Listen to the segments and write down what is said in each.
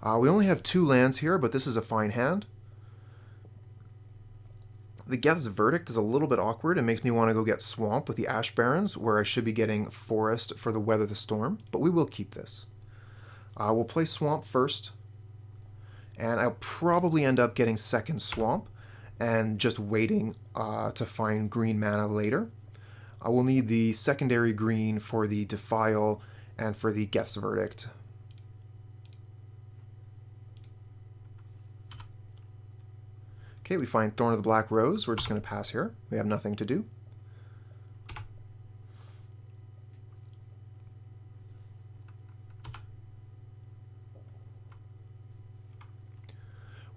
We only have 2 lands here, but this is a fine hand. The Geth's Verdict is a little bit awkward. It makes me want to go get Swamp with the Ash Barrens, where I should be getting Forest for the Weather the Storm, but we will keep this. We'll play Swamp first, and I'll probably end up getting second Swamp, and just waiting to find green mana later. I will need the secondary green for the Defile and for the Geth's Verdict. Okay, we find Thorn of the Black Rose. We're just going to pass here. We have nothing to do.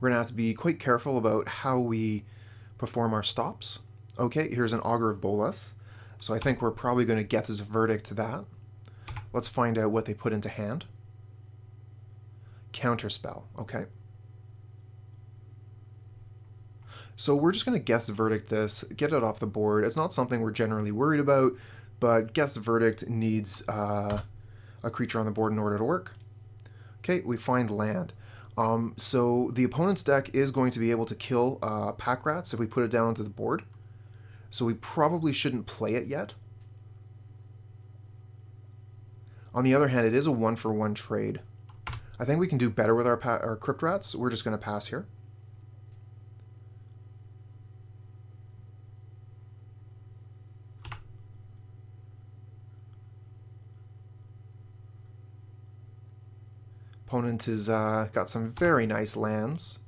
We're going to have to be quite careful about how we perform our stops. Okay, here's an Augur of Bolas. So I think we're probably going to get this verdict to that. Let's find out what they put into hand. Counterspell. Okay. So we're just going to Geth's Verdict this, get it off the board. It's not something we're generally worried about, but Geth's Verdict needs a creature on the board in order to work. Okay, we find land. So the opponent's deck is going to be able to kill Pack Rats if we put it down onto the board. So we probably shouldn't play it yet. On the other hand, it is a 1-for-1 trade. I think we can do better with our Crypt Rats. We're just going to pass here. Opponent has got some very nice lands.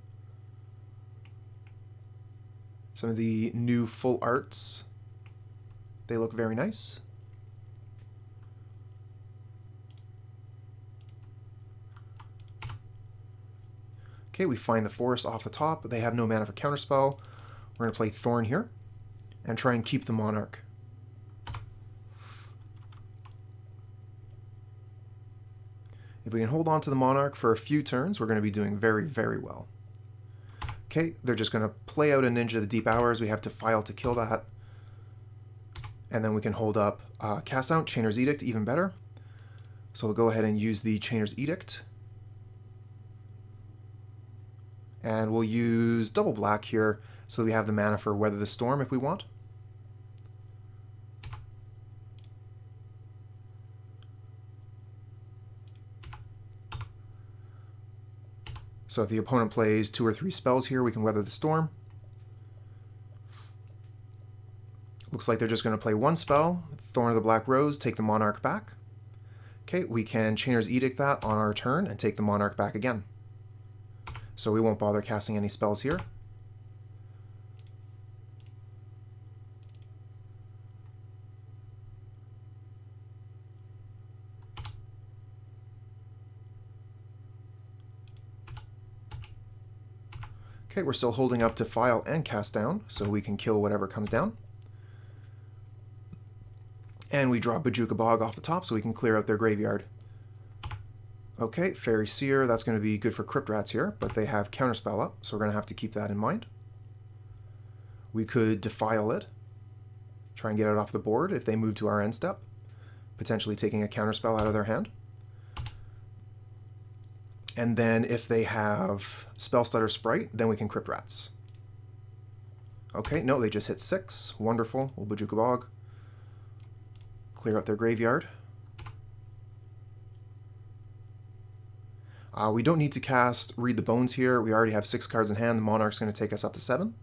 Some of the new full arts. They look very nice. Okay, we find the forest off the top. They have no mana for counterspell. We're going to play Thorn here and try and keep the Monarch. If we can hold on to the Monarch for a few turns, we're going to be doing very, very well. Okay, they're just going to play out a Ninja of the Deep Hours. We have Defile to kill that. And then we can hold up Cast Out, Chainer's Edict, even better. So we'll go ahead and use the Chainer's Edict. And we'll use double black here so we have the mana for Weather the Storm if we want. So if the opponent plays 2 or 3 spells here, we can Weather the Storm. Looks like they're just going to play 1 spell, Thorn of the Black Rose, take the Monarch back. Okay, we can Chainer's Edict that on our turn and take the Monarch back again. So we won't bother casting any spells here. Okay, we're still holding up Defile and Cast Down, so we can kill whatever comes down. And we draw Bojuka Bog off the top so we can clear out their graveyard. Okay, Fairy Seer, that's going to be good for Crypt Rats here, but they have Counterspell up, so we're going to have to keep that in mind. We could Defile it, try and get it off the board if they move to our end step, potentially taking a Counterspell out of their hand. And then if they have Spellstutter Sprite, then we can Crypt Rats. Okay, no, they just hit 6. Wonderful. We'll Bojuka Bog. Clear out their graveyard. We don't need to cast Read the Bones here. We already have 6 cards in hand. The Monarch's going to take us up to 7.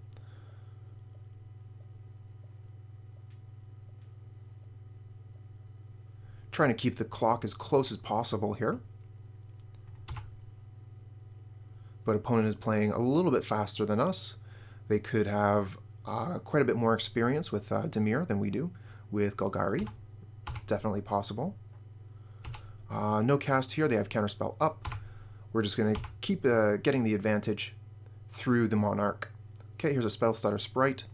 Trying to keep the clock as close as possible here. But opponent is playing a little bit faster than us. They could have quite a bit more experience with Dimir than we do with Golgari. Definitely possible. No cast here. They have Counterspell up. We're just going to keep getting the advantage through the Monarch. Okay, here's a Spellstutter Sprite.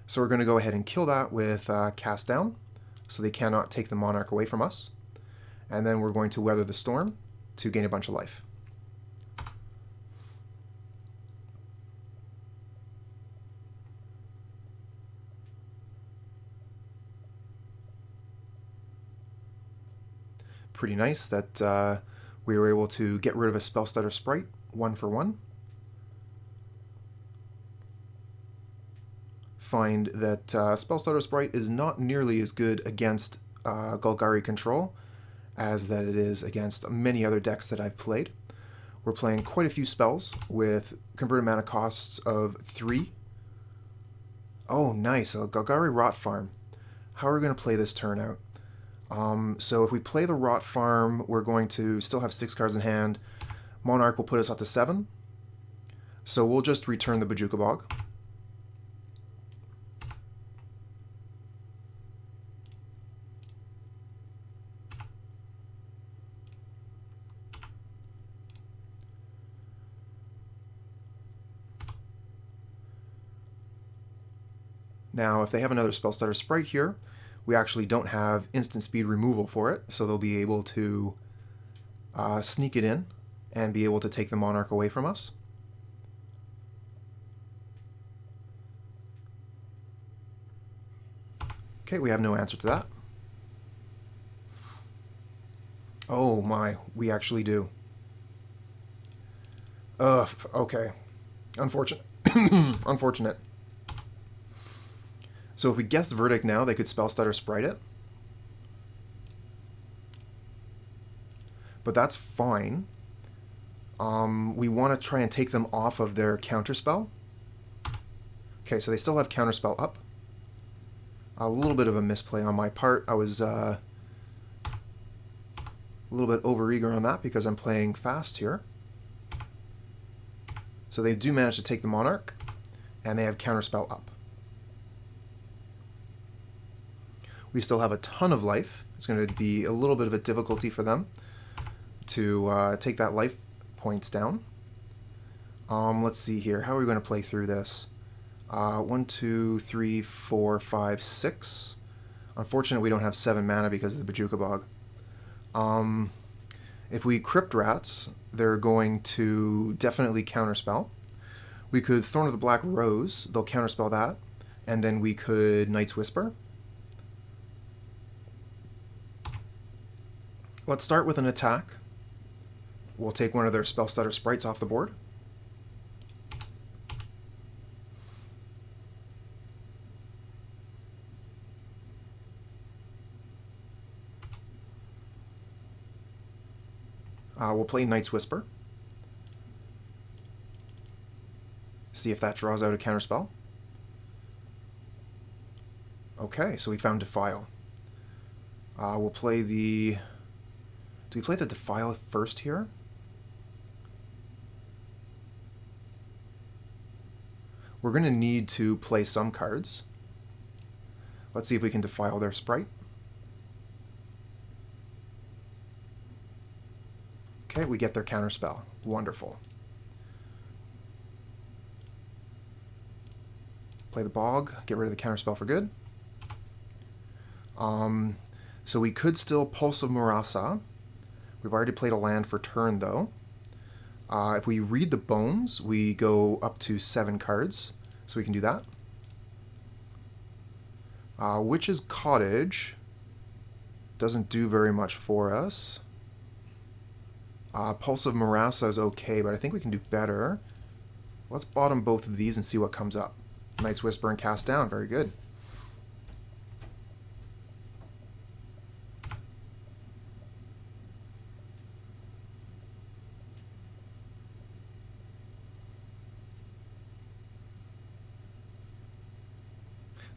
So we're going to go ahead and kill that with Cast Down, so they cannot take the Monarch away from us. And then we're going to Weather the Storm to gain a bunch of life. Pretty nice that we were able to get rid of a Spell Stutter Sprite, 1 for 1. Find that Spell Stutter Sprite is not nearly as good against Golgari control as that it is against many other decks that I've played. We're playing quite a few spells with converted mana costs of 3. Oh, nice, a Golgari Rot Farm. How are we going to play this turn out? So if we play the Rot Farm, we're going to still have 6 cards in hand. Monarch will put us up to 7. So we'll just return the Bojuka Bog. Now, if they have another Spell Stutter Sprite here, we actually don't have instant speed removal for it, so they'll be able to sneak it in and be able to take the Monarch away from us. Okay, we have no answer to that. Oh my, we actually do. Ugh, okay. Unfortunate. Unfortunate. So if we guess Verdict now, they could Spell Stutter Sprite it. But that's fine. We want to try and take them off of their counterspell. Okay, so they still have counterspell up. A little bit of a misplay on my part. I was a little bit overeager on that because I'm playing fast here. So they do manage to take the Monarch, and they have counterspell up. We still have a ton of life. It's going to be a little bit of a difficulty for them to take that life points down. Let's see here. How are we going to play through this? 1, 2, 3, 4, 5, 6. Unfortunately, we don't have 7 mana because of the Bojuka Bog. If we Crypt Rats, they're going to definitely counterspell. We could Thorn of the Black Rose. They'll counterspell that. And then we could Night's Whisper. Let's start with an attack. We'll take one of their Spell Stutter Sprites off the board. We'll play Night's Whisper. See if that draws out a counterspell. Okay, so we found Defile. We'll play the... Do we play the Defile first here? We're going to need to play some cards. Let's see if we can Defile their Sprite. Okay, we get their counterspell. Wonderful. Play the Bog, get rid of the counterspell for good. So we could still Pulse of Murasa. We've already played a land for turn, though. If we read the Bones, we go up to 7 cards, so we can do that. Witch's Cottage doesn't do very much for us. Pulse of Murasa is okay, but I think we can do better. Let's bottom both of these and see what comes up. Night's Whisper and Cast Down, very good.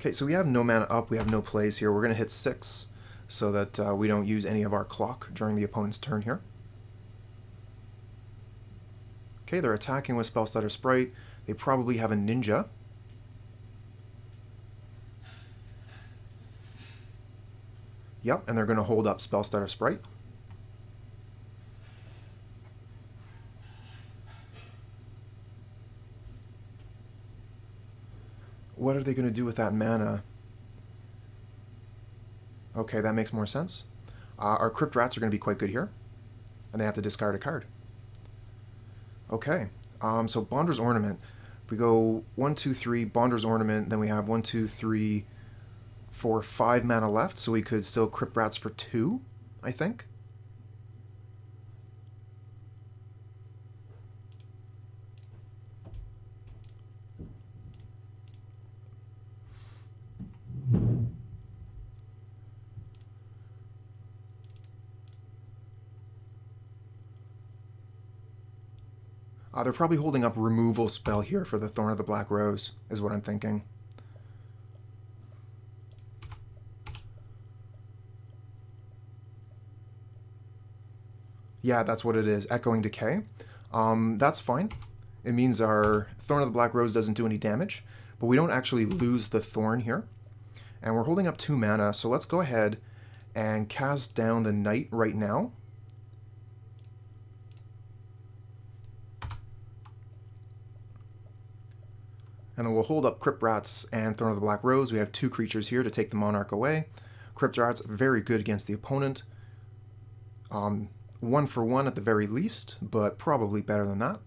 Okay, so we have no mana up, we have no plays here. We're going to hit 6 so that we don't use any of our clock during the opponent's turn here. Okay, they're attacking with Spell Stutter Sprite. They probably have a Ninja. Yep, and they're going to hold up Spell Stutter Sprite. What are they going to do with that mana? Okay, that makes more sense. Our Crypt Rats are going to be quite good here, and they have to discard a card. Okay, so Bonder's Ornament. If we go 1, 2, 3, Bonder's Ornament, then we have 1, 2, 3, 4, 5 mana left, so we could still Crypt Rats for 2, I think. They're probably holding up removal spell here for the Thorn of the Black Rose, is what I'm thinking. Yeah, that's what it is. Echoing Decay. That's fine. It means our Thorn of the Black Rose doesn't do any damage, but we don't actually lose the Thorn here. And we're holding up 2 mana, so let's go ahead and cast down the Knight right now. And then we'll hold up Crypt Rats and Thorn of the Black Rose. We have 2 creatures here to take the Monarch away. Crypt Rats, very good against the opponent. 1 for 1 at the very least, but probably better than that.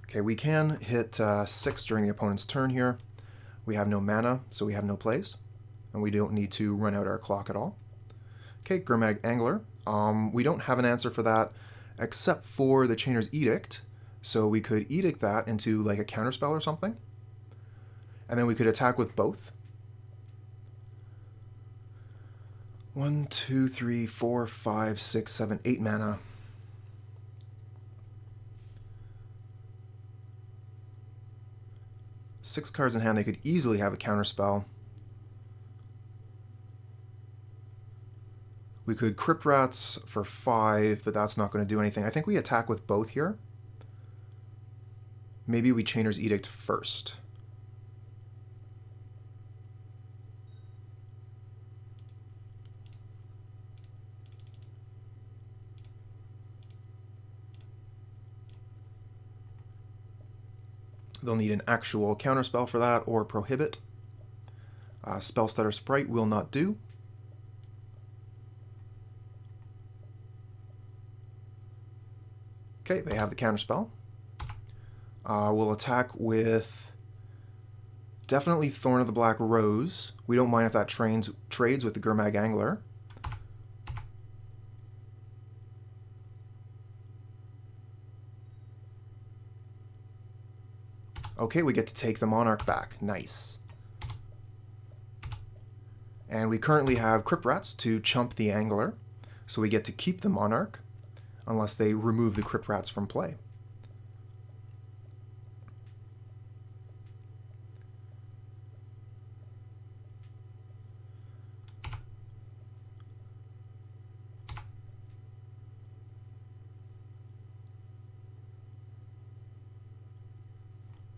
Okay, we can hit 6 during the opponent's turn here. We have no mana, so we have no plays. And we don't need to run out our clock at all. Okay, Gurmag Angler. We don't have an answer for that, except for the Chainer's Edict. So we could Edict that into like a counterspell or something. And then we could attack with both. 1, 2, 3, 4, 5, 6, 7, 8 mana. Six cards in hand, they could easily have a counterspell. We could Crypt Rats for 5, but that's not going to do anything. I think we attack with both here. Maybe we Chainer's Edict first. They'll need an actual counterspell for that, or Prohibit. Spellstutter Sprite will not do. Okay, they have the counterspell. We'll attack with definitely Thorn of the Black Rose. We don't mind if that trades with the Gurmag Angler. Okay, we get to take the Monarch back. Nice. And we currently have Crypt Rats to chump the Angler, so we get to keep the Monarch, unless they remove the Crypt Rats from play.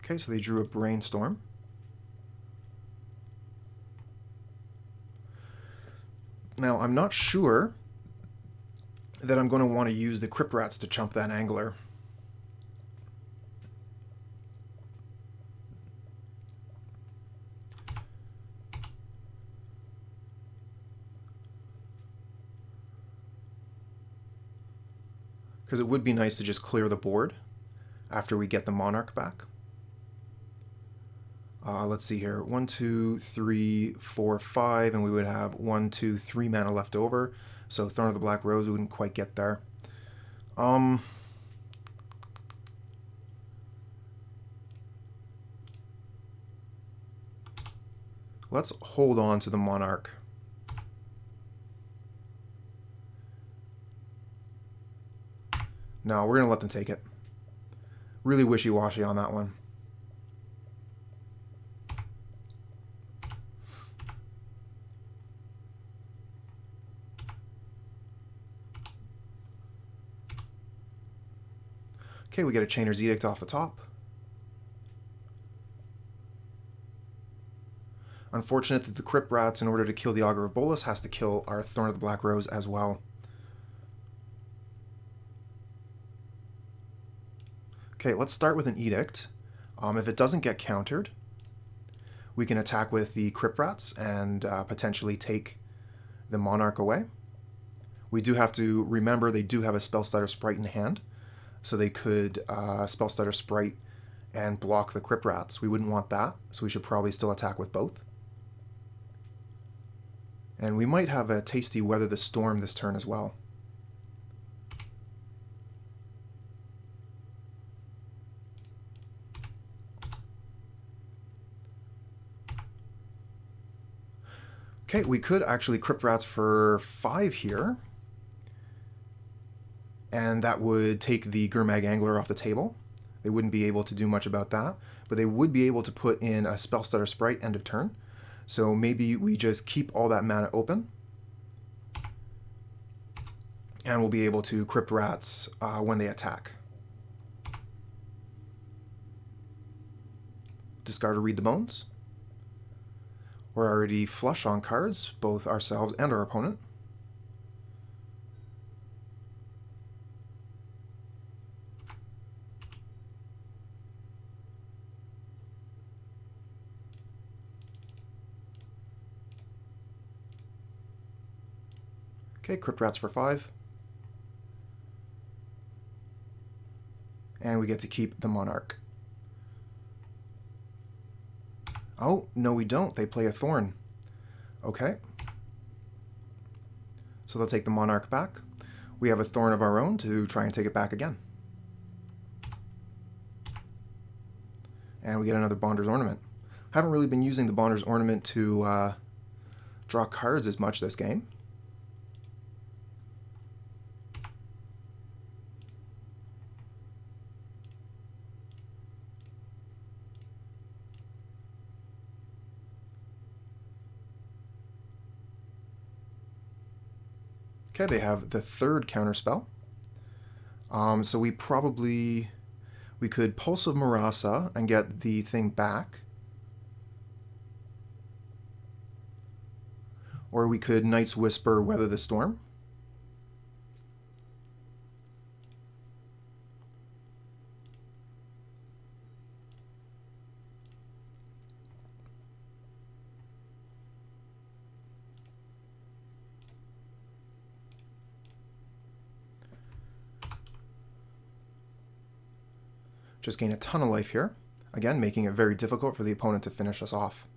Okay, so they drew a Brainstorm. Now, I'm not sure that I'm going to want to use the Crypt Rats to chump that Angler. Because it would be nice to just clear the board after we get the Monarch back. Let's see here. 1, 2, 3, 4, 5, and we would have 1, 2, 3 mana left over. So Thorn of the Black Rose wouldn't quite get there. Let's hold on to the Monarch. No, we're going to let them take it. Really wishy-washy on that one. Okay, we get a Chainer's Edict off the top. Unfortunate that the Crypt Rats, in order to kill the Augur of Bolas, has to kill our Thorn of the Black Rose as well. Okay, let's start with an Edict. If it doesn't get countered, we can attack with the Crypt Rats and potentially take the Monarch away. We do have to remember they do have a Spellstutter Sprite in hand, so they could Spellstutter Sprite and block the Crypt Rats. We wouldn't want that, so we should probably still attack with both. And we might have a tasty Weather the Storm this turn as well. Okay, we could actually Crypt Rats for 5 here. And that would take the Gurmag Angler off the table. They wouldn't be able to do much about that, but they would be able to put in a Spell Stutter Sprite end of turn. So maybe we just keep all that mana open. And we'll be able to Crypt Rats when they attack. Discard or read the bones. We're already flush on cards, both ourselves and our opponent. Okay, Crypt Rats for 5. And we get to keep the Monarch. Oh, no we don't. They play a Thorn. Okay. So they'll take the Monarch back. We have a Thorn of our own to try and take it back again. And we get another Bonder's Ornament. Haven't really been using the Bonder's Ornament to draw cards as much this game. Okay, they have the 3rd counterspell. So we could Pulse of Murasa and get the thing back. Or we could Night's Whisper, Weather the Storm. Just gain a ton of life here. Again, making it very difficult for the opponent to finish us off.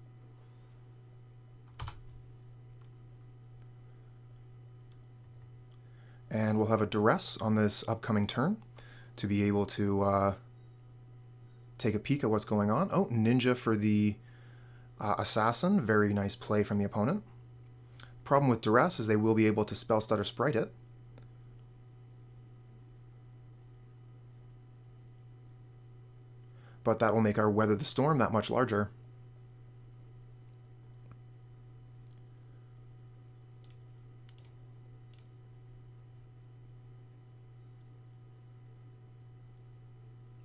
And we'll have a Durress on this upcoming turn to be able to take a peek at what's going on. Oh, Ninja for the Assassin. Very nice play from the opponent. Problem with Durress is they will be able to Spell Stutter Sprite it. But that will make our Weather the Storm that much larger.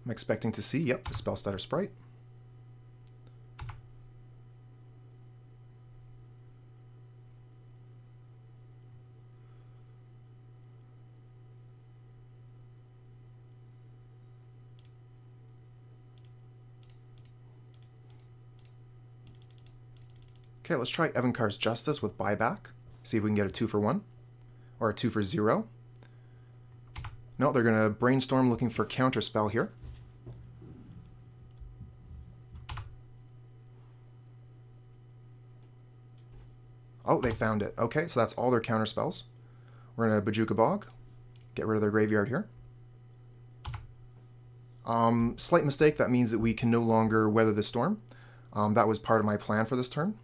I'm expecting to see, yep, the Spell Stutter Sprite. Okay, let's try Evincar's Justice with buyback. See if we can get a 2 for 1. Or a 2 for 0. No, they're going to brainstorm looking for counterspell here. Oh, they found it. Okay, so that's all their counterspells. We're going to Bojuka Bog. Get rid of their graveyard here. Slight mistake. That means that we can no longer Weather the Storm. That was part of my plan for this turn.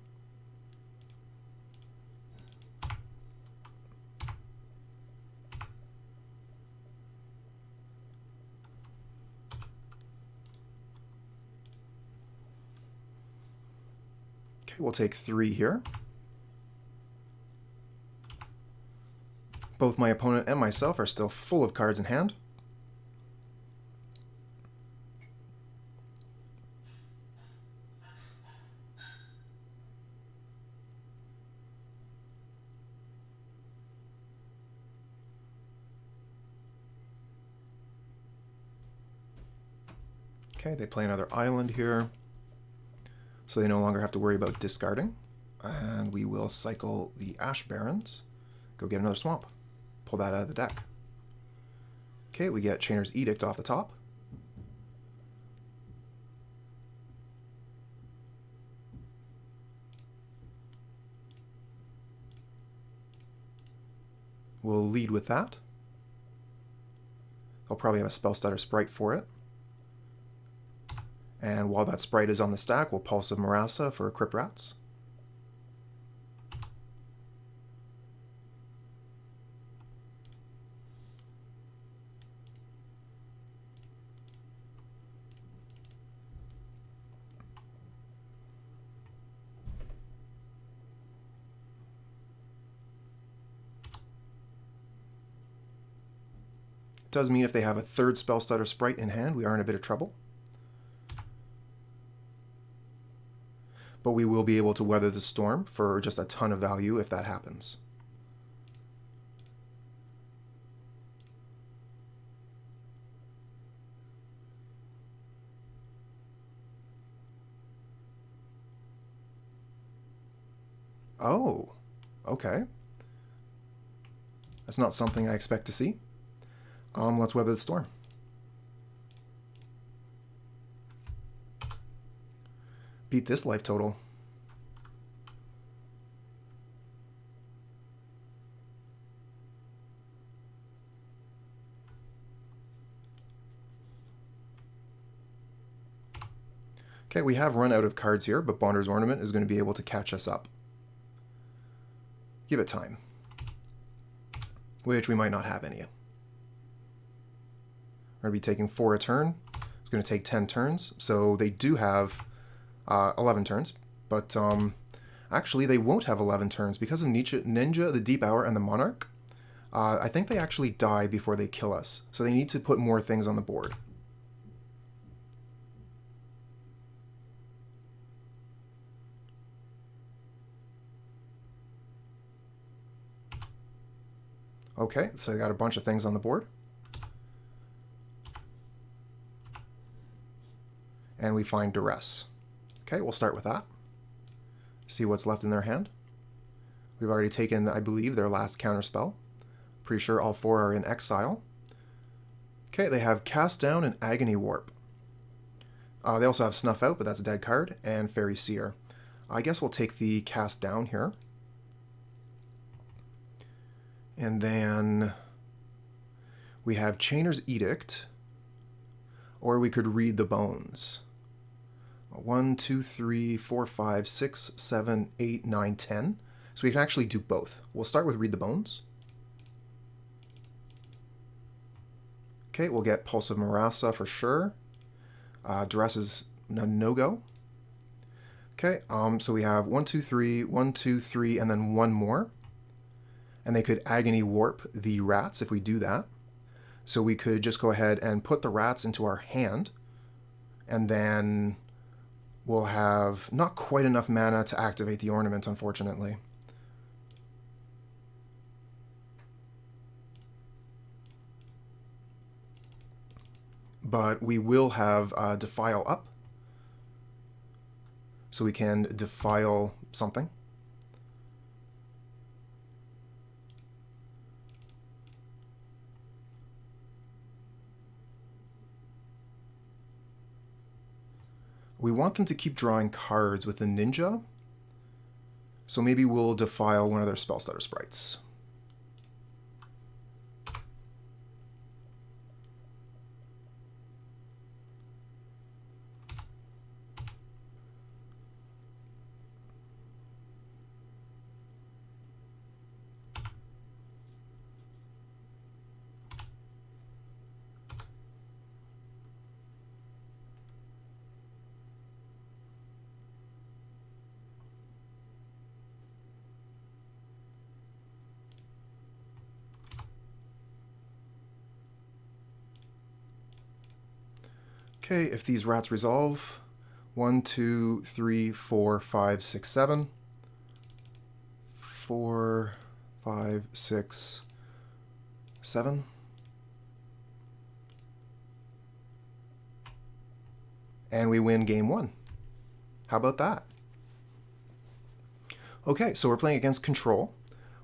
Okay, we'll take 3 here. Both my opponent and myself are still full of cards in hand. Okay, they play another island here, so they no longer have to worry about discarding. And we will cycle the Ash Barrens. Go get another swamp. Pull that out of the deck. Okay, we get Chainer's Edict off the top. We'll lead with that. They'll probably have a Spell Stutter Sprite for it. And while that Sprite is on the stack, we'll Pulse of Murasa for Crypt Rats. Does mean if they have a third spell stutter sprite in hand, we are in a bit of trouble. But we will be able to weather the storm for just a ton of value if that happens. Oh, okay. That's not something I expect to see. Let's weather the storm. Beat this life total. Okay, we have run out of cards here, but Bonder's Ornament is going to be able to catch us up. Give it time. Which we might not have any. We're going to be taking 4 a turn. It's going to take 10 turns. So they do have 11 turns. But actually, they won't have 11 turns because of Ninja, the Deep Hour, and the Monarch. I think they actually die before they kill us. So they need to put more things on the board. Okay, so I got a bunch of things on the board. And we find Durress. Okay, we'll start with that. See what's left in their hand. We've already taken, I believe, their last counterspell. Pretty sure all 4 are in exile. Okay, they have Cast Down and Agony Warp. They also have Snuff Out, but that's a dead card, and Fairy Seer. I guess we'll take the Cast Down here. And then we have Chainer's Edict, or we could Read the Bones. 1, 2, 3, 4, 5, 6, 7, 8, 9, 10. So we can actually do both. We'll start with Read the Bones. Okay, we'll get Pulse of Murasa for sure. Durress is no-go. Okay, so we have 1, 2, 3, 1, 2, 3, and then 1 more. And they could Agony Warp the rats if we do that. So we could just go ahead and put the rats into our hand. And then we'll have not quite enough mana to activate the Ornament, unfortunately. But we will have Defile up. So we can Defile something. We want them to keep drawing cards with the Ninja, so maybe we'll Defile one of their spell stutter sprites. Okay, if these rats resolve, 1, 2, 3, 4, 5, 6, 7. 4, 5, 6, 7. And we win game 1. How about that? Okay, so we're playing against Control.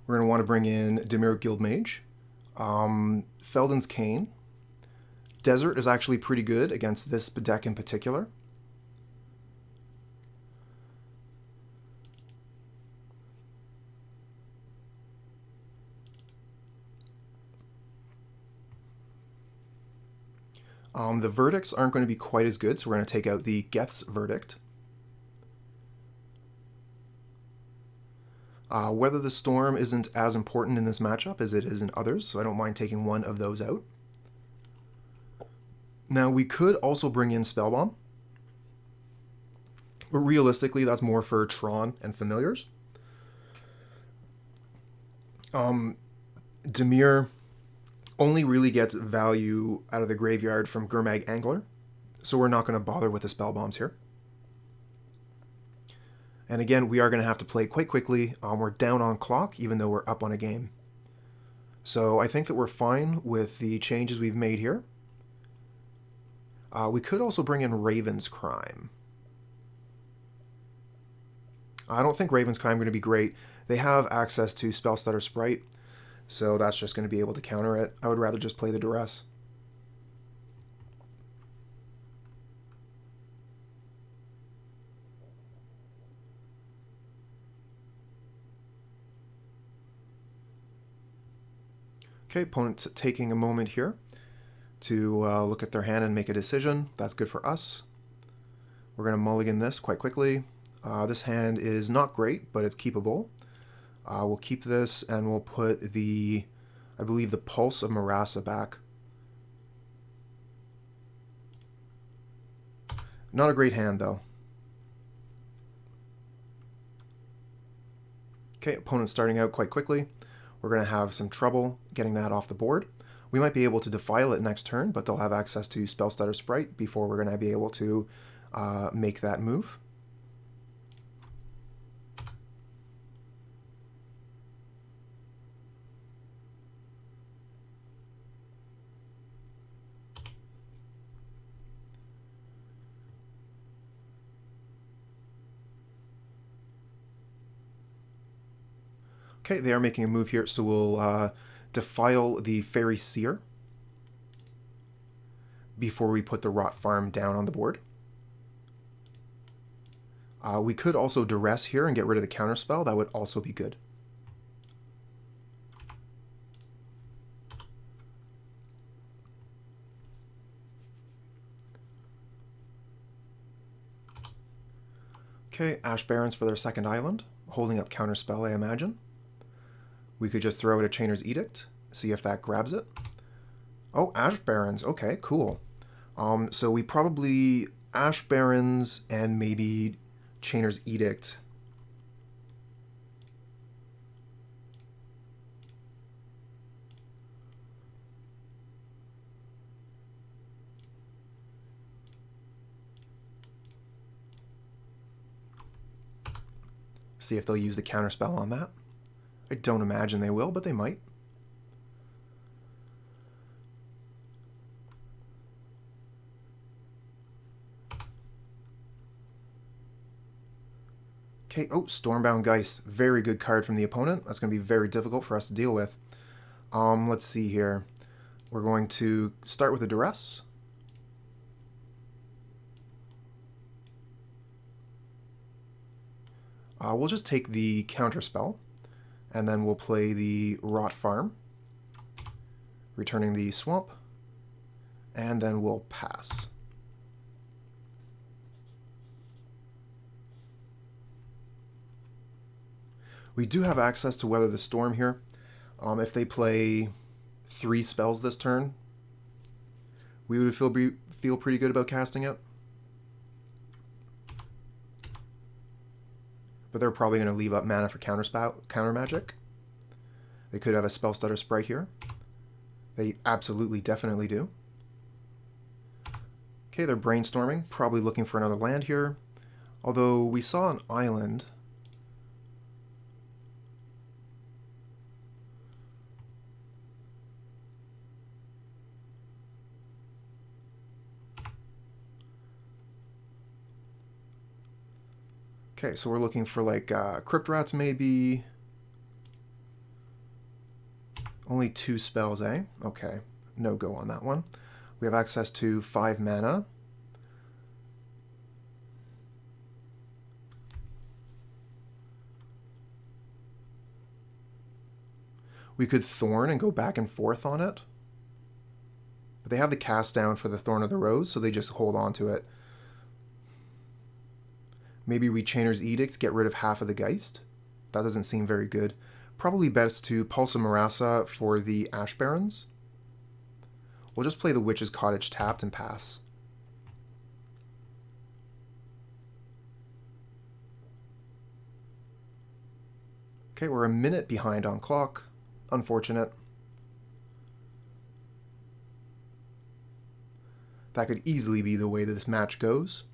We're going to want to bring in Dimir Guildmage, Feldon's Cane. Desert is actually pretty good against this deck in particular. The verdicts aren't going to be quite as good, so we're going to take out the Geth's Verdict. Weather the Storm isn't as important in this matchup as it is in others, so I don't mind taking one of those out. Now, we could also bring in Spellbomb, but realistically, that's more for Tron and Familiars. Dimir only really gets value out of the graveyard from Gurmag Angler, so we're not going to bother with the spell bombs here. And again, we are going to have to play quite quickly. We're down on clock, even though we're up on a game. So I think that we're fine with the changes we've made here. We could also bring in Raven's Crime. I don't think Raven's Crime going to be great. They have access to Spell Stutter Sprite, so that's just going to be able to counter it. I would rather just play the Durress. Okay, opponent's taking a moment here to look at their hand and make a decision. That's good for us. We're going to mulligan this quite quickly. This hand is not great, but it's keepable. We'll keep this and we'll put the, I believe, the Pulse of Murasa back. Not a great hand, though. Okay, opponent's starting out quite quickly. We're going to have some trouble getting that off the board. We might be able to defile it next turn, but they'll have access to Spell Stutter Sprite before we're going to be able to make that move. Okay, they are making a move here, so we'll defile the Fairy Seer before we put the Rot Farm down on the board. We could also Durress here and get rid of the counterspell. That would also be good. Okay, Ash Barrens for their second island, holding up counterspell, I imagine. We could just throw it a Chainer's Edict, see if that grabs it. Oh, Ash Barrens. Okay, cool. So we probably Ash Barrens and maybe Chainer's Edict. See if they'll use the counterspell on that. I don't imagine they will, but they might. Okay, oh, Stormbound Geist. Very good card from the opponent. That's going to be very difficult for us to deal with. Let's see here. We're going to start with a Durress. We'll just take the counterspell, and then we'll play the Rot Farm, returning the Swamp, and then we'll pass. We do have access to Weather the Storm here. If they play 3 spells this turn, we would feel pretty good about casting it. But they're probably going to leave up mana for counter magic. They could have a Spell Stutter Sprite here. They absolutely, definitely do. Okay, they're brainstorming, probably looking for another land here. Although we saw an island. Okay, so we're looking for like Crypt Rats maybe. Only 2 spells, eh? Okay, no go on that one. We have access to 5 mana. We could Thorn and go back and forth on it. But they have the cast down for the Thorn of the Rose, so they just hold on to it. Maybe we Chainer's Edict, get rid of half of the Geist. That doesn't seem very good. Probably best to Pulse of Murasa for the Ash Barrens. We'll just play the Witch's Cottage tapped and pass. Okay, we're a minute behind on clock. Unfortunate. That could easily be the way that this match goes.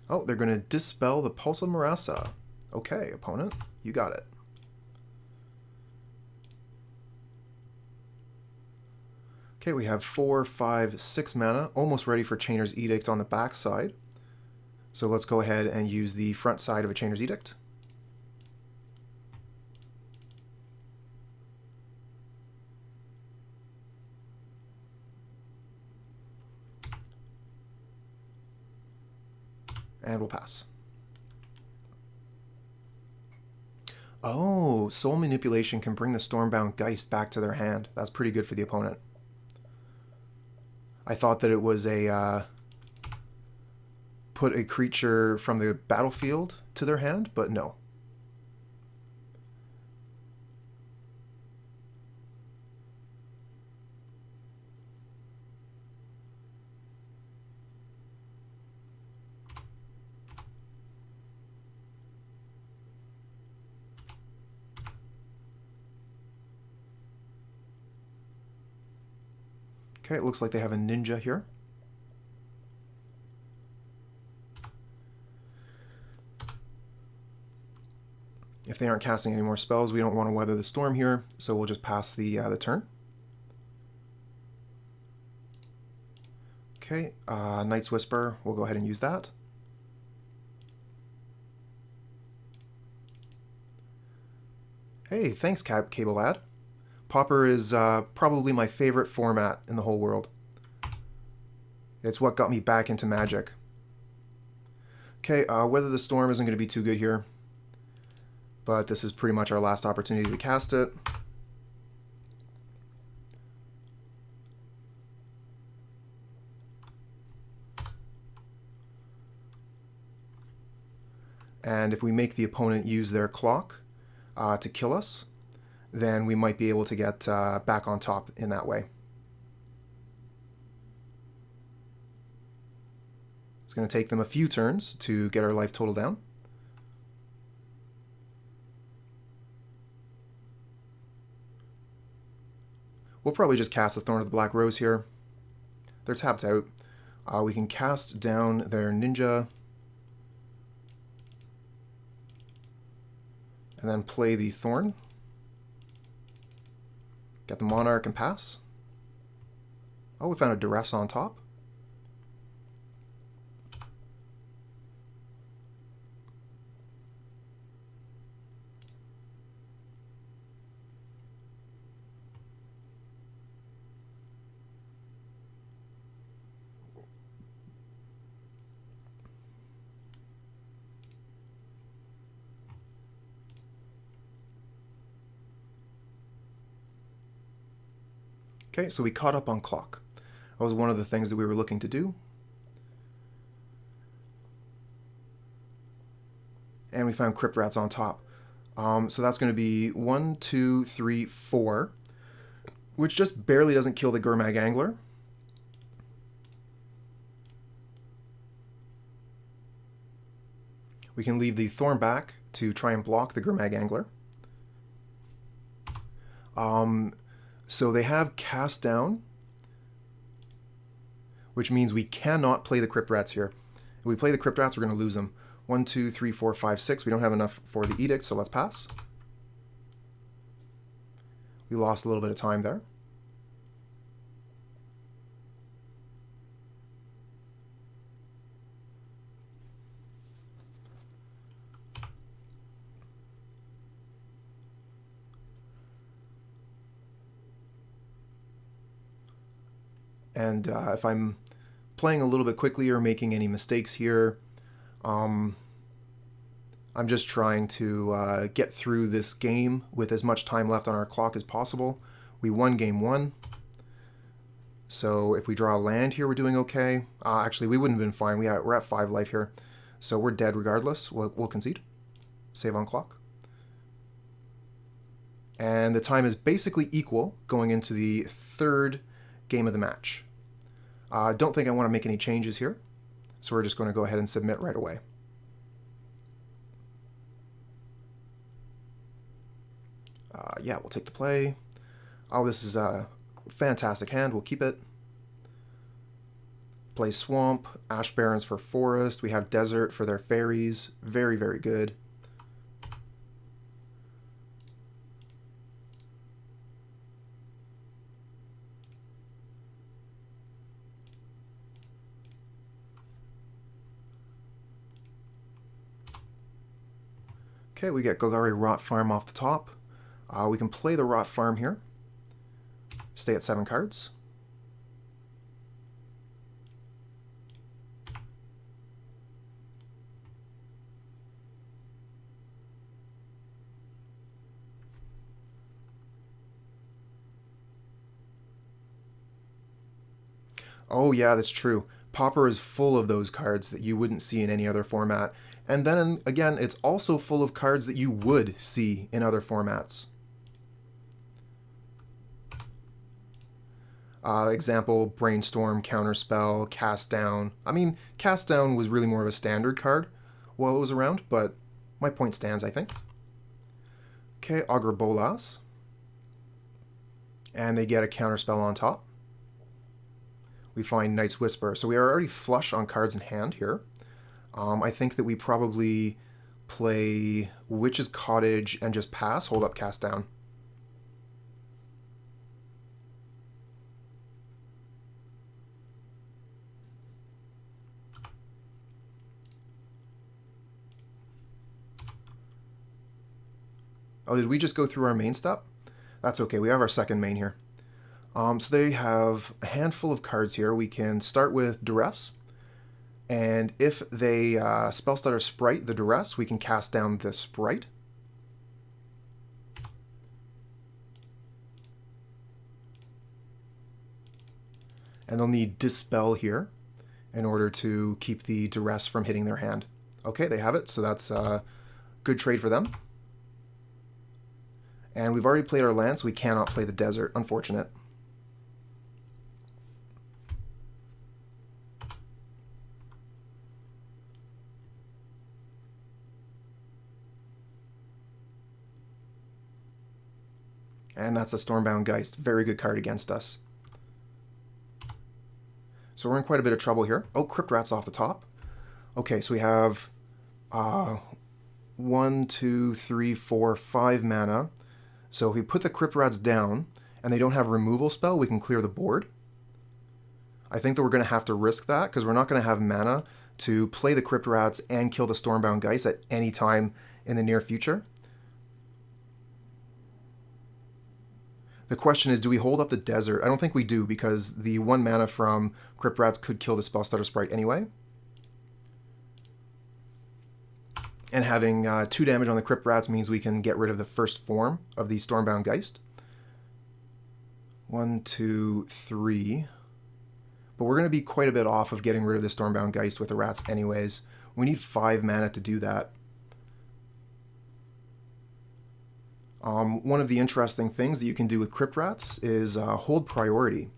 Oh, they're going to dispel the Pulse of Murasa. Okay, opponent, you got it. Okay, we have 4, 5, 6 mana, almost ready for Chainer's Edict on the back side. So let's go ahead and use the front side of a Chainer's Edict. And we'll pass. Oh, Soul Manipulation can bring the Stormbound Geist back to their hand. That's pretty good for the opponent. I thought that it was a put a creature from the battlefield to their hand, but no. Okay, it looks like they have a ninja here. If they aren't casting any more spells, we don't want to weather the storm here, so we'll just pass the turn. Okay, Night's Whisper, we'll go ahead and use that. Hey, thanks, Cable Lad. Pauper is probably my favorite format in the whole world. It's what got me back into Magic. Okay, Weather the Storm isn't going to be too good here, but this is pretty much our last opportunity to cast it. And if we make the opponent use their clock to kill us, then we might be able to get back on top in that way. It's going to take them a few turns to get our life total down. We'll probably just cast the Thorn of the Black Rose here. They're tapped out. We can cast down their ninja. And then play the Thorn. Get the Monarch and pass. Oh, we found a Durress on top. Okay, so we caught up on clock. That was one of the things that we were looking to do. And we found Crypt Rats on top. So that's going to be 1, 2, 3, 4, which just barely doesn't kill the Gurmag Angler. We can leave the Thorn back to try and block the Gurmag Angler. So they have Cast Down, which means we cannot play the Crypt Rats here. If we play the Crypt Rats, we're going to lose them. 1, 2, 3, 4, 5, 6. We don't have enough for the Edict, so let's pass. We lost a little bit of time there. And if I'm playing a little bit quickly or making any mistakes here, I'm just trying to get through this game with as much time left on our clock as possible. We won game 1. So if we draw a land here, we're doing okay. Actually, we wouldn't have been fine. We're at 5 life here. So we're dead regardless. We'll concede. Save on clock. And the time is basically equal going into the third game of the match. Don't think I want to make any changes here. So we're just going to go ahead and submit right away. Yeah, we'll take the play. Oh, this is a fantastic hand. We'll keep it. Play Swamp, Ash Barrens for Forest. We have Desert for their Faeries. Very, very good. Okay, we get Golgari Rot Farm off the top. We can play the Rot Farm here. Stay at 7 cards. Oh yeah, that's true. Pauper is full of those cards that you wouldn't see in any other format. And then again, it's also full of cards that you would see in other formats. Example, Brainstorm, Counterspell, Cast Down. I mean, Cast Down was really more of a standard card while it was around, but my point stands, I think. Okay, Augur Bolas. And they get a Counterspell on top. We find Night's Whisper. So we are already flush on cards in hand here. I think that we probably play Witch's Cottage and just pass, hold up, Cast Down. Oh, did we just go through our main step? That's okay, we have our second main here. So they have a handful of cards here. We can start with Durress. And if they Spellstutter Sprite the Durress, we can cast down the Sprite. And they'll need Dispel here in order to keep the Durress from hitting their hand. Okay, they have it, so that's a good trade for them. And we've already played our land, so we cannot play the Desert. Unfortunate. And that's a Stormbound Geist. Very good card against us. So we're in quite a bit of trouble here. Oh, Crypt Rats off the top. Okay, so we have 1, 2, 3, 4, 5 mana. So if we put the Crypt Rats down and they don't have a removal spell, we can clear the board. I think that we're going to have to risk that because we're not going to have mana to play the Crypt Rats and kill the Stormbound Geist at any time in the near future. The question is, do we hold up the Desert? I don't think we do because the 1 mana from Crypt Rats could kill the Spellstutter Sprite anyway. And having 2 damage on the Crypt Rats means we can get rid of the first form of the Stormbound Geist. 1, 2, 3. But we're going to be quite a bit off of getting rid of the Stormbound Geist with the Rats anyways. We need 5 mana to do that. One of the interesting things that you can do with Crypt Rats is hold priority.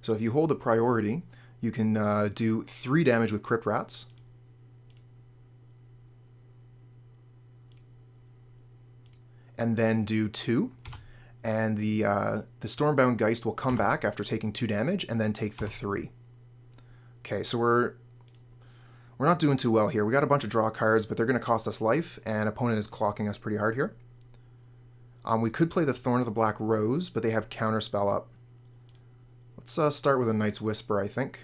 So if you hold a priority, you can do 3 damage with Crypt Rats. And then do 2. And the Stormbound Geist will come back after taking 2 damage and then take the 3. Okay, so we're not doing too well here. We got a bunch of draw cards, but they're going to cost us life, and opponent is clocking us pretty hard here. We could play the Thorn of the Black Rose, but they have Counterspell up. Let's start with a Night's Whisper, I think.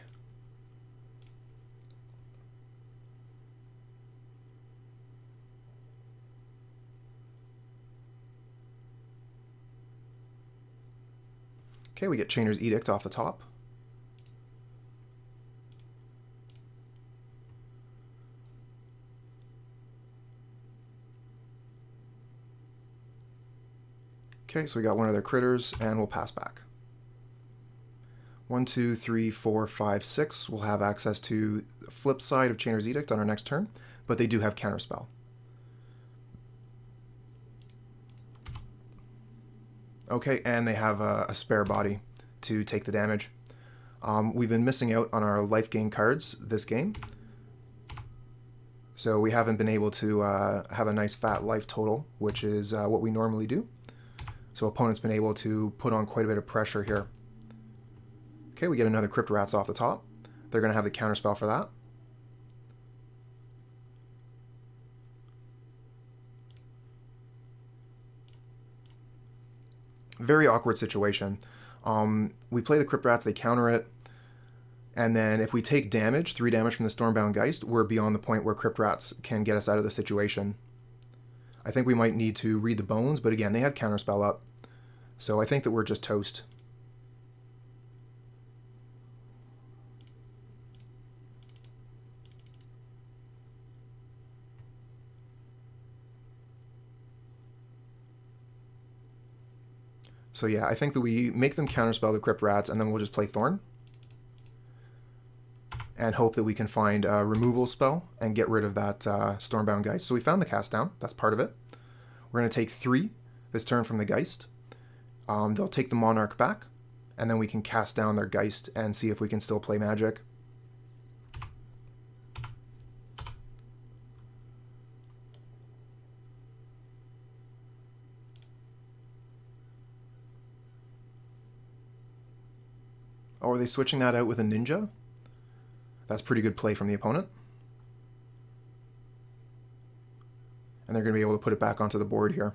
Okay, we get Chainer's Edict off the top. Okay, so we got one of their critters, and we'll pass back. 1, 2, 3, 4, 5, 6. We'll have access to the flip side of Chainer's Edict on our next turn, but they do have Counterspell. Okay, and they have a spare body to take the damage. We've been missing out on our life gain cards this game, so we haven't been able to have a nice fat life total, which is what we normally do. So opponent's been able to put on quite a bit of pressure here. Okay, we get another Crypt Rats off the top. They're going to have the counterspell for that. Very awkward situation. We play the Crypt Rats, they counter it, and then if we take damage, 3 damage from the Stormbound Geist, we're beyond the point where Crypt Rats can get us out of the situation. I think we might need to read the bones, but again, they have counterspell up, so I think that we're just toast. So yeah, I think that we make them counterspell the Crypt Rats, and then we'll just play Thorn. And hope that we can find a removal spell and get rid of that Stormbound Geist. So we found the cast down, that's part of it. We're going to take 3 this turn from the Geist. They'll take the Monarch back, and then we can cast down their Geist and see if we can still play Magic. Oh, are they switching that out with a Ninja? That's pretty good play from the opponent. And they're going to be able to put it back onto the board here.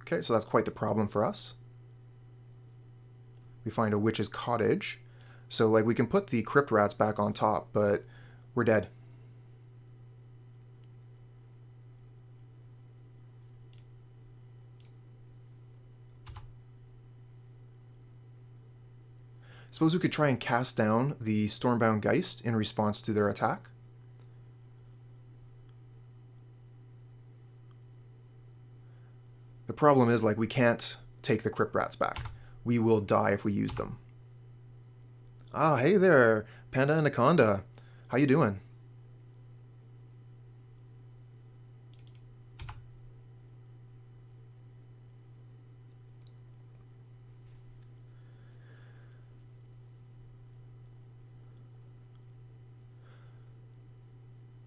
Okay, so that's quite the problem for us. We find a Witch's Cottage. So, like, we can put the Crypt Rats back on top, but we're dead. Suppose we could try and cast down the Stormbound Geist in response to their attack. The problem is, like, we can't take the Crypt Rats back. We will die if we use them. Ah, hey there, Panda Anaconda. How you doing?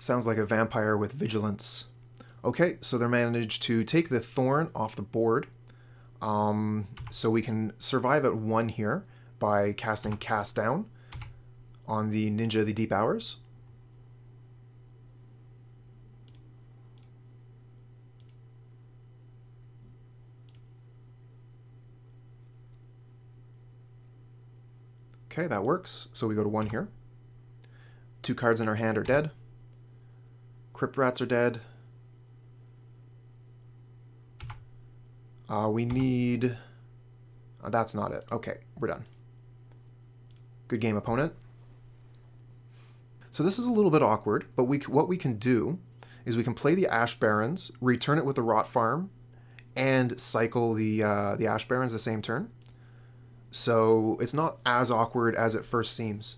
Sounds like a vampire with vigilance. Okay, so they managed to take the Thorn off the board. So we can survive at 1 here by casting Cast Down on the Ninja of the Deep Hours. Okay, that works. So we go to 1 here. 2 cards in our hand are dead. Crypt Rats are dead. We need... that's not it. Okay, we're done. Good game, opponent. So this is a little bit awkward, but what we can do is we can play the Ash Barrens, return it with the Rot Farm, and cycle the Ash Barrens the same turn. So it's not as awkward as it first seems.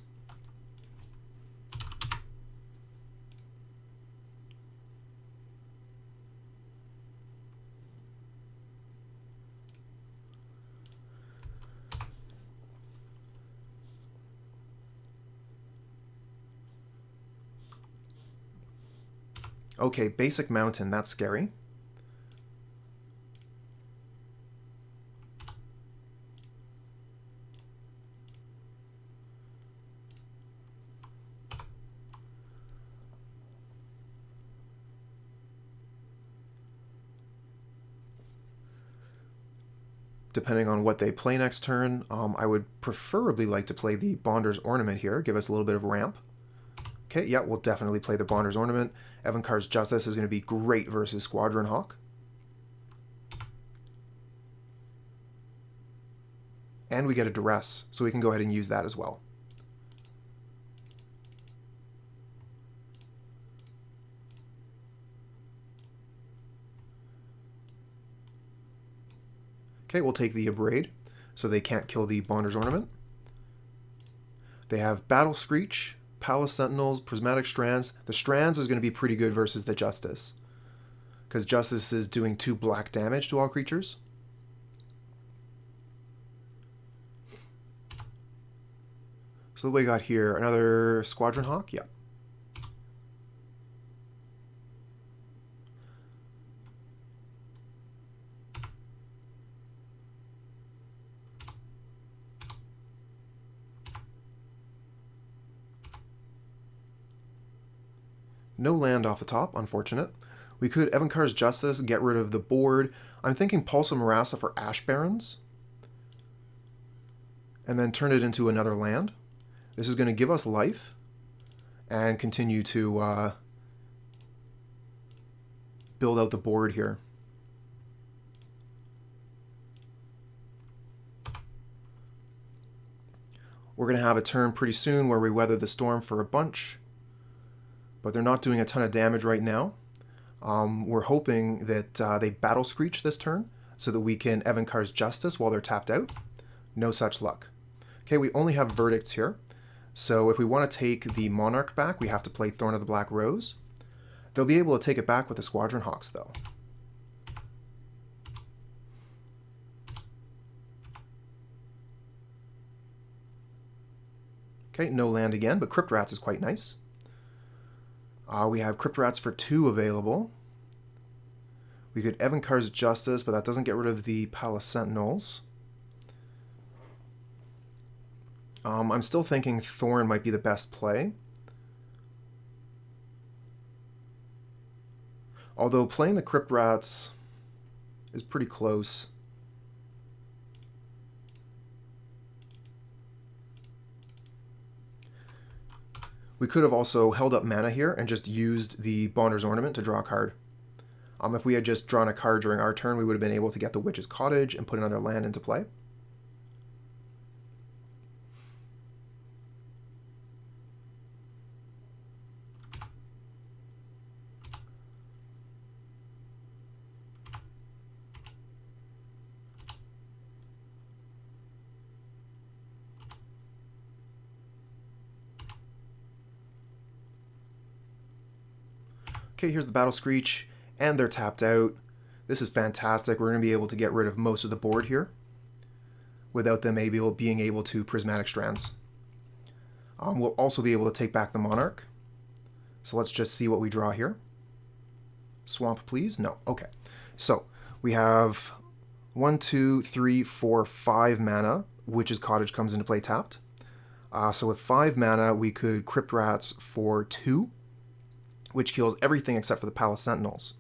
Okay, basic mountain, that's scary. Depending on what they play next turn, I would preferably like to play the Bonder's Ornament here, give us a little bit of ramp. Okay, yeah, we'll definitely play the Bonder's Ornament. Evincar's Justice is going to be great versus Squadron Hawk. And we get a Durress, so we can go ahead and use that as well. Okay, we'll take the Abrade, so they can't kill the Bonder's Ornament. They have Battle Screech, Palace Sentinels, Prismatic Strands. The Strands is going to be pretty good versus the Justice, because Justice is doing 2 black damage to all creatures. So what we got here, another Squadron Hawk? Yeah. No land off the top, unfortunate. We could Evincar's Justice, get rid of the board. I'm thinking Pulse of Murasa for Ash Barrens. And then turn it into another land. This is going to give us life and continue to build out the board here. We're going to have a turn pretty soon where we weather the storm for a bunch, but they're not doing a ton of damage right now. We're hoping that they Battle Screech this turn so that we can Evincar's Justice while they're tapped out. No such luck. Okay, we only have Verdicts here. So if we want to take the Monarch back, we have to play Thorn of the Black Rose. They'll be able to take it back with the Squadron Hawks, though. Okay, no land again, but Crypt Rats is quite nice. We have Crypt Rats for 2 available. We could Evincar's Justice, but that doesn't get rid of the Palace Sentinels. I'm still thinking Thorn might be the best play. Although playing the Crypt Rats is pretty close. We could have also held up mana here and just used the Bonder's Ornament to draw a card. If we had just drawn a card during our turn, we would have been able to get the Witch's Cottage and put another land into play. Okay, here's the Battle Screech, and they're tapped out. This is fantastic. We're going to be able to get rid of most of the board here without them being able to Prismatic Strands. We'll also be able to take back the Monarch. So let's just see what we draw here. Swamp, please? No. Okay. So we have 1, 2, 3, 4, 5 mana. Witch's Cottage comes into play tapped. So with 5 mana, we could Crypt Rats for 2. Which kills everything except for the Palace Sentinels.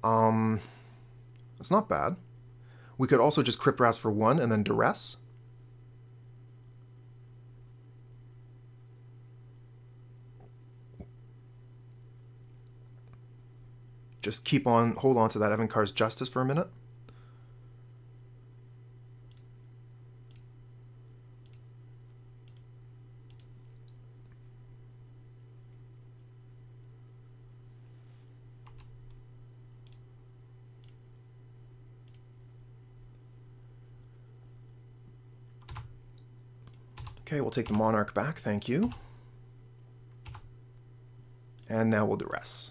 It's not bad. We could also just Crypt Rats for 1 and then Durress. Just hold on to that Evincar's Justice for a minute. Okay, we'll take the Monarch back, thank you. And now we'll Durress.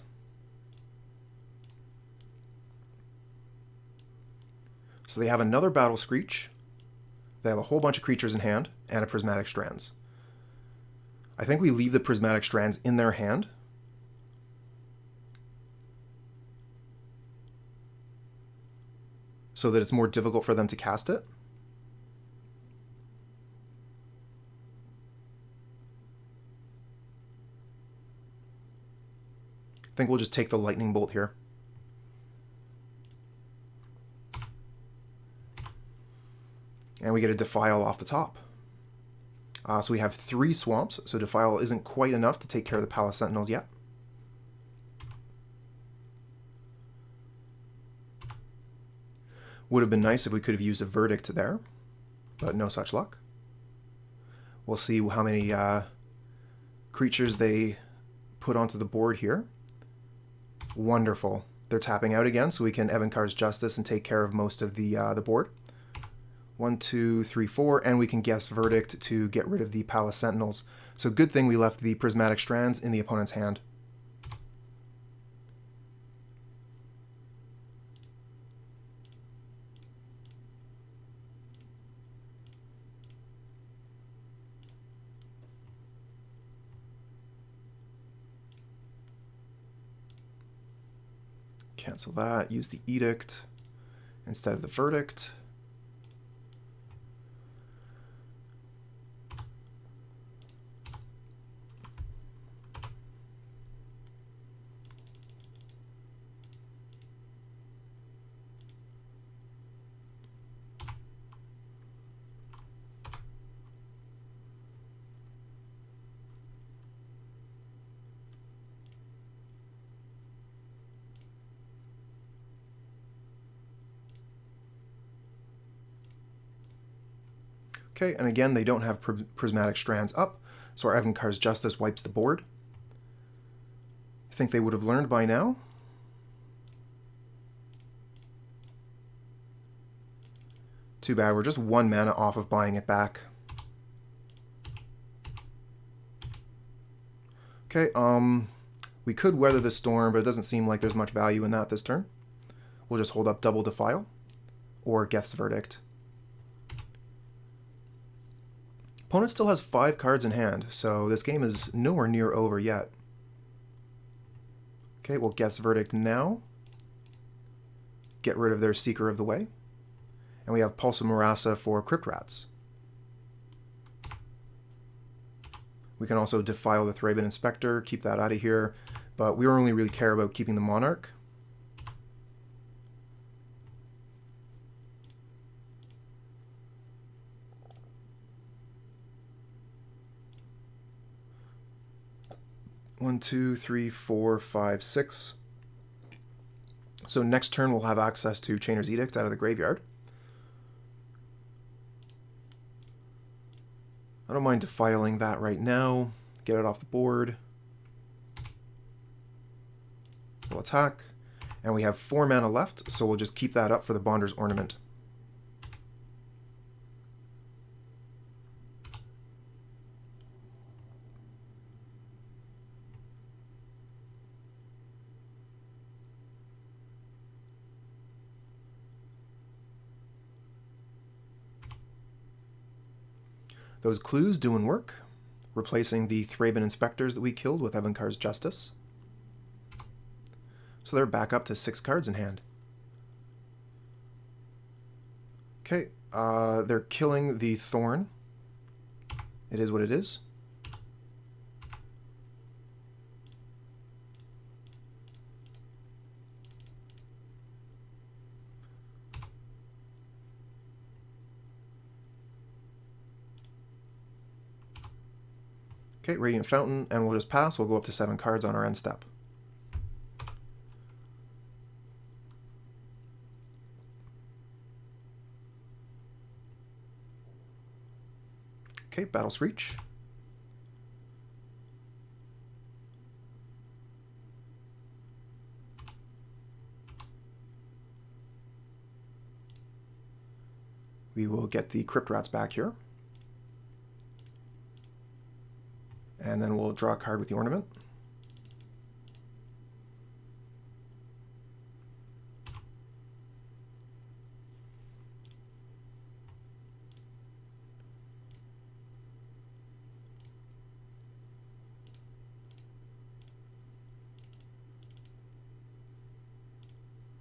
So they have another Battle Screech. They have a whole bunch of creatures in hand, and a Prismatic Strands. I think we leave the Prismatic Strands in their hand. So that it's more difficult for them to cast it. I think we'll just take the Lightning Bolt here. And we get a Defile off the top. So we have 3 swamps, so Defile isn't quite enough to take care of the Palace Sentinels yet. Would have been nice if we could have used a Verdict there. but no such luck. We'll see how many creatures they put onto the board here. Wonderful. They're tapping out again, so we can Evincar's Justice and take care of most of the board. 1, 2, 3, 4, and we can guess Verdict to get rid of the Palace Sentinels. So good thing we left the Prismatic Strands in the opponent's hand. Cancel that, use the Edict instead of the Verdict. Okay, and again, they don't have Prismatic Strands up, so our Evincar's Justice wipes the board. I think they would have learned by now. Too bad, we're just 1 mana off of buying it back. Okay, we could Weather the Storm, but it doesn't seem like there's much value in that this turn. We'll just hold up double Defile, or Geth's Verdict. Opponent still has 5 cards in hand, so this game is nowhere near over yet. Okay, we'll Geth's Verdict now. Get rid of their Seeker of the Way. And we have Pulse of Murasa for Crypt Rats. We can also Defile the Thraben Inspector, keep that out of here, but we only really care about keeping the Monarch. One, 2, 3, 4, 5, 6. So next turn we'll have access to Chainer's Edict out of the graveyard. I don't mind defiling that right now. Get it off the board. We'll attack. And we have 4 mana left, so we'll just keep that up for the Bonder's Ornament. Those clues doing work, replacing the Thraben Inspectors that we killed with Evincar's Justice. So they're back up to 6 cards in hand. Okay, they're killing the Thorn. It is what it is. Okay, Radiant Fountain, and we'll just pass. We'll go up to 7 cards on our end step. Okay, Battle Screech. We will get the Crypt Rats back here. And then we'll draw a card with the Ornament.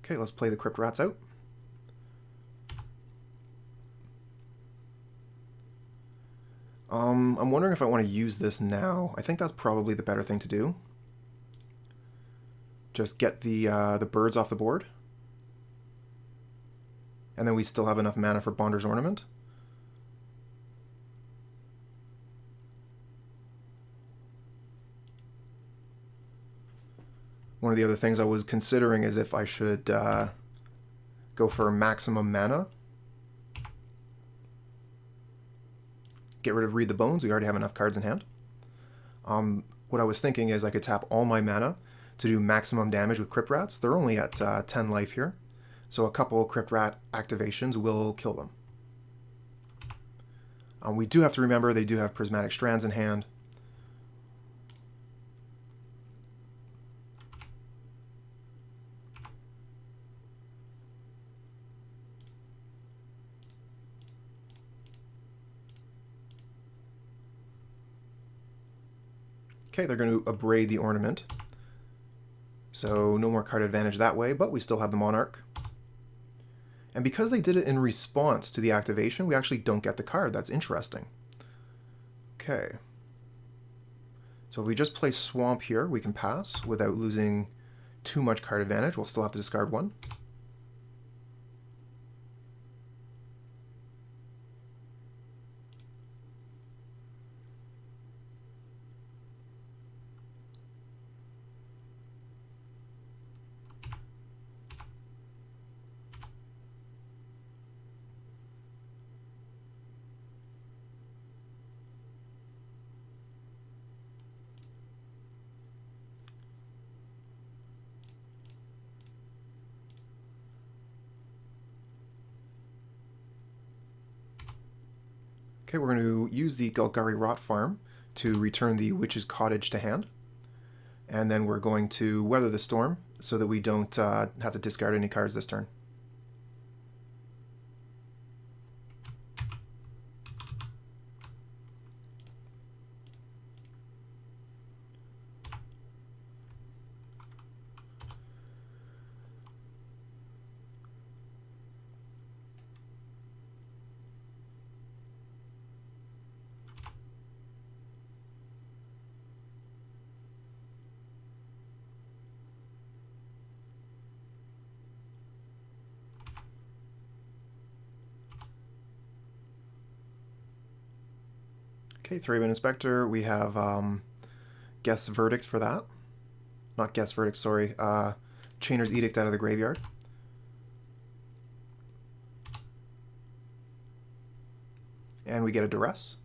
Okay, let's play the Crypt Rats out. I'm wondering if I want to use this now. I think that's probably the better thing to do. Just get the birds off the board. And then we still have enough mana for Bonder's Ornament. One of the other things I was considering is if I should go for maximum mana. get rid of Read the Bones. We already have enough cards in hand. What I was thinking is I could tap all my mana to do maximum damage with Crypt Rats. They're only at 10 life here, so a couple of Crypt Rat activations will kill them. We do have to remember they do have Prismatic Strands in hand. Okay, they're going to abrade the Ornament. So no more card advantage that way, but we still have the Monarch. And because they did it in response to the activation, we actually don't get the card. That's interesting. Okay. So if we just play Swamp here, we can pass without losing too much card advantage. We'll still have to discard one. Okay, we're going to use the Golgari Rot Farm to return the Witch's Cottage to hand. And then we're going to Weather the Storm so that we don't have to discard any cards this turn. Okay, Thraben Inspector, we have Geth's Verdict for that. Not Geth's Verdict, sorry. Chainer's Edict out of the graveyard. And we get a Durress.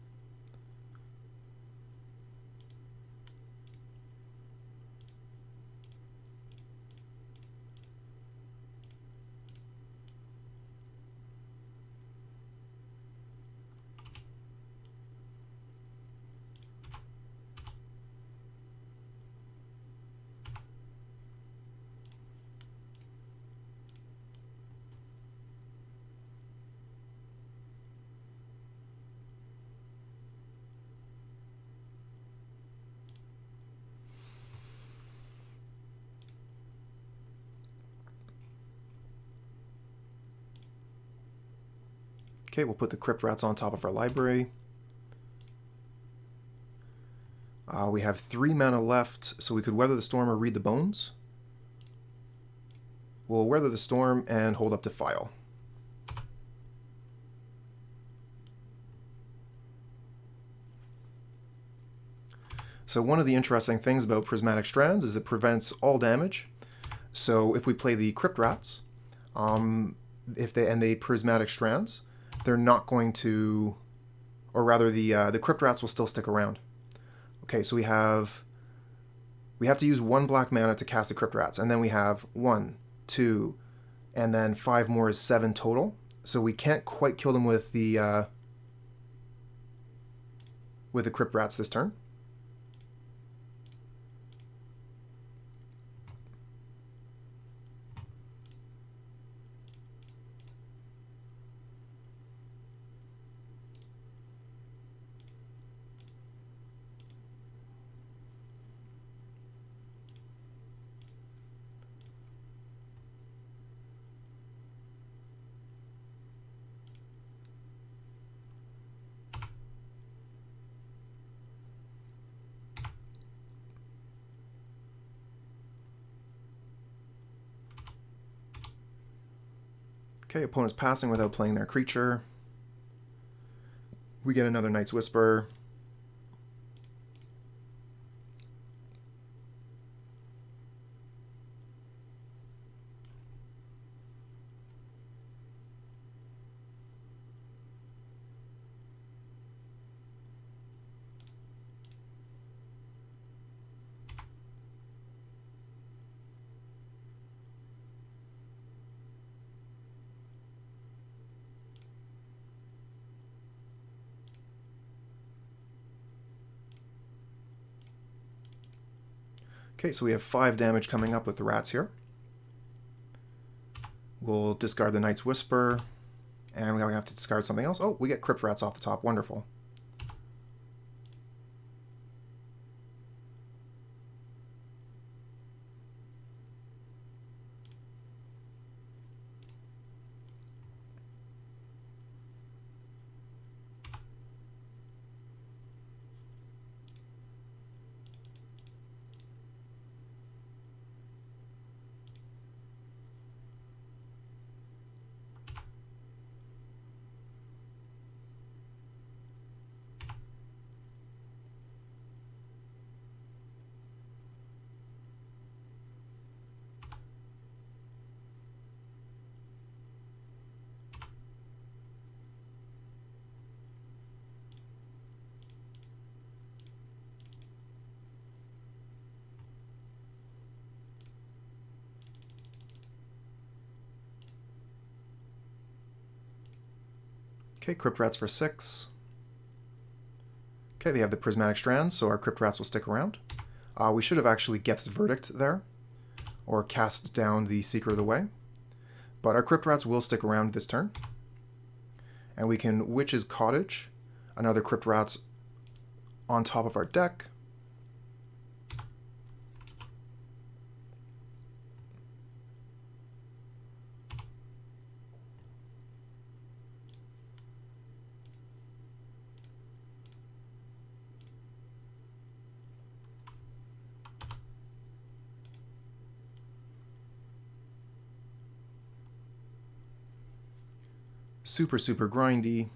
Okay, we'll put the Crypt Rats on top of our library. We have 3 mana left, so we could Weather the Storm or Read the Bones. We'll Weather the Storm and hold up Defile. So one of the interesting things about Prismatic Strands is it prevents all damage. So if we play the Crypt Rats, if they Prismatic Strands, they're not going to, or rather the Crypt Rats will still stick around. Okay, so we have to use 1 black mana to cast the Crypt Rats, and then we have 1, 2, and then 5 more is 7 total. So we can't quite kill them with the Crypt Rats this turn. Okay, opponent's passing without playing their creature. We get another Night's Whisper. Okay, so we have 5 damage coming up with the rats here. We'll discard the Knight's Whisper, and we're going to have to discard something else. Oh, we get Crypt Rats off the top. Wonderful. Okay, Crypt Rats for 6. Okay, they have the Prismatic Strands, so our Crypt Rats will stick around. We should have actually Geth's Verdict there, or cast down the Seeker of the Way. But our Crypt Rats will stick around this turn. And we can Witch's Cottage, another Crypt Rats on top of our deck. Super grindy.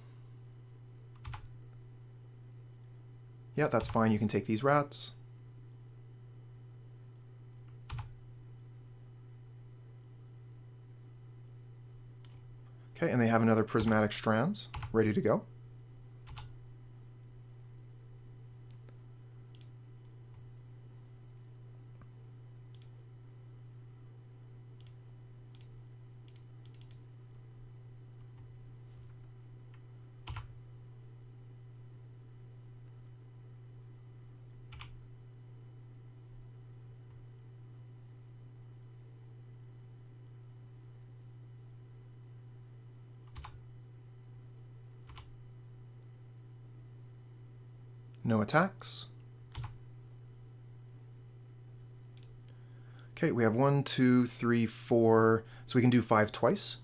Yeah, that's fine. You can take these rats. Okay, and they have another Prismatic Strands ready to go. No attacks. Okay, we have 1, 2, 3, 4, so we can do 5 twice.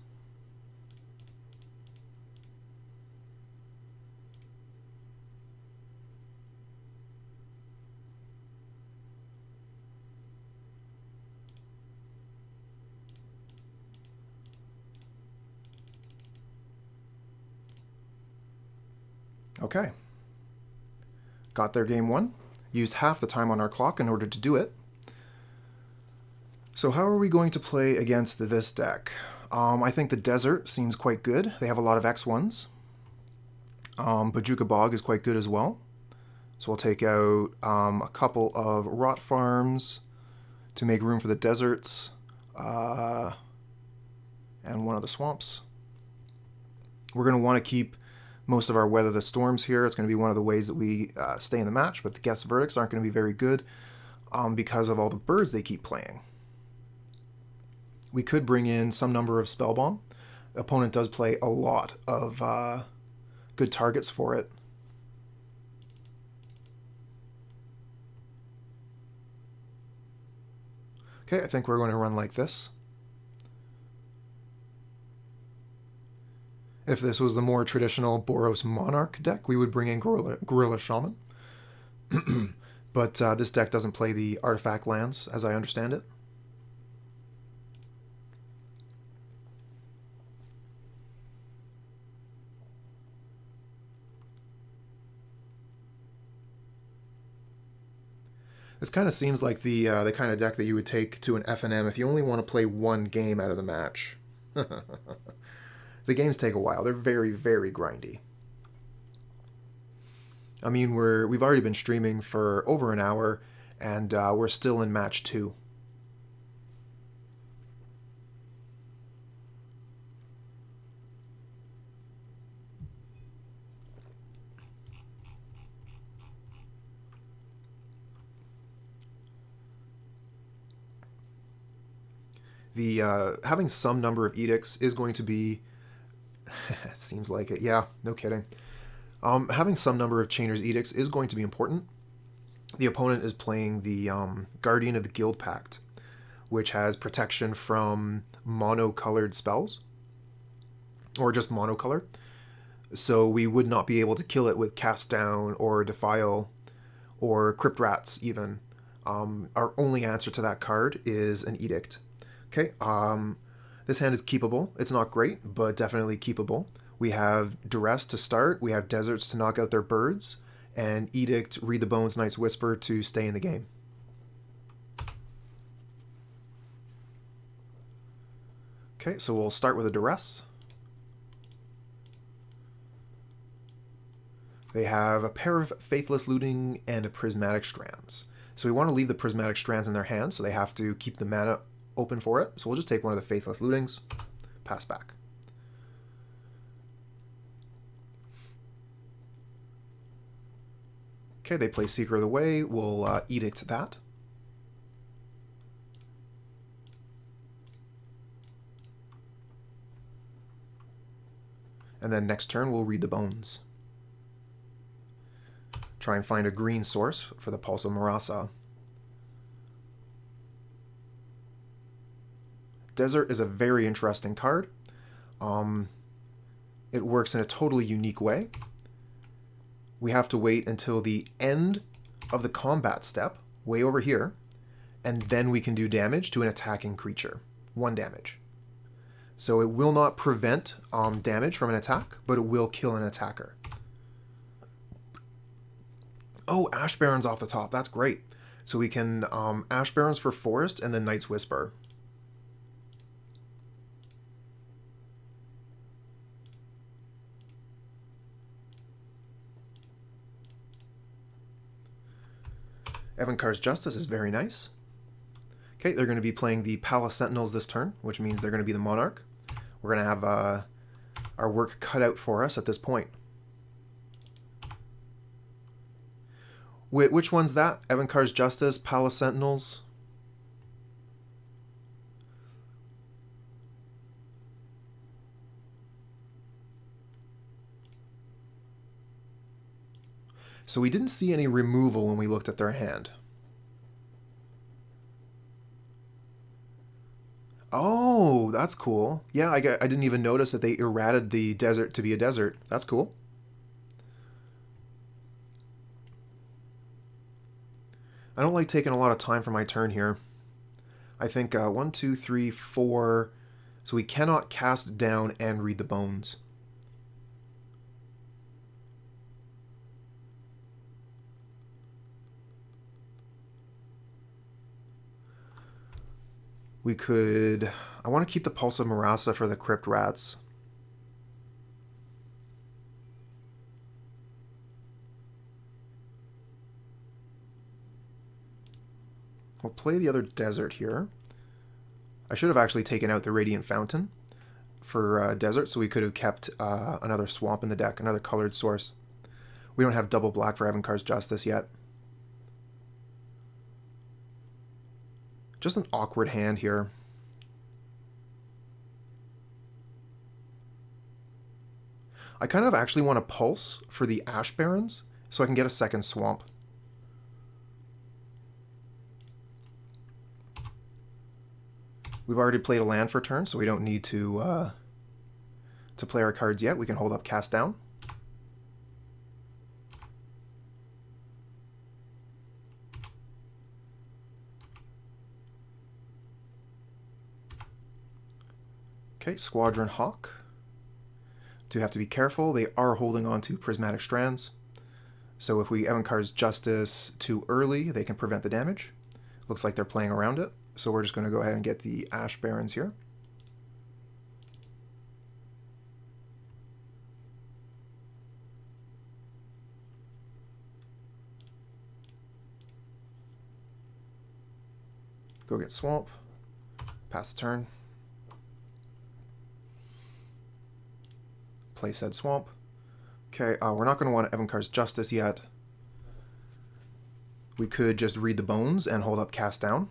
Okay. Got their game 1. Used half the time on our clock in order to do it. So how are we going to play against this deck? I think the Desert seems quite good. They have a lot of X1s. Bojuka Bog is quite good as well. So we'll take out a couple of Rot Farms to make room for the Deserts. And one of the Swamps. We're going to want to keep most of our Weather the Storms here. It's going to be one of the ways that we stay in the match, but the Geth's Verdicts aren't going to be very good because of all the birds they keep playing. We could bring in some number of spellbomb. The opponent does play a lot of good targets for it. Okay, I think we're going to run like this. If this was the more traditional Boros Monarch deck, we would bring in Gorilla Shaman. But this deck doesn't play the artifact lands, as I understand it. This kind of seems like the kind of deck that you would take to an F&M if you only want to play one game out of the match. The games take a while. They're very grindy. I mean, we've already been streaming for over an hour, and we're still in match 2. The having some number of edicts is going to be seems like it. Yeah, no kidding. Having some number of Chainer's Edicts is going to be important. The opponent is playing the Guardian of the Guild Pact, which has protection from mono-colored spells, or just monocolor. So we would not be able to kill it with Cast Down or Defile or Crypt Rats even. Our only answer to that card is an Edict. Okay, this hand is keepable. It's not great, but definitely keepable. We have Durress to start, we have Deserts to knock out their birds, and Edict, Read the Bones, Night's Whisper to stay in the game. Okay, so we'll start with a Durress. They have a pair of Faithless Looting and a Prismatic Strands. So we want to leave the Prismatic Strands in their hand, so they have to keep the mana open for it. So we'll just take one of the Faithless Lootings, pass back. Okay, they play Seeker of the Way. We'll Edict that. And then next turn, we'll Read the Bones. Try and find a green source for the Pulse of Murasa. Desert is a very interesting card. It works in a totally unique way. We have to wait until the end of the combat step, way over here, and then we can do damage to an attacking creature. 1 damage. So it will not prevent damage from an attack, but it will kill an attacker. Oh, Ash Barrens off the top. That's great. So we can Ash Barrens for Forest and then Night's Whisper. Evincar's Justice is very nice. Okay, they're going to be playing the Palace Sentinels this turn, which means they're going to be the Monarch. We're going to have our work cut out for us at this point. Wait, which one's that? Evincar's Justice, Palace Sentinels? So we didn't see any removal when we looked at their hand. Oh, that's cool. Yeah, I didn't even notice that they errated the desert to be a desert. That's cool. I don't like taking a lot of time for my turn here. I think 1, 2, 3, 4. So we cannot cast down and Read the Bones. We could... I want to keep the Pulse of Murasa for the Crypt Rats. We'll play the other desert here. I should have actually taken out the Radiant Fountain for desert, so we could have kept another swamp in the deck, another colored source. We don't have double black for Evincar's Justice yet. Just an awkward hand here. I kind of actually want a Pulse for the Ash Barrens, so I can get a second swamp. We've already played a land for turn, so we don't need to play our cards yet. We can hold up Cast Down. Okay, Squadron Hawk. Do have to be careful. They are holding on to Prismatic Strands. So if we Evincar's Justice too early, they can prevent the damage. Looks like they're playing around it. So we're just going to go ahead and get the Ash Barrens here. Go get Swamp. Pass the turn. Play said Swamp. Okay, we're not going to want Evincar's Justice yet. We could just Read the Bones and hold up Cast Down.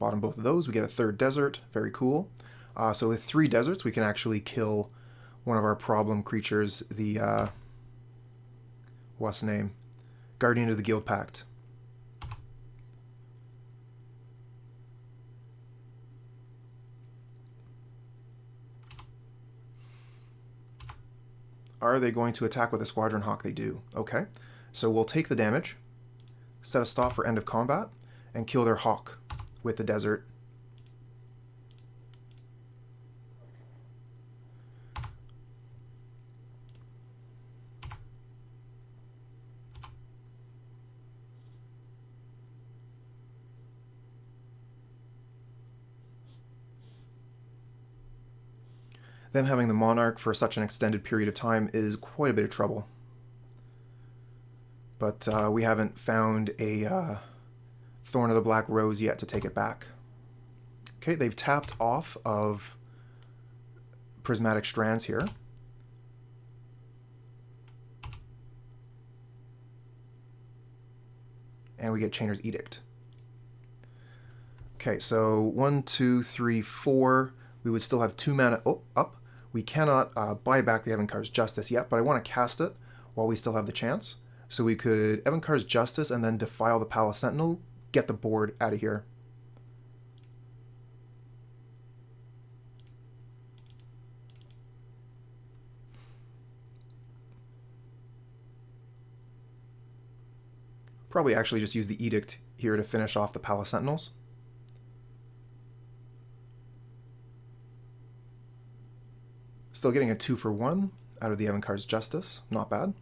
bottom both of those. We get a third desert. Very cool. So with 3 deserts, we can actually kill one of our problem creatures, the, what's the name? Guardian of the Guild Pact. Are they going to attack with a Squadron Hawk? They do. Okay. So we'll take the damage, set a stop for end of combat, and kill their Hawk with the desert. Them having the Monarch for such an extended period of time is quite a bit of trouble. But we haven't found a Thorn of the Black Rose yet to take it back. Okay, they've tapped off of Prismatic Strands here. And we get Chainer's Edict. Okay, so 1, 2, 3, 4. We would still have 2 mana up. We cannot buy back the Evincar's Justice yet, but I want to cast it while we still have the chance. So we could Evincar's Justice and then Defile the Palace Sentinel, get the board out of here. Probably actually just use the Edict here to finish off the Palace Sentinels. Still getting a 2 for 1 out of the Evincar's Justice. Not bad.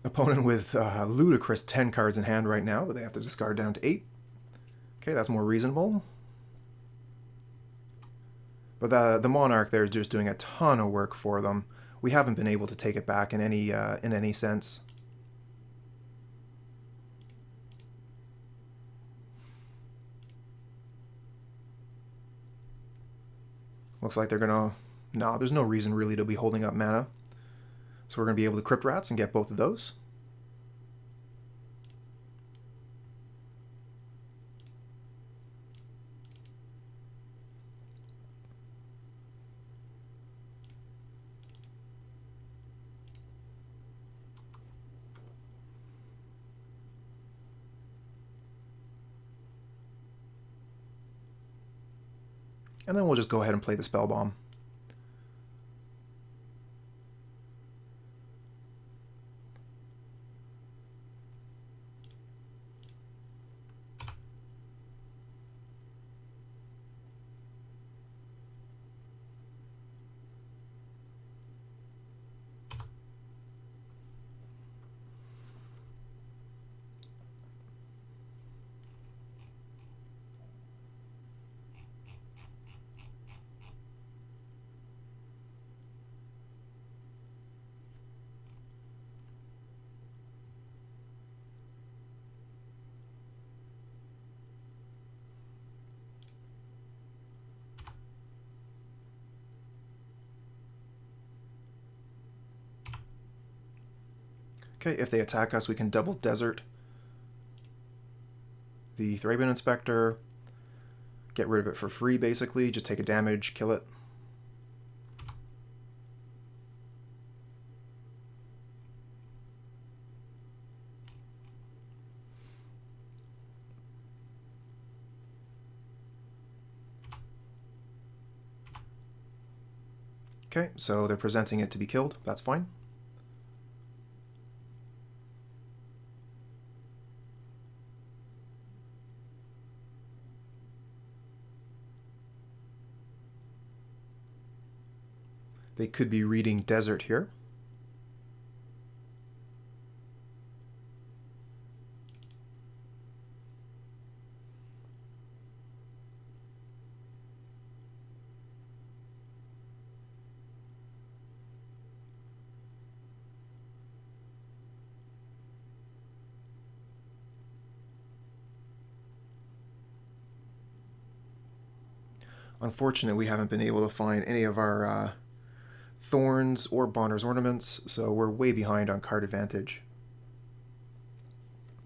Opponent with ludicrous 10 cards in hand right now, but they have to discard down to 8. Okay, that's more reasonable. But the Monarch there is just doing a ton of work for them. We haven't been able to take it back in any sense. Looks like they're gonna... No, there's no reason really to be holding up mana. So we're gonna be able to Crypt Rats and get both of those. And then we'll just go ahead and play the spellbomb. Okay, if they attack us, we can double desert the Thraben Inspector, get rid of it for free basically, just take a damage, kill it. Okay, so they're presenting it to be killed, that's fine. They could be reading Desert here. Unfortunately, we haven't been able to find any of our Thorns or Bonder's Ornaments, so we're way behind on card advantage,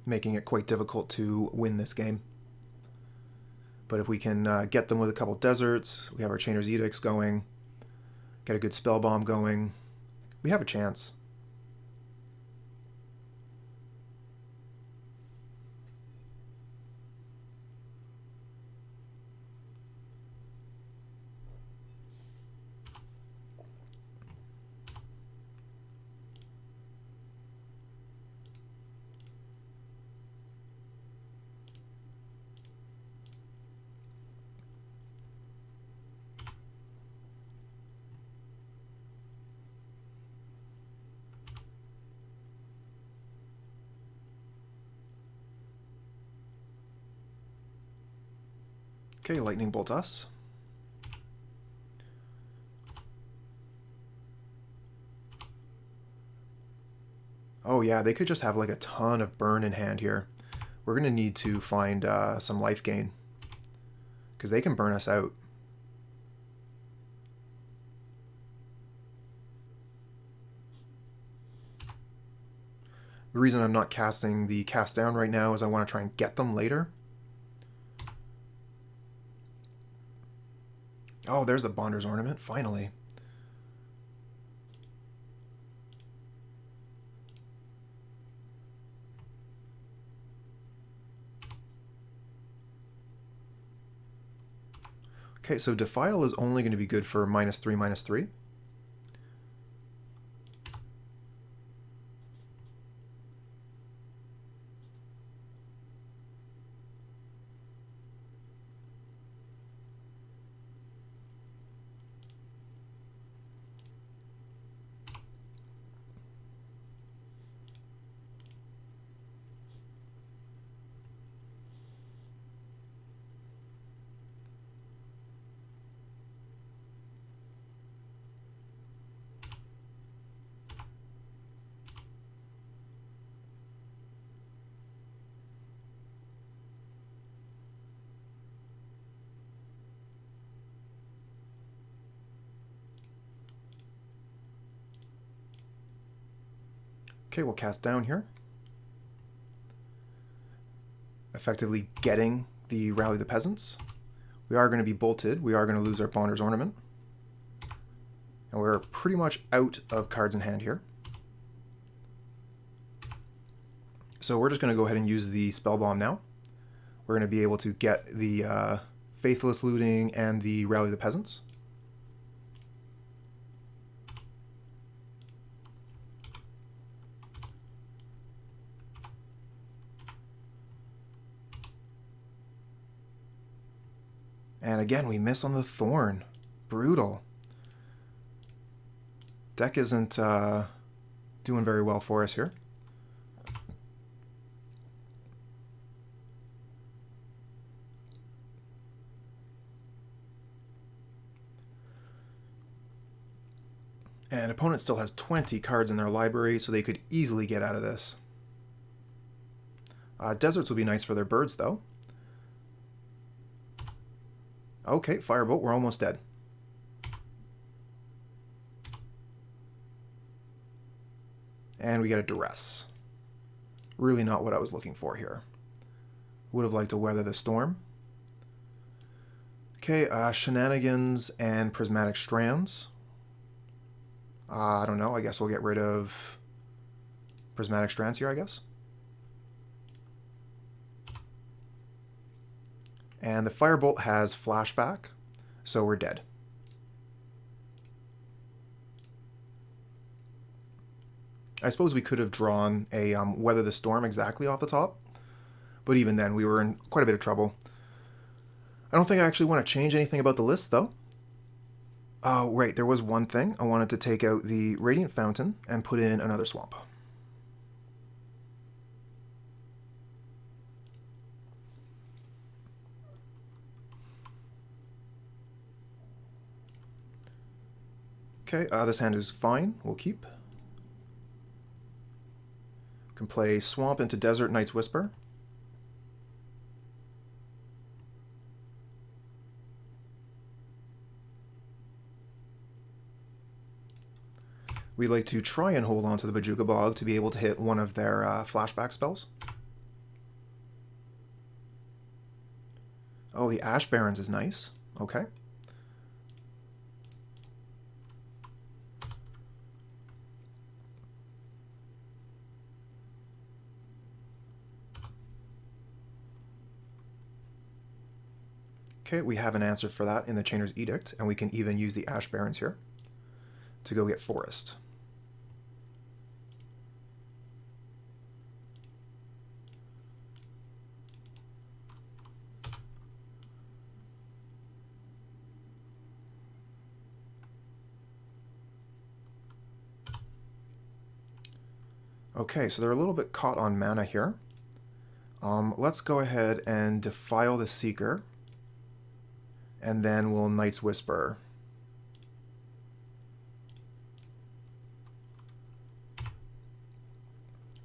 making it quite difficult to win this game. But if we can get them with a couple deserts, we have our Chainer's Edicts going, get a good spellbomb going, we have a chance. Okay, Lightning Bolt us. Oh yeah, they could just have like a ton of burn in hand here. We're going to need to find some life gain, because they can burn us out. The reason I'm not casting the cast down right now is I want to try and get them later. Oh, there's the Bonder's Ornament, finally. Okay, so Defile is only going to be good for -3/-3. Okay, we'll cast down here. Effectively getting the Rally the Peasants. We are going to be bolted. We are going to lose our Bonder's Ornament. And we're pretty much out of cards in hand here. So we're just going to go ahead and use the Spellbomb now. We're going to be able to get the Faithless Looting and the Rally the Peasants. And again, we miss on the Thorn. Brutal. Deck isn't doing very well for us here. And opponent still has 20 cards in their library, so they could easily get out of this. Deserts would be nice for their birds, though. Okay, Firebolt, we're almost dead. And we get a Durress. Really not what I was looking for here. Would have liked to weather the storm. Okay, Shenanigans and Prismatic Strands. I don't know, I guess we'll get rid of Prismatic Strands here, I guess. And the Firebolt has Flashback, so we're dead. I suppose we could have drawn a Weather the Storm exactly off the top, but even then we were in quite a bit of trouble. I don't think I actually want to change anything about the list, though. Oh, right, there was one thing. I wanted to take out the Radiant Fountain and put in another swamp. Okay, this hand is fine. We'll keep. We can play Swamp into Desert Knight's Whisper. We like to try and hold on to the Bojuka Bog to be able to hit one of their flashback spells. Oh, the Ash Barrens is nice. Okay. Okay, we have an answer for that in the Chainer's Edict, and we can even use the Ash Barrens here to go get Forest. Okay, so they're a little bit caught on mana here. Let's go ahead and Defile the Seeker, and then we'll Night's Whisper.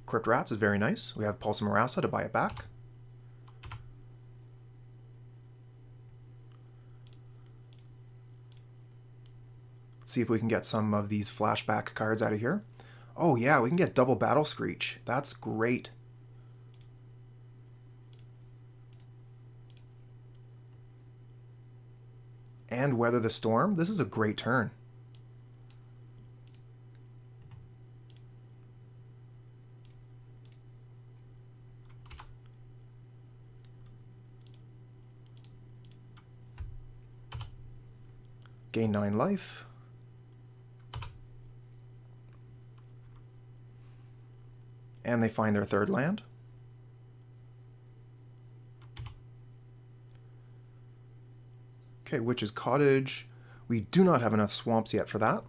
Crypt Rats is very nice. We have Pulse of Murasa to buy it back. Let's see if we can get some of these flashback cards out of here. Oh yeah, we can get double Battle Screech. That's great. And Weather the Storm. This is a great turn. Gain 9 life. And they find their third land. Okay, Witch's Cottage. We do not have enough swamps yet for that.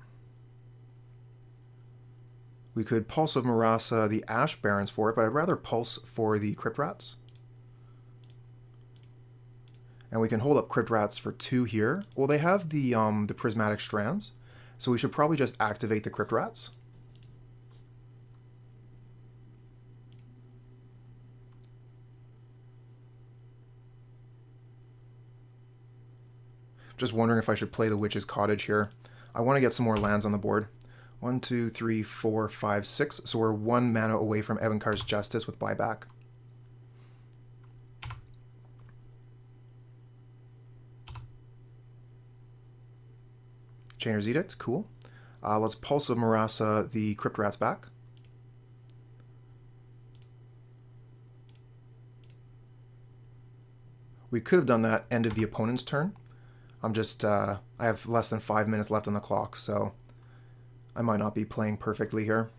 We could Pulse of Murasa the Ash Barrens for it, but I'd rather Pulse for the Crypt Rats. And we can hold up Crypt Rats for 2 here. Well, they have the Prismatic Strands, so we should probably just activate the Crypt Rats. Just wondering if I should play the Witch's Cottage here. I want to get some more lands on the board. 1, 2, 3, 4, 5, 6. So we're 1 mana away from Evincar's Justice with buyback. Chainer's Edict, cool. Let's Pulse of Murasa the Crypt Rats back. We could have done that end of the opponent's turn. I have less than 5 minutes left on the clock, so I might not be playing perfectly here.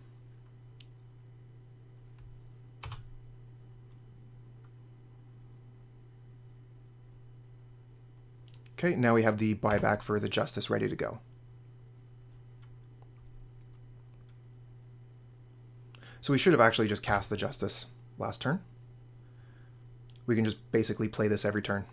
Okay, now we have the buyback for the Justice ready to go. So we should have actually just cast the Justice last turn. We can just basically play this every turn.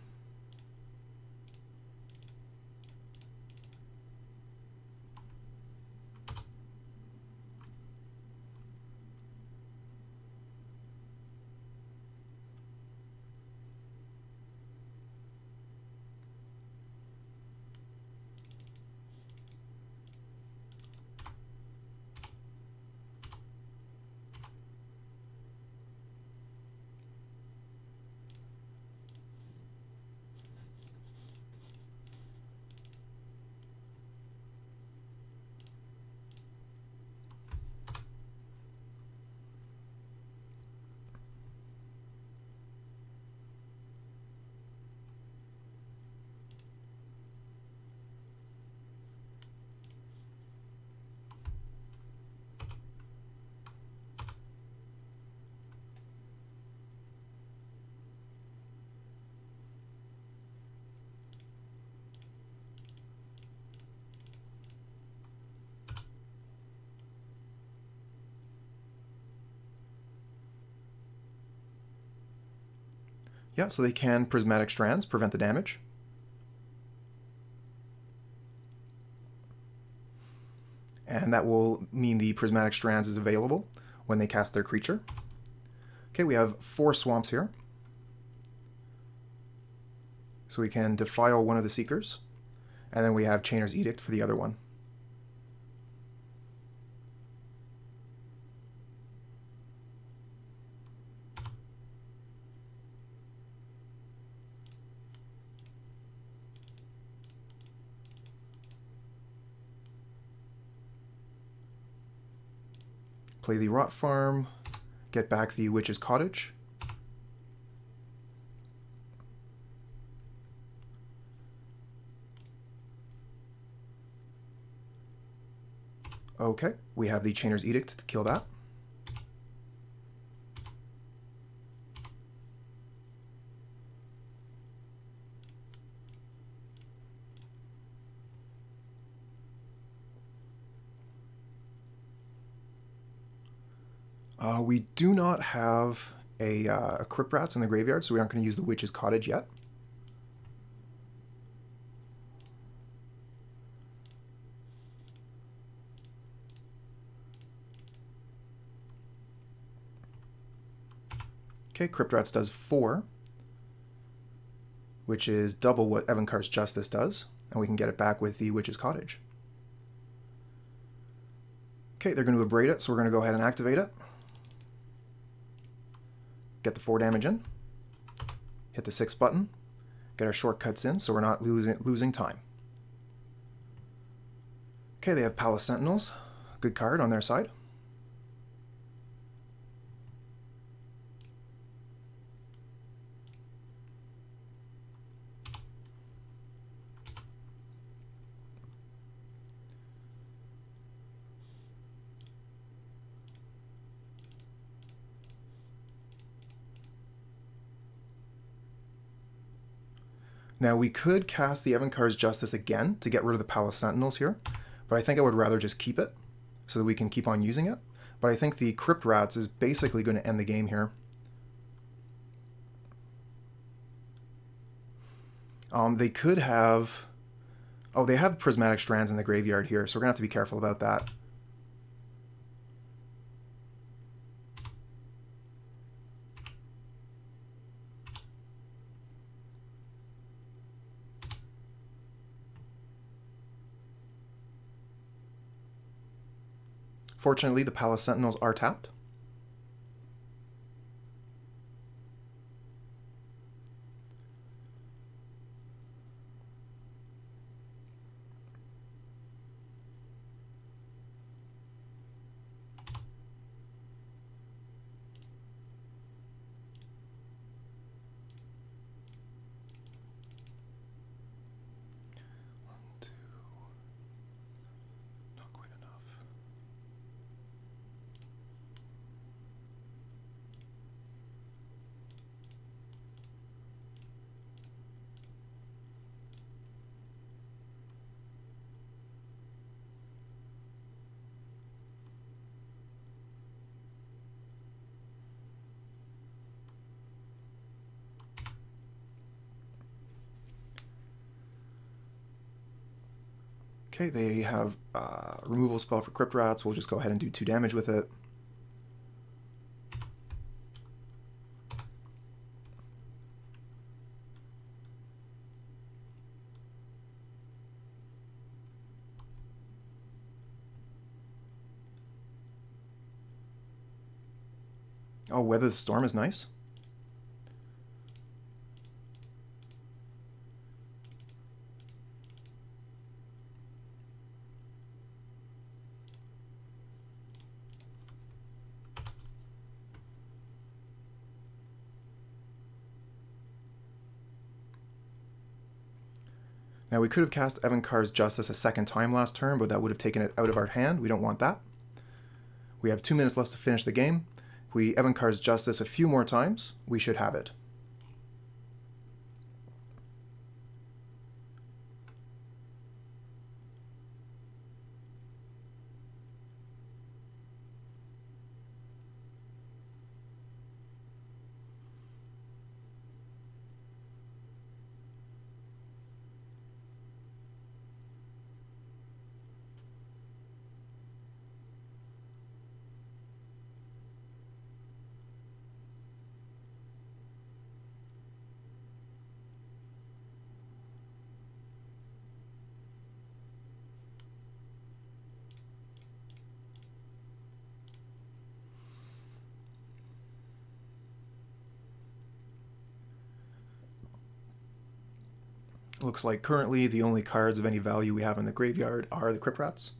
Yeah, so they can Prismatic Strands, prevent the damage. And that will mean the Prismatic Strands is available when they cast their creature. Okay, we have 4 swamps here. So we can Defile one of the Seekers, and then we have Chainer's Edict for the other one. Play the Rot Farm, get back the Witch's Cottage. Okay, we have the Chainer's Edict to kill that. We do not have a Crypt Rats in the graveyard, so we aren't going to use the Witch's Cottage yet. Okay, Crypt Rats does 4, which is double what Evincar's Justice does, and we can get it back with the Witch's Cottage. Okay, they're going to abrade it, so we're going to go ahead and activate it. Get the 4 damage in, hit the 6 button, get our shortcuts in so we're not losing time. Okay, they have Palace Sentinels, good card on their side. Now we could cast the Evincar's Justice again to get rid of the Palace Sentinels here, but I think I would rather just keep it so that we can keep on using it. But I think the Crypt Rats is basically going to end the game here. They could have... Oh, they have Prismatic Strands in the graveyard here, so we're going to have to be careful about that. Fortunately, the Palace Sentinels are tapped. Okay, they have removal spell for Crypt Rats. We'll just go ahead and do 2 damage with it. Oh, Weather the Storm is nice. Now we could have cast Evincar's Justice a second time last turn, but that would have taken it out of our hand. We don't want that. We have 2 minutes left to finish the game. If we Evincar's Justice a few more times, we should have it. Looks like currently the only cards of any value we have in the graveyard are the Crypt Rats.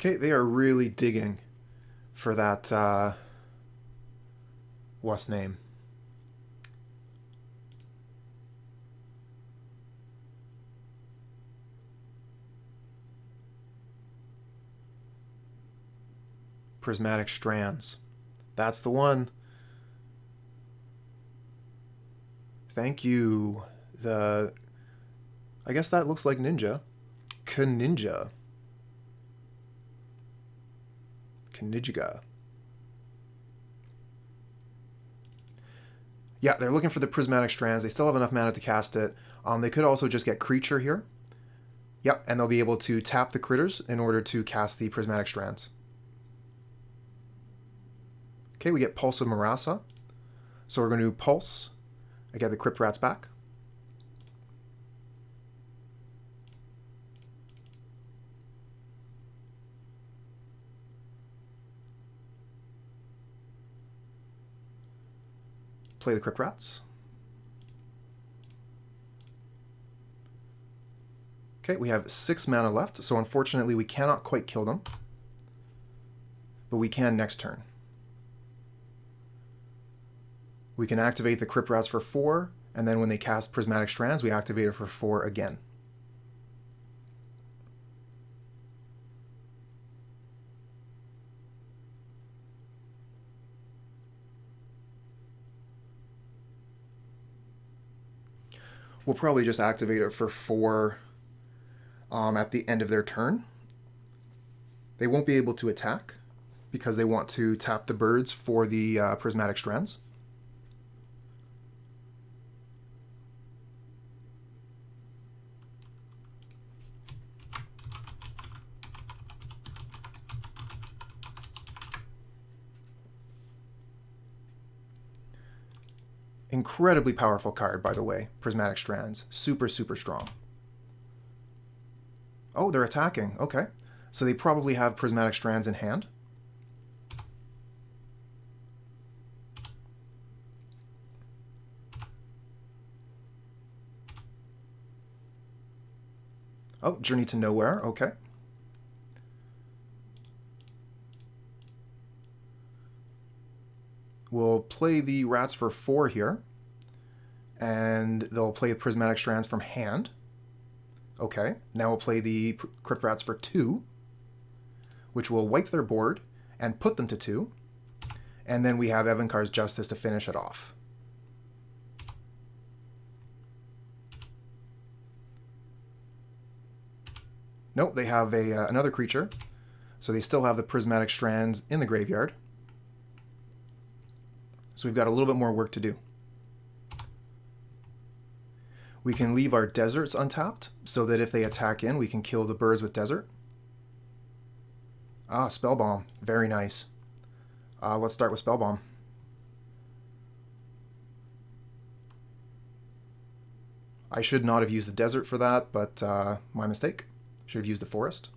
Okay, they are really digging for that, what's name? Prismatic Strands. That's the one. Thank you. I guess that looks like Ninja. Ninja. Knijiga. Yeah, they're looking for the Prismatic Strands. They still have enough mana to cast it. They could also just get Creature here. Yep, and they'll be able to tap the critters in order to cast the Prismatic Strands. Okay, we get Pulse of Murasa. So we're going to Pulse. I get the Crypt Rats back. Play the Crypt Rats. Okay, we have 6 mana left, so unfortunately we cannot quite kill them. But we can next turn. We can activate the Crypt Rats for 4, and then when they cast Prismatic Strands, we activate it for 4 again. We'll probably just activate it for 4 at the end of their turn. They won't be able to attack because they want to tap the birds for the Prismatic Strands. Incredibly powerful card, by the way, Prismatic Strands. Super, super strong. Oh, they're attacking. Okay. So they probably have Prismatic Strands in hand. Oh, Journey to Nowhere. Okay. We'll play the Rats for 4 here. And they'll play Prismatic Strands from hand. Okay. Now we'll play the Crypt Rats for 2, which will wipe their board and put them to 2. And then we have Evincar's Justice to finish it off. Nope, they have another creature. So they still have the Prismatic Strands in the graveyard. So we've got a little bit more work to do. We can leave our deserts untapped so that if they attack in, we can kill the birds with desert. Ah, spellbomb. Very nice. Let's start with spellbomb. I should not have used the desert for that, but my mistake. Should have used the forest.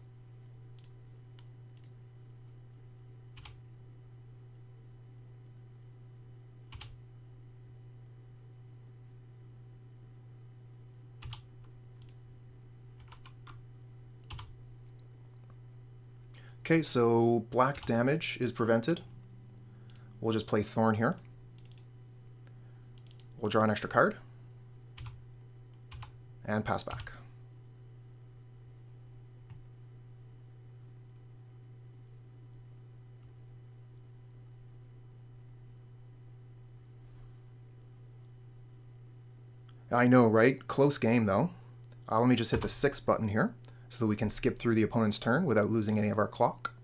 Okay, so black damage is prevented. We'll just play Thorn here. We'll draw an extra card. And pass back. I know, right? Close game, though. Let me just hit the 6 button here so that we can skip through the opponent's turn without losing any of our clock.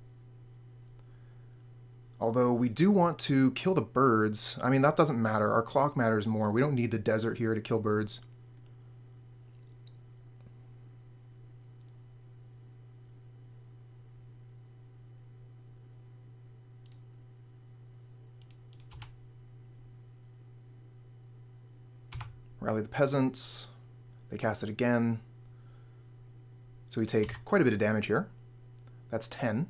Although we do want to kill the birds. I mean, that doesn't matter. Our clock matters more. We don't need the desert here to kill birds. Rally the Peasants. They cast it again. So we take quite a bit of damage here. That's 10.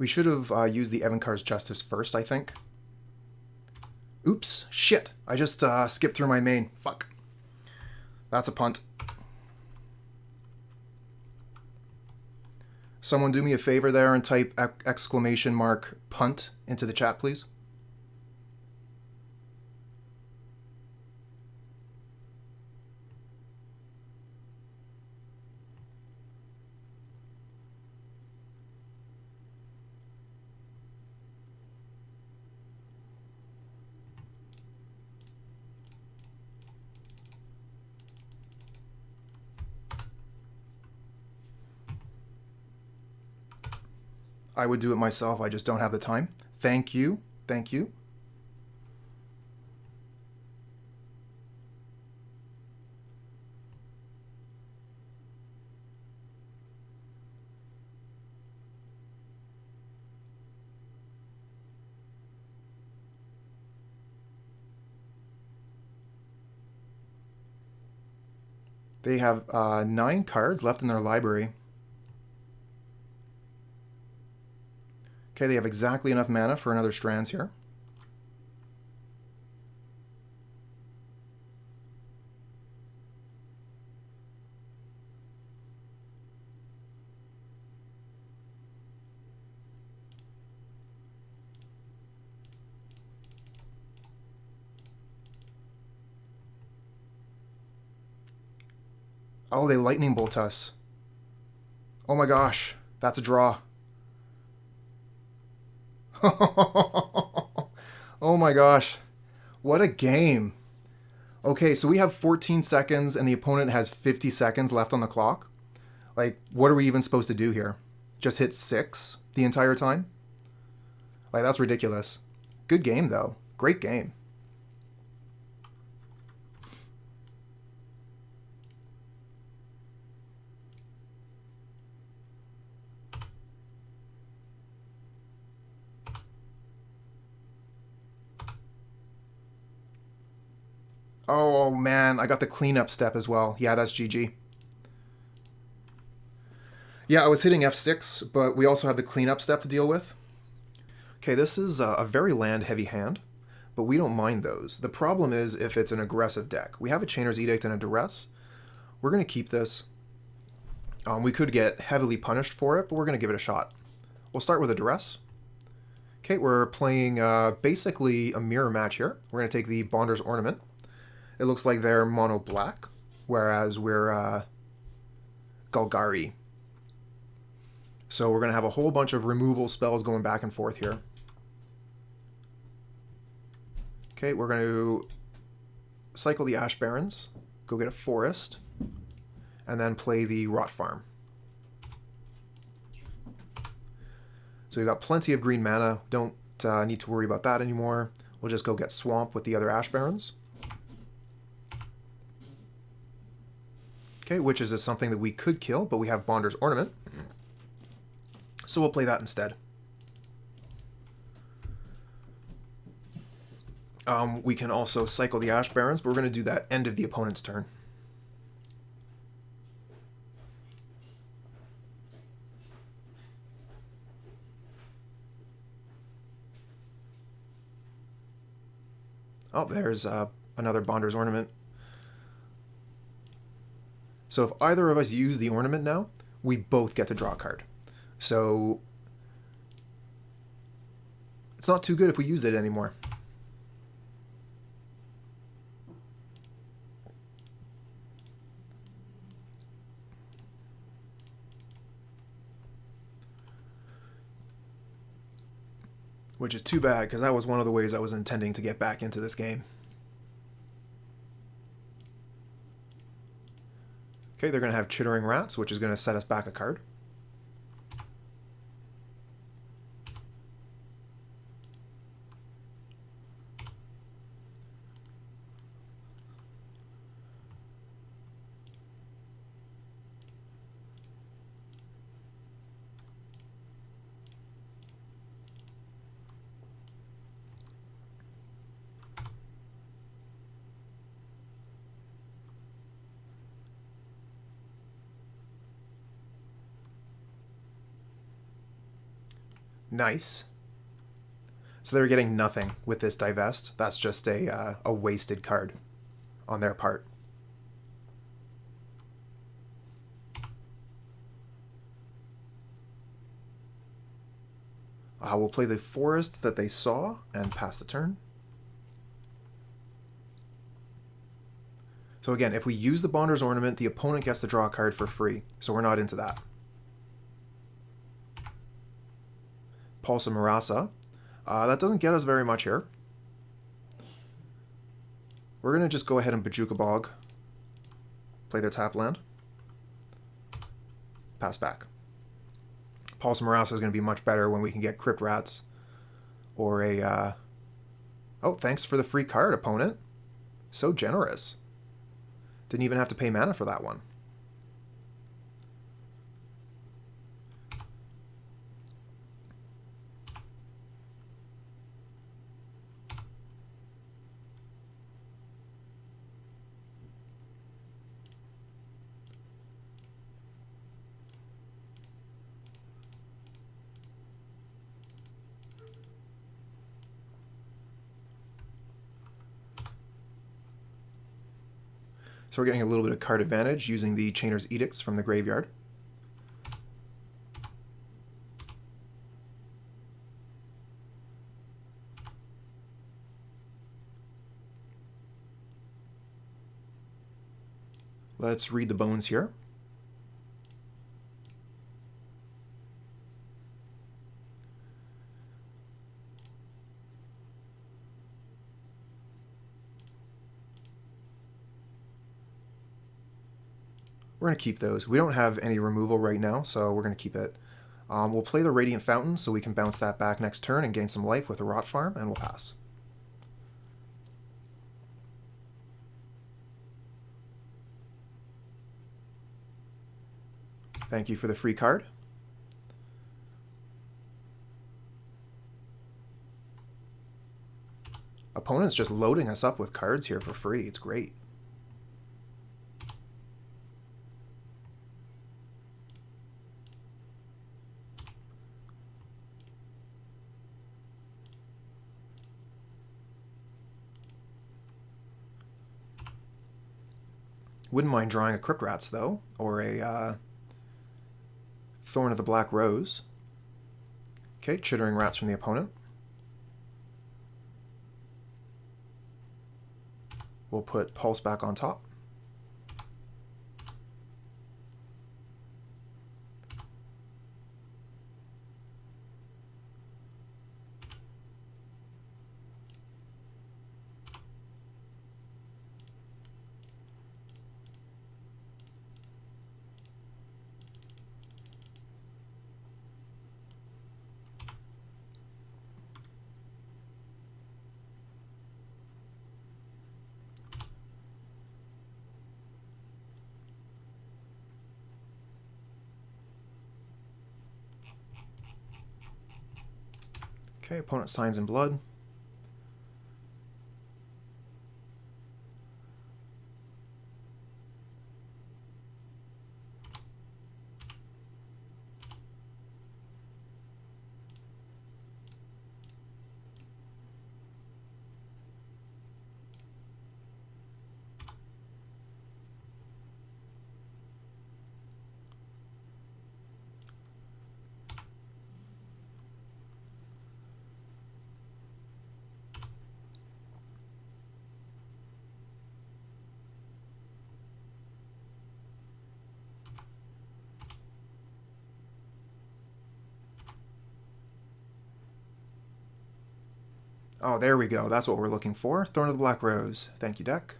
We should have used the Evincar's Justice first, I think. Oops, shit. I just skipped through my main. Fuck. That's a punt. Someone do me a favor there and type exclamation mark punt into the chat, please. I would do it myself, I just don't have the time. Thank you. Thank you. They have 9 cards left in their library. Okay, they have exactly enough mana for another Strands here. Oh, they lightning bolt us. Oh my gosh, that's a draw. Oh my gosh. What a game. Okay, so we have 14 seconds and the opponent has 50 seconds left on the clock. Like, what are we even supposed to do here? Just hit 6 the entire time? Like, that's ridiculous. Good game, though. Great game. Oh, man, I got the cleanup step as well. Yeah, that's GG. Yeah, I was hitting F6, but we also have the cleanup step to deal with. Okay, this is a very land-heavy hand, but we don't mind those. The problem is if it's an aggressive deck. We have a Chainer's Edict and a Durress. We're going to keep this. We could get heavily punished for it, but we're going to give it a shot. We'll start with a Durress. Okay, we're playing basically a mirror match here. We're going to take the Bonder's Ornament. It looks like they're MonoBlack, whereas we're Golgari. So we're going to have a whole bunch of removal spells going back and forth here. Okay, we're going to cycle the Ash Barrens, go get a Forest, and then play the Rot Farm. So we've got plenty of green mana. Don't need to worry about that anymore. We'll just go get Swamp with the other Ash Barrens. Okay, Witches is something that we could kill, but we have Bonder's Ornament. So we'll play that instead. We can also cycle the Ash Barrens, but we're going to do that end of the opponent's turn. Oh, there's another Bonder's Ornament. So if either of us use the Ornament now, we both get to draw a card. So it's not too good if we use it anymore. Which is too bad, because that was one of the ways I was intending to get back into this game. Okay, they're going to have Chittering Rats, which is going to set us back a card. Nice. So they're getting nothing with this divest. That's just a wasted card on their part. We'll play the forest that they saw and pass the turn. So again, if we use the Bonder's Ornament, the opponent gets to draw a card for free, so we're not into that. Pulse of Murasa. That doesn't get us very much here. We're going to just go ahead and Bojuka Bog. Play their tap land. Pass back. Pulse of Murasa is going to be much better when we can get Crypt Rats. Or a... Oh, thanks for the free card, opponent. So generous. Didn't even have to pay mana for that one. So we're getting a little bit of card advantage using the Chainer's Edicts from the graveyard. Let's read the bones here. We're going to keep those. We don't have any removal right now, so we're going to keep it. We'll play the Radiant Fountain so we can bounce that back next turn and gain some life with a Rot Farm, and we'll pass. Thank you for the free card. Opponent's just loading us up with cards here for free. It's great. Wouldn't mind drawing a Crypt Rats, though, or a Thorn of the Black Rose. Okay, Chittering Rats from the opponent. We'll put Pulse back on top. Okay, opponent signs in blood. Oh, there we go. That's what we're looking for. Thorn of the Black Rose. Thank you, deck.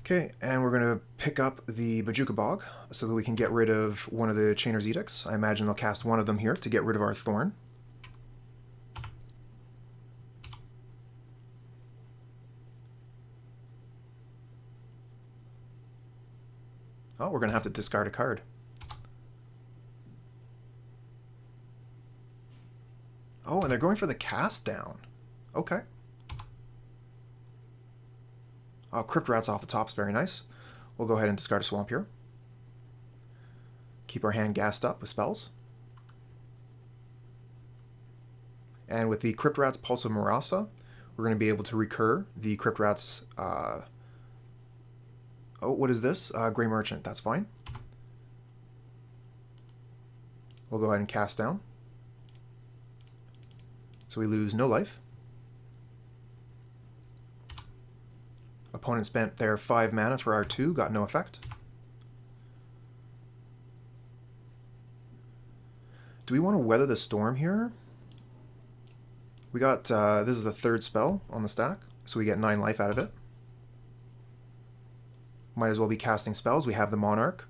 Okay, and we're going to pick up the Bojuka Bog so that we can get rid of one of the Chainer's Edicts. I imagine they'll cast one of them here to get rid of our Thorn. Oh, we're going to have to discard a card. Oh, and they're going for the cast down. Okay. Crypt Rats off the top is very nice. We'll go ahead and discard a swamp here. Keep our hand gassed up with spells. And with the Crypt Rats Pulse of Murasa, we're going to be able to recur the Crypt Rats... oh, what is this? Grey Merchant. That's fine. We'll go ahead and cast down. So we lose no life. Opponent spent their 5 mana for our 2, got no effect. Do we want to weather the storm here? We got, this is the 3rd spell on the stack, so we get 9 life out of it. Might as well be casting spells. We have the Monarch.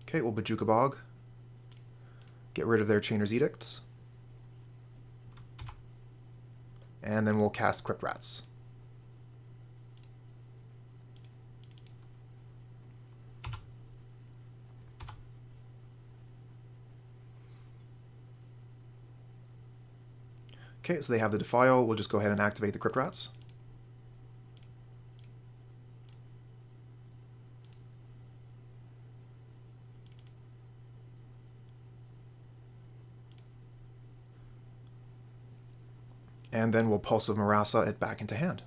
Okay, we'll Bojuka Bog. Get rid of their Chainer's Edicts. And then we'll cast Crypt Rats. Okay, so they have the Defile. We'll just go ahead and activate the Crypt Rats. And then we'll Pulse of Murasa it back into hand.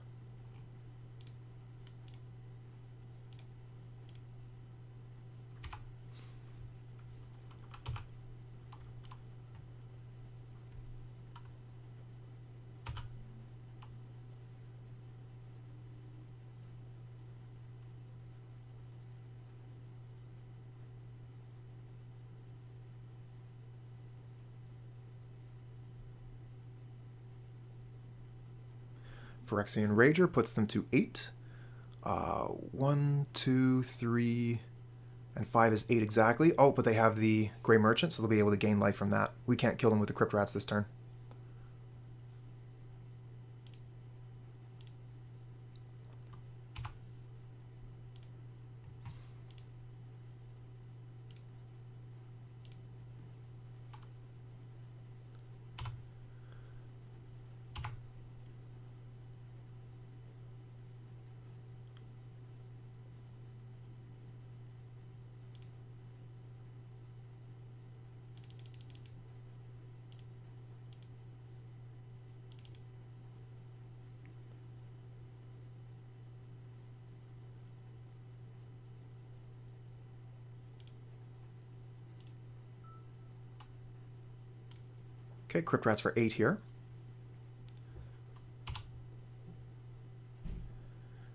Phyrexian Rager puts them to 8. 1, 2, 3, and 5 is 8 exactly. Oh, but they have the Grey Merchant, so they'll be able to gain life from that. We can't kill them with the Crypt Rats this turn. Okay, Crypt Rats for 8 here.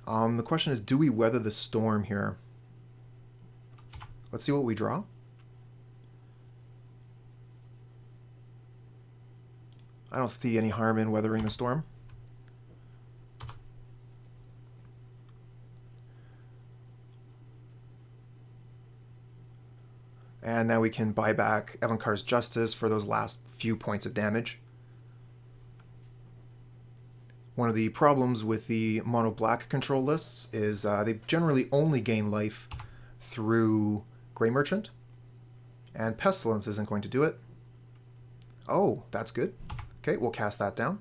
The question is, do we weather the storm here? Let's see what we draw. I don't see any harm in weathering the storm. And now we can buy back Evincar's Justice for those last few points of damage. One of the problems with the mono-black control lists is they generally only gain life through Grey Merchant, and Pestilence isn't going to do it. Oh, that's good. Okay, we'll cast that down.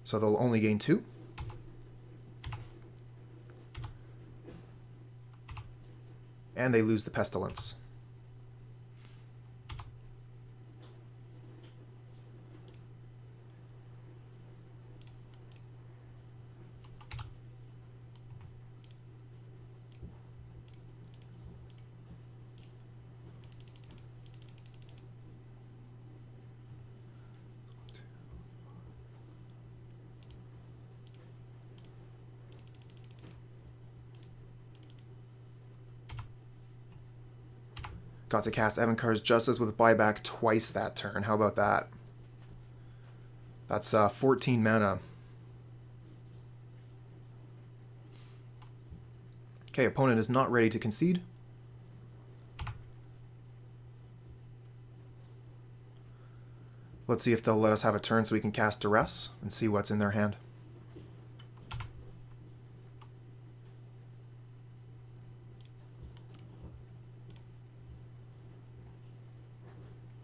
So they'll only gain 2. And they lose the Pestilence. Got to cast Evincar's Justice with buyback twice that turn. How about that? That's 14 mana. Okay, opponent is not ready to concede. Let's see if they'll let us have a turn so we can cast Durress and see what's in their hand.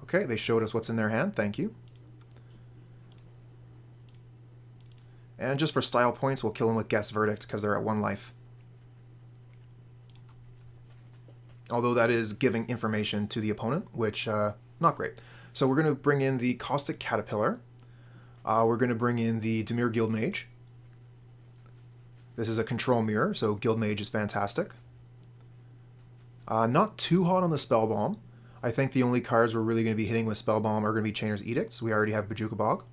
Okay, they showed us what's in their hand. Thank you. And just for style points, we'll kill them with Geth's Verdict because they're at 1 life. Although that is giving information to the opponent, which, not great. So we're going to bring in the Caustic Caterpillar. We're going to bring in the Dimir Guildmage. This is a control mirror, so Guildmage is fantastic. Not too hot on the spellbomb. I think the only cards we're really going to be hitting with spellbomb are going to be Chainer's Edicts. We already have Bojuka Bog.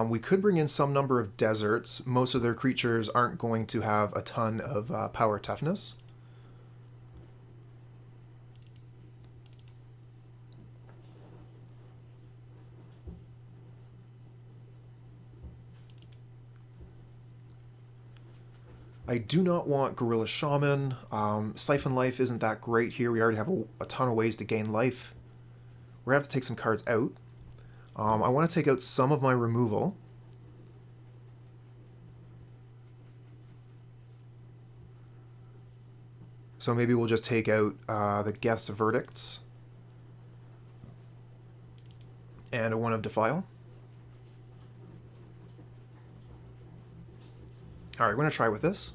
We could bring in some number of deserts. Most of their creatures aren't going to have a ton of power toughness. I do not want Gorilla Shaman. Syphon Life isn't that great here. We already have a ton of ways to gain life. We're going to have to take some cards out. I want to take out some of my removal. So maybe we'll just take out the Geth's Verdicts. And a 1 of Defile. Alright, we're going to try with this.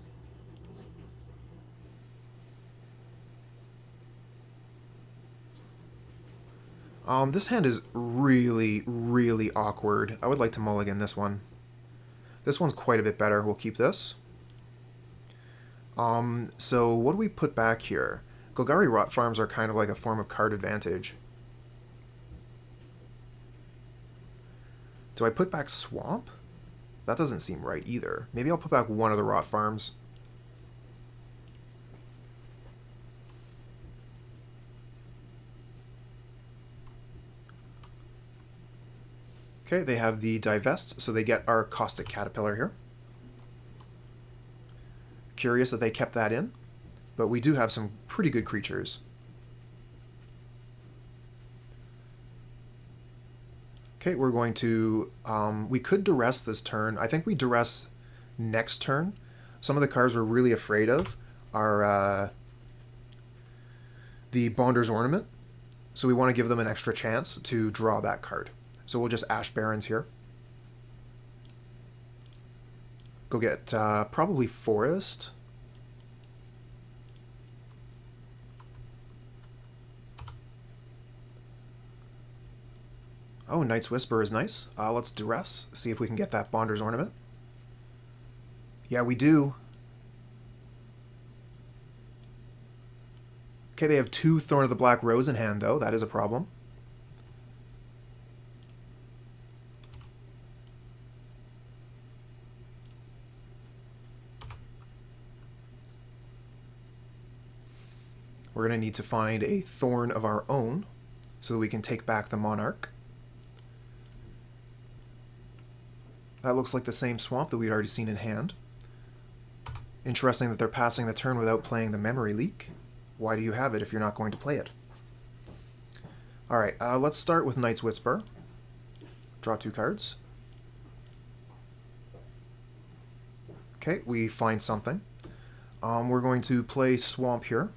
This hand is really, really awkward. I would like to mulligan this one. This one's quite a bit better. We'll keep this. So what do we put back here? Golgari Rot Farms are kind of like a form of card advantage. Do I put back Swamp? That doesn't seem right either. Maybe I'll put back one of the Rot Farms. Okay, they have the Divest, so they get our Caustic Caterpillar here. Curious that they kept that in, but we do have some pretty good creatures. Okay, we're going to... we could Durress this turn. I think we Durress next turn. Some of the cards we're really afraid of are the Bonder's Ornament, so we want to give them an extra chance to draw that card. So we'll just Ash Barrens here. Go get probably Forest. Oh, Knight's Whisper is nice. Let's Durress, see if we can get that Bonder's Ornament. Yeah, we do. Okay, they have 2 Thorn of the Black Rose in hand, though. That is a problem. We're going to need to find a Thorn of our own so that we can take back the Monarch. That looks like the same swamp that we'd already seen in hand. Interesting that they're passing the turn without playing the Memory Leak. Why do you have it if you're not going to play it? Alright, let's start with Knight's Whisper. Draw 2 cards. Okay, we find something. We're going to play Swamp here,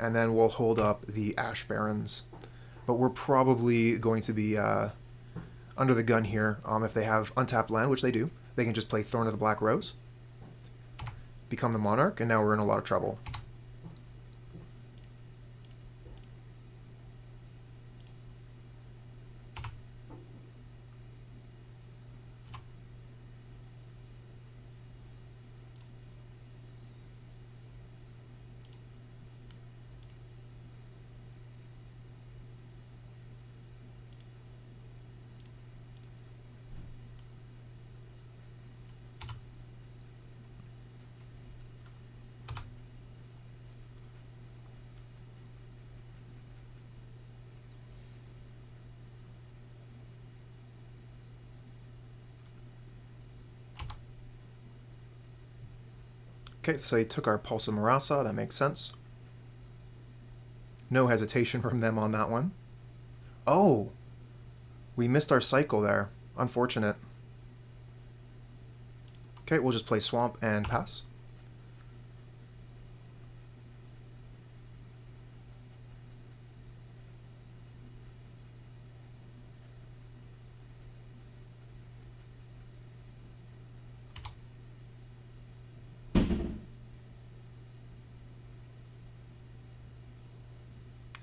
and then we'll hold up the Ash Barrens. But we're probably going to be under the gun here. If they have untapped land, which they do, they can just play Thorn of the Black Rose, become the Monarch, and now we're in a lot of trouble. Okay, so they took our Pulse of Murasa, that makes sense. No hesitation from them on that one. Oh! We missed our cycle there. Unfortunate. Okay, we'll just play Swamp and pass.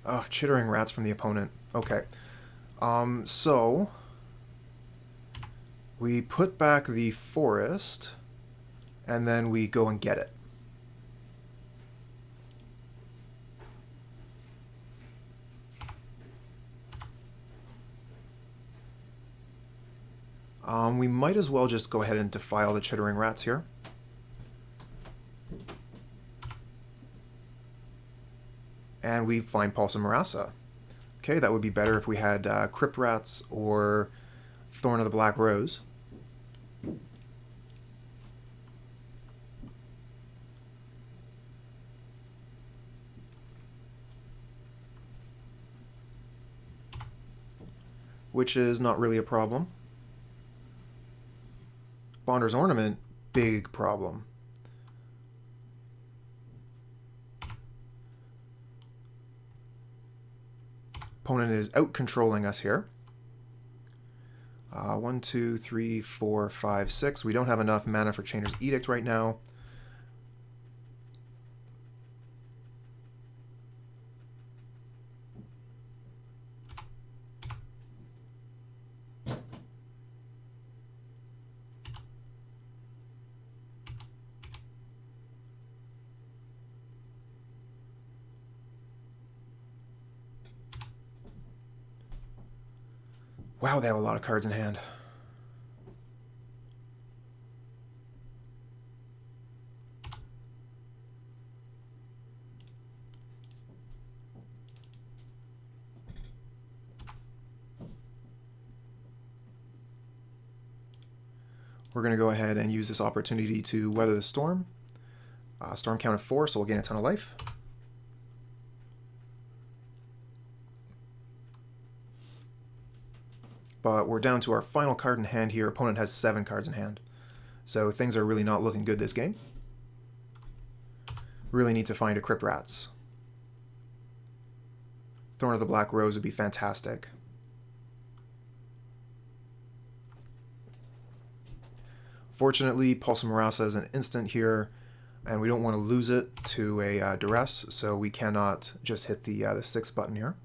Oh, chittering rats from the opponent. Okay. So we put back the forest, and then we go and get it. We might as well just go ahead and defile the chittering rats here. And we find Pulse of Murasa. Okay, that would be better if we had Crypt Rats or Thorn of the Black Rose. Which is not really a problem. Bonder's Ornament, big problem. Opponent is out-controlling us here. 1, 2, 3, 4, 5, 6. We don't have enough mana for Chainer's Edict right now. Wow, they have a lot of cards in hand. We're going to go ahead and use this opportunity to weather the storm. Storm count of 4, so we'll gain a ton of life. But we're down to our final card in hand here. Opponent has 7 cards in hand. So things are really not looking good this game. Really need to find a Crypt Rats. Thorn of the Black Rose would be fantastic. Fortunately, Pulse of Murasa is an instant here, and we don't want to lose it to a Durress, so we cannot just hit the 6 button here.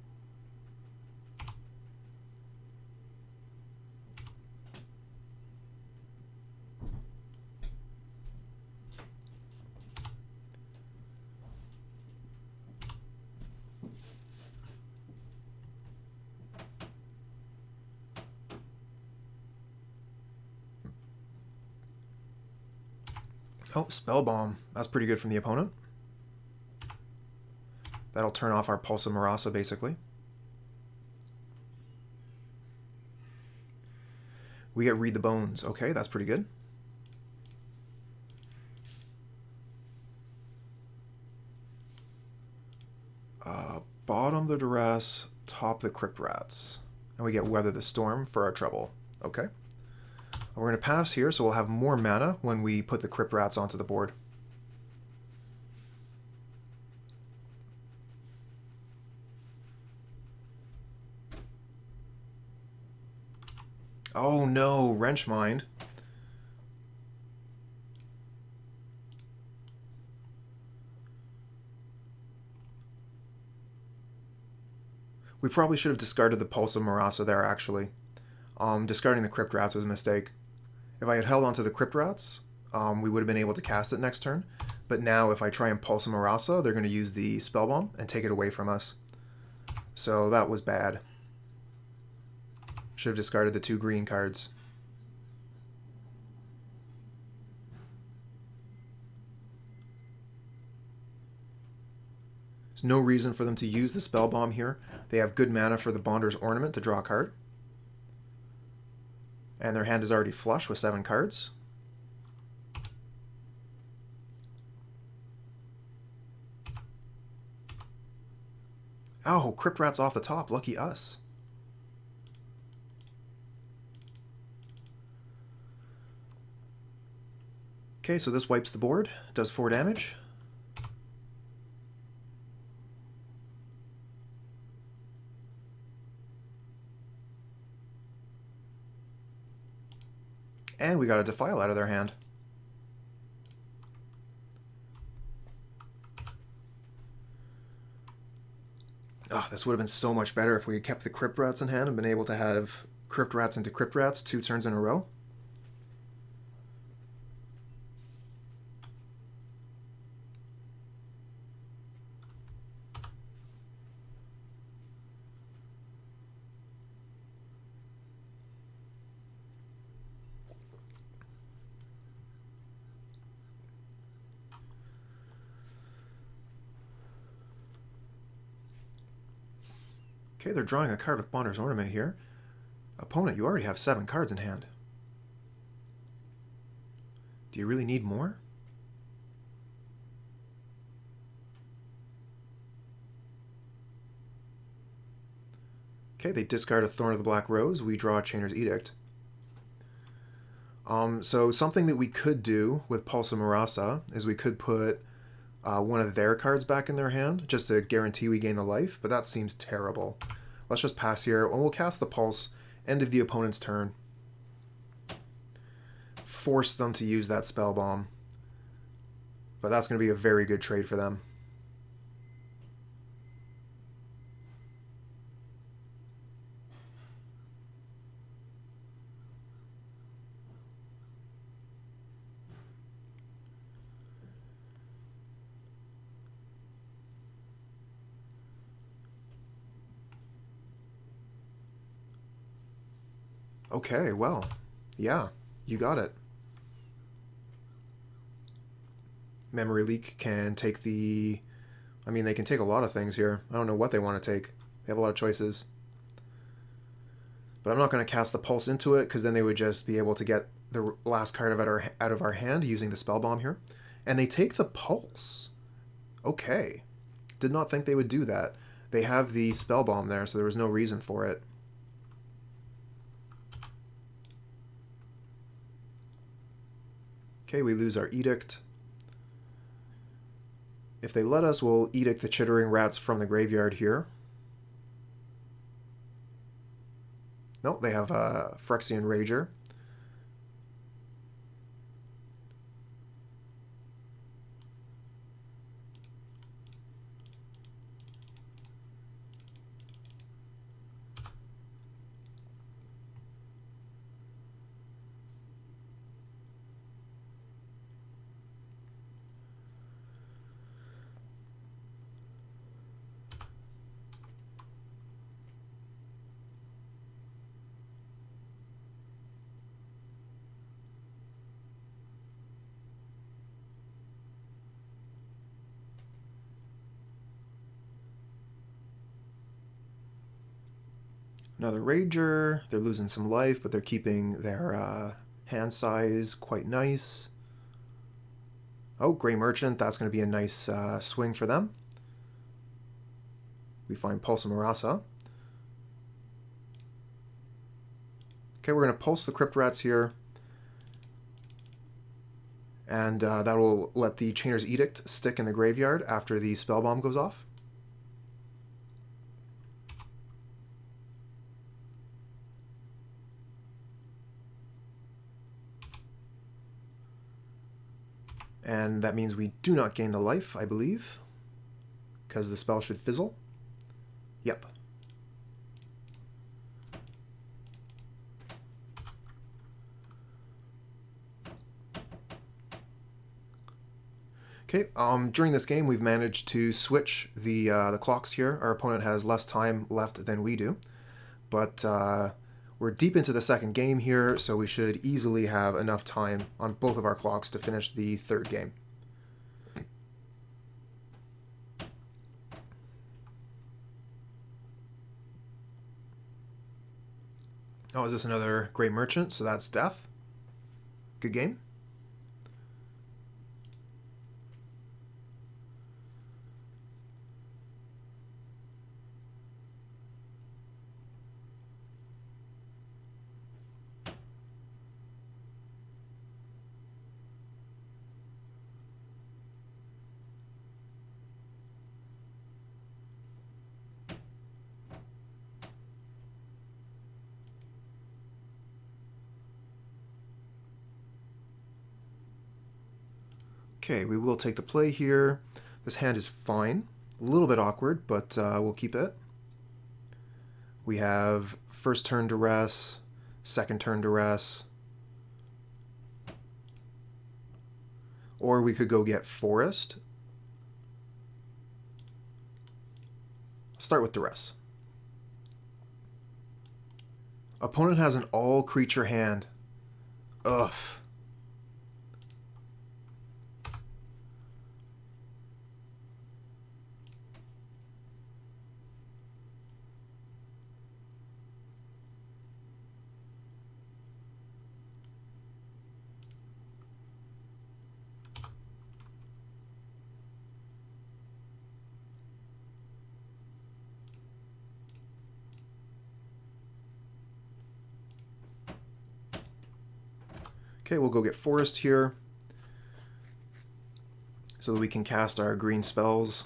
Oh, spellbomb. That's pretty good from the opponent. That'll turn off our Pulse of Murasa, basically. We get Read the Bones. Okay, that's pretty good. Bottom the Durress, top the Crypt Rats. And we get Weather the Storm for our trouble. Okay. We're going to pass here, so we'll have more mana when we put the Crypt Rats onto the board. Oh no, Wrench Mind. We probably should have discarded the Pulse of Murasa there, actually. Discarding the Crypt Rats was a mistake. If I had held onto the Crypt Rats, we would have been able to cast it next turn. But now, if I try and Pulse of Murasa, they're going to use the spellbomb and take it away from us. So that was bad. Should have discarded the 2 green cards. There's no reason for them to use the spellbomb here. They have good mana for the Bonder's Ornament to draw a card. And their hand is already flush with 7 cards. Oh, Crypt Rats off the top. Lucky us. Okay, so this wipes the board. Does 4 damage. And we got a Defile out of their hand. Oh, this would have been so much better if we had kept the Crypt Rats in hand and been able to have Crypt Rats into Crypt Rats 2 turns in a row. Okay, they're drawing a card with Bonder's Ornament here. Opponent, you already have 7 cards in hand. Do you really need more? Okay, they discard a Thorn of the Black Rose. We draw a Chainer's Edict. So something that we could do with Pulse of Murasa is we could put one of their cards back in their hand, just to guarantee we gain the life, but that seems terrible. Let's just pass here, and we'll cast the Pulse, end of the opponent's turn. Force them to use that spellbomb. But that's going to be a very good trade for them. Okay, well, yeah, you got it. Memory Leak can take the... I mean, they can take a lot of things here. I don't know what they want to take. They have a lot of choices. But I'm not going to cast the Pulse into it, because then they would just be able to get the last card out of our hand using the Spellbomb here. And they take the Pulse. Okay. Did not think they would do that. They have the Spellbomb there, so there was no reason for it. Okay, we lose our Edict. If they let us, we'll Edict the Chittering Rats from the graveyard here. No, they have a Phyrexian Rager. Another Rager. They're losing some life, but they're keeping their hand size quite nice. Oh, Grey Merchant. That's going to be a nice swing for them. We find Pulse of Murasa. Okay, we're going to Pulse the Crypt Rats here. And that will let the Chainer's Edict stick in the graveyard after the Spellbomb goes off. And that means we do not gain the life, I believe, because the spell should fizzle. Yep. Okay, during this game we've managed to switch the clocks here. Our opponent has less time left than we do, but we're deep into the second game here, so we should easily have enough time on both of our clocks to finish the third game. Oh, is this another Grey Merchant? So that's death. Good game. Okay, we will take the play here. This hand is fine. A little bit awkward, but we'll keep it. We have first turn Durress, second turn Durress. Or we could go get Forest. Start with Durress. Opponent has an all creature hand. Ugh. Okay, we'll go get Forest here so that we can cast our green spells.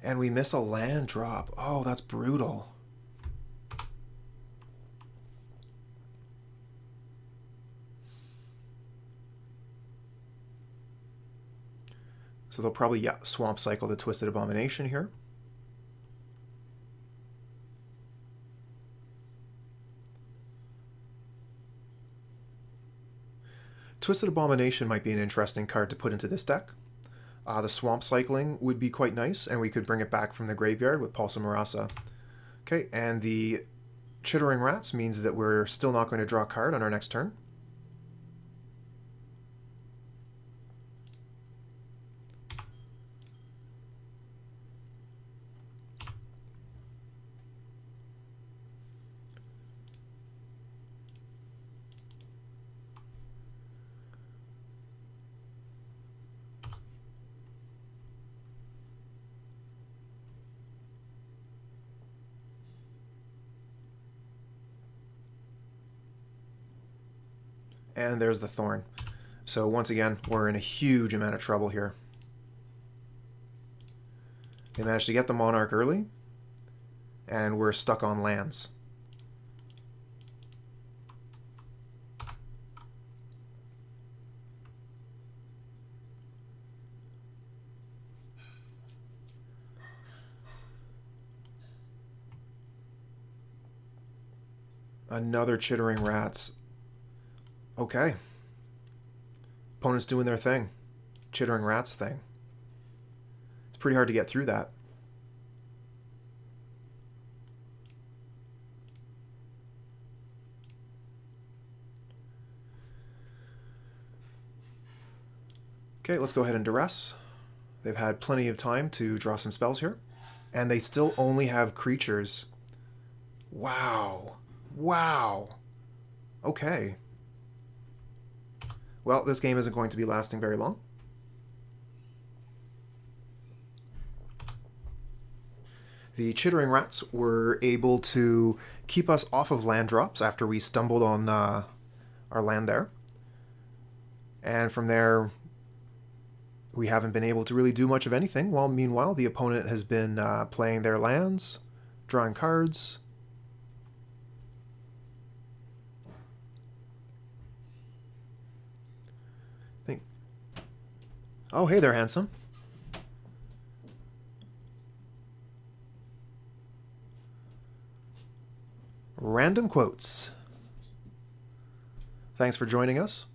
And we miss a land drop. Oh, that's brutal. So they'll probably, swamp cycle the Twisted Abomination here. Twisted Abomination might be an interesting card to put into this deck. The swamp cycling would be quite nice, and we could bring it back from the graveyard with Pulse of Murasa. Okay, and the Chittering Rats means that we're still not going to draw a card on our next turn. And there's the Thorn. So once again, we're in a huge amount of trouble here. They managed to get the Monarch early, and we're stuck on lands. Another Chittering Rats. Okay. Opponent's doing their thing. Chittering Rats thing. It's pretty hard to get through that. Okay, let's go ahead and Durress. They've had plenty of time to draw some spells here. And they still only have creatures. Wow. Wow. Okay. Well, this game isn't going to be lasting very long. The Chittering Rats were able to keep us off of land drops after we stumbled on our land there. And from there, we haven't been able to really do much of anything, while meanwhile the opponent has been playing their lands, drawing cards. Oh, hey there, handsome. Random quotes. Thanks for joining us.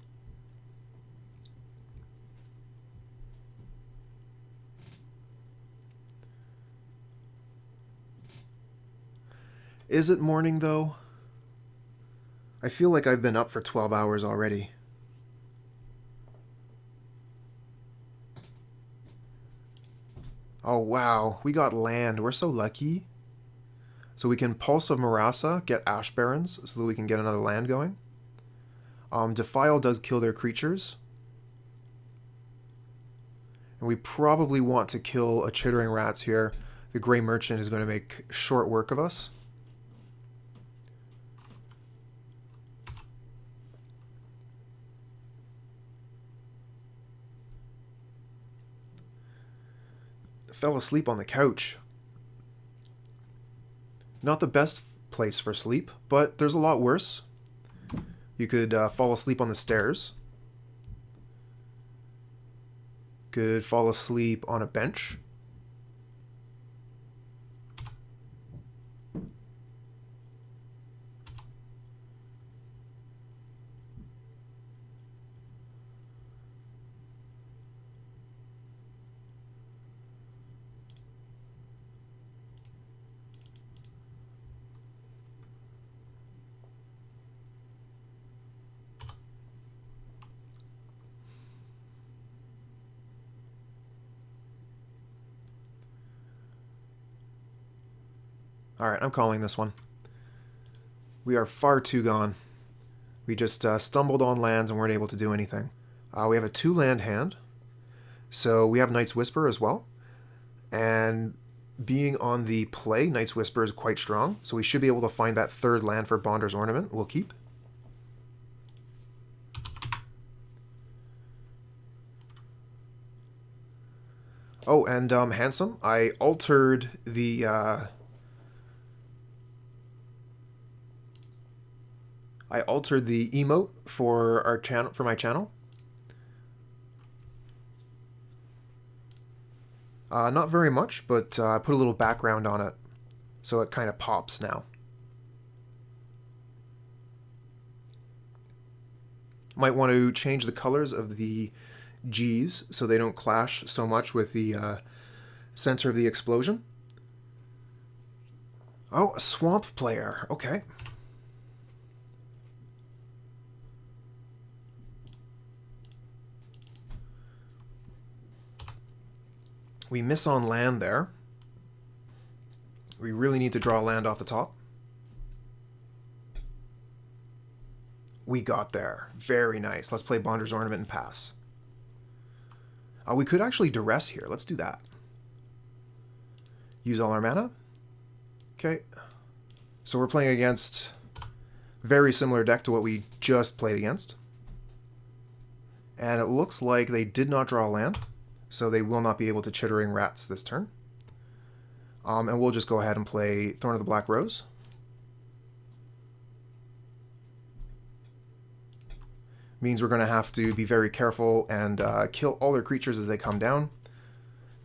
Is it morning, though? I feel like I've been up for 12 hours already. Oh, wow. We got land. We're so lucky. So we can Pulse of Murasa, get Ash Barrens, so that we can get another land going. Defile does kill their creatures. And we probably want to kill a Chittering Rats here. The Grey Merchant is going to make short work of us. Fell asleep on the couch. Not the best place for sleep, but there's a lot worse. You could fall asleep on the stairs. Could fall asleep on a bench. Alright, I'm calling this one. We are far too gone. We just stumbled on lands and weren't able to do anything. We have a 2-land hand, so we have Night's Whisper as well. And being on the play, Night's Whisper is quite strong, so we should be able to find that 3rd land for Bonder's Ornament. We'll keep. Oh, and Handsome, I altered the emote for our channel, for my channel. Not very much, but I put a little background on it, so it kind of pops now. Might want to change the colors of the G's so they don't clash so much with the center of the explosion. Oh, a swamp player. Okay. We miss on land there. We really need to draw land off the top. We got there. Very nice. Let's play Bonder's Ornament and pass. We could actually Durress here. Let's do that. Use all our mana. Okay. So we're playing against a very similar deck to what we just played against. And it looks like they did not draw land, so they will not be able to Chittering Rats this turn. And we'll just go ahead and play Thorn of the Black Rose. Means we're going to have to be very careful and kill all their creatures as they come down.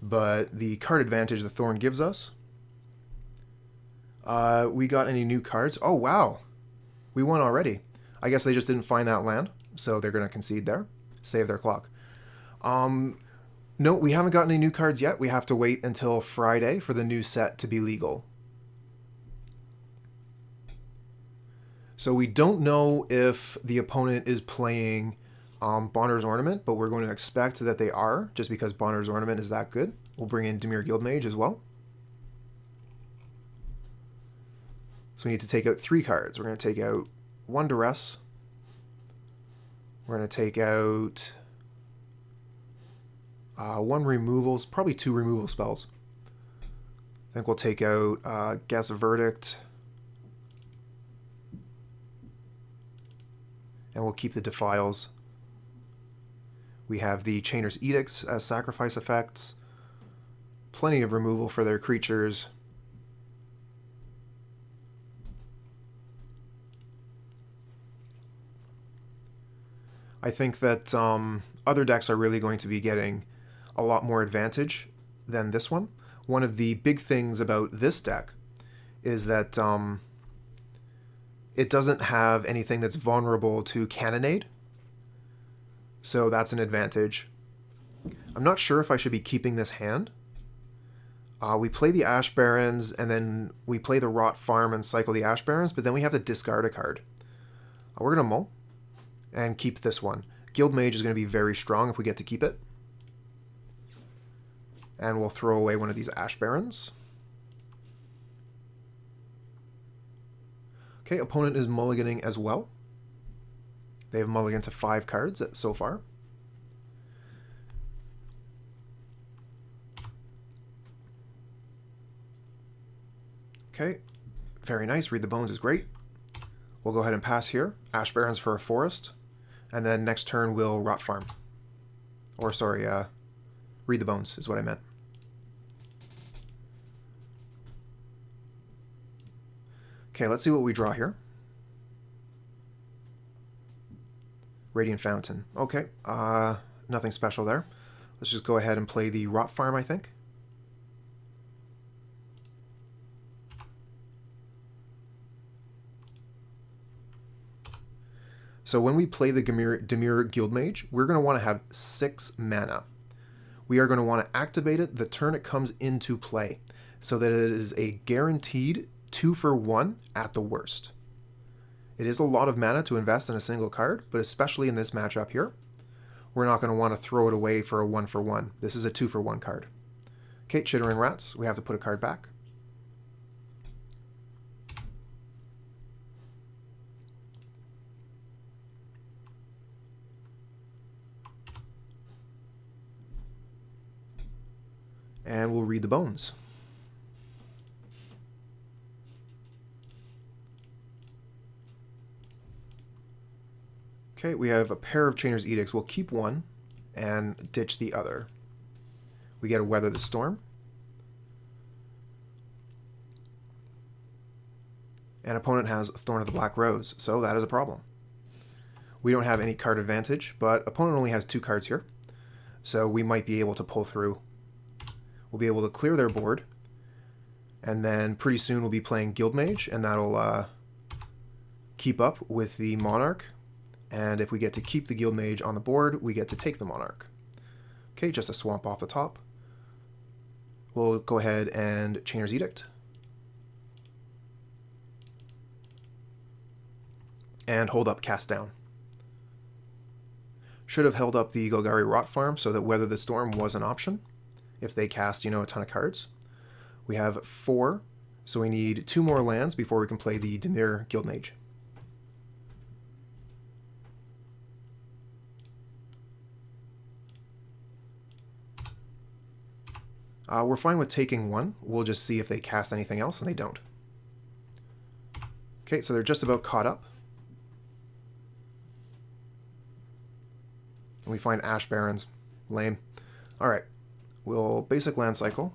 But the card advantage the Thorn gives us. We got any new cards? Oh, wow. We won already. I guess they just didn't find that land, so they're going to concede there. Save their clock. No, we haven't gotten any new cards yet. We have to wait until Friday for the new set to be legal. So we don't know if the opponent is playing Bonder's Ornament, but we're going to expect that they are, just because Bonder's Ornament is that good. We'll bring in Dimir Guildmage as well. So we need to take out 3 cards. We're going to take out 1 Durress. We're going to take out 1 removals, probably 2 removal spells. I think we'll take out Geth's Verdict. And we'll keep the Defiles. We have the Chainer's Edicts as sacrifice effects. Plenty of removal for their creatures. I think that other decks are really going to be getting a lot more advantage than this one. One of the big things about this deck is that it doesn't have anything that's vulnerable to Cannonade. So that's an advantage. I'm not sure if I should be keeping this hand. We play the Ash Barrens, and then we play the Rot Farm and cycle the Ash Barrens, but then we have to discard a card. We're going to mull and keep this one. Guildmage is going to be very strong if we get to keep it. And we'll throw away one of these Ash Barrens. Okay, opponent is mulliganing as well. They have mulliganed to 5 cards so far. Okay, very nice. Read the Bones is great. We'll go ahead and pass here. Ash Barrens for a forest. And then next turn we'll Rot Farm. Or sorry, Read the Bones is what I meant. Okay, let's see what we draw here. Radiant Fountain. Okay, nothing special there. Let's just go ahead and play the Rot Farm, I think. So when we play the Dimir Guildmage, we're going to want to have 6 mana. We are going to want to activate it the turn it comes into play, so that it is a guaranteed 2-for-1 at the worst. It is a lot of mana to invest in a single card, but especially in this matchup here, we're not going to want to throw it away for a 1-for-1. This is a 2-for-1 card. Okay, Chittering Rats, we have to put a card back. And we'll read the bones. Okay, we have a pair of Chainer's Edicts. We'll keep one and ditch the other. We get a Weather the Storm. And opponent has Thorn of the Black Rose, so that is a problem. We don't have any card advantage, but opponent only has 2 cards here, so we might be able to pull through. We'll be able to clear their board, and then pretty soon we'll be playing Guildmage, and that'll keep up with the Monarch. And if we get to keep the Guildmage on the board, we get to take the Monarch. Okay, just a swamp off the top. We'll go ahead and Chainer's Edict. And hold up Cast Down. Should have held up the Golgari Rot Farm so that Weather the Storm was an option if they cast, a ton of cards. We have 4, so we need 2 more lands before we can play the Dimir Guildmage. We're fine with taking 1. We'll just see if they cast anything else, and they don't. Okay, so they're just about caught up. And we find Ash Barrens. Lame. Alright, we'll basic land cycle.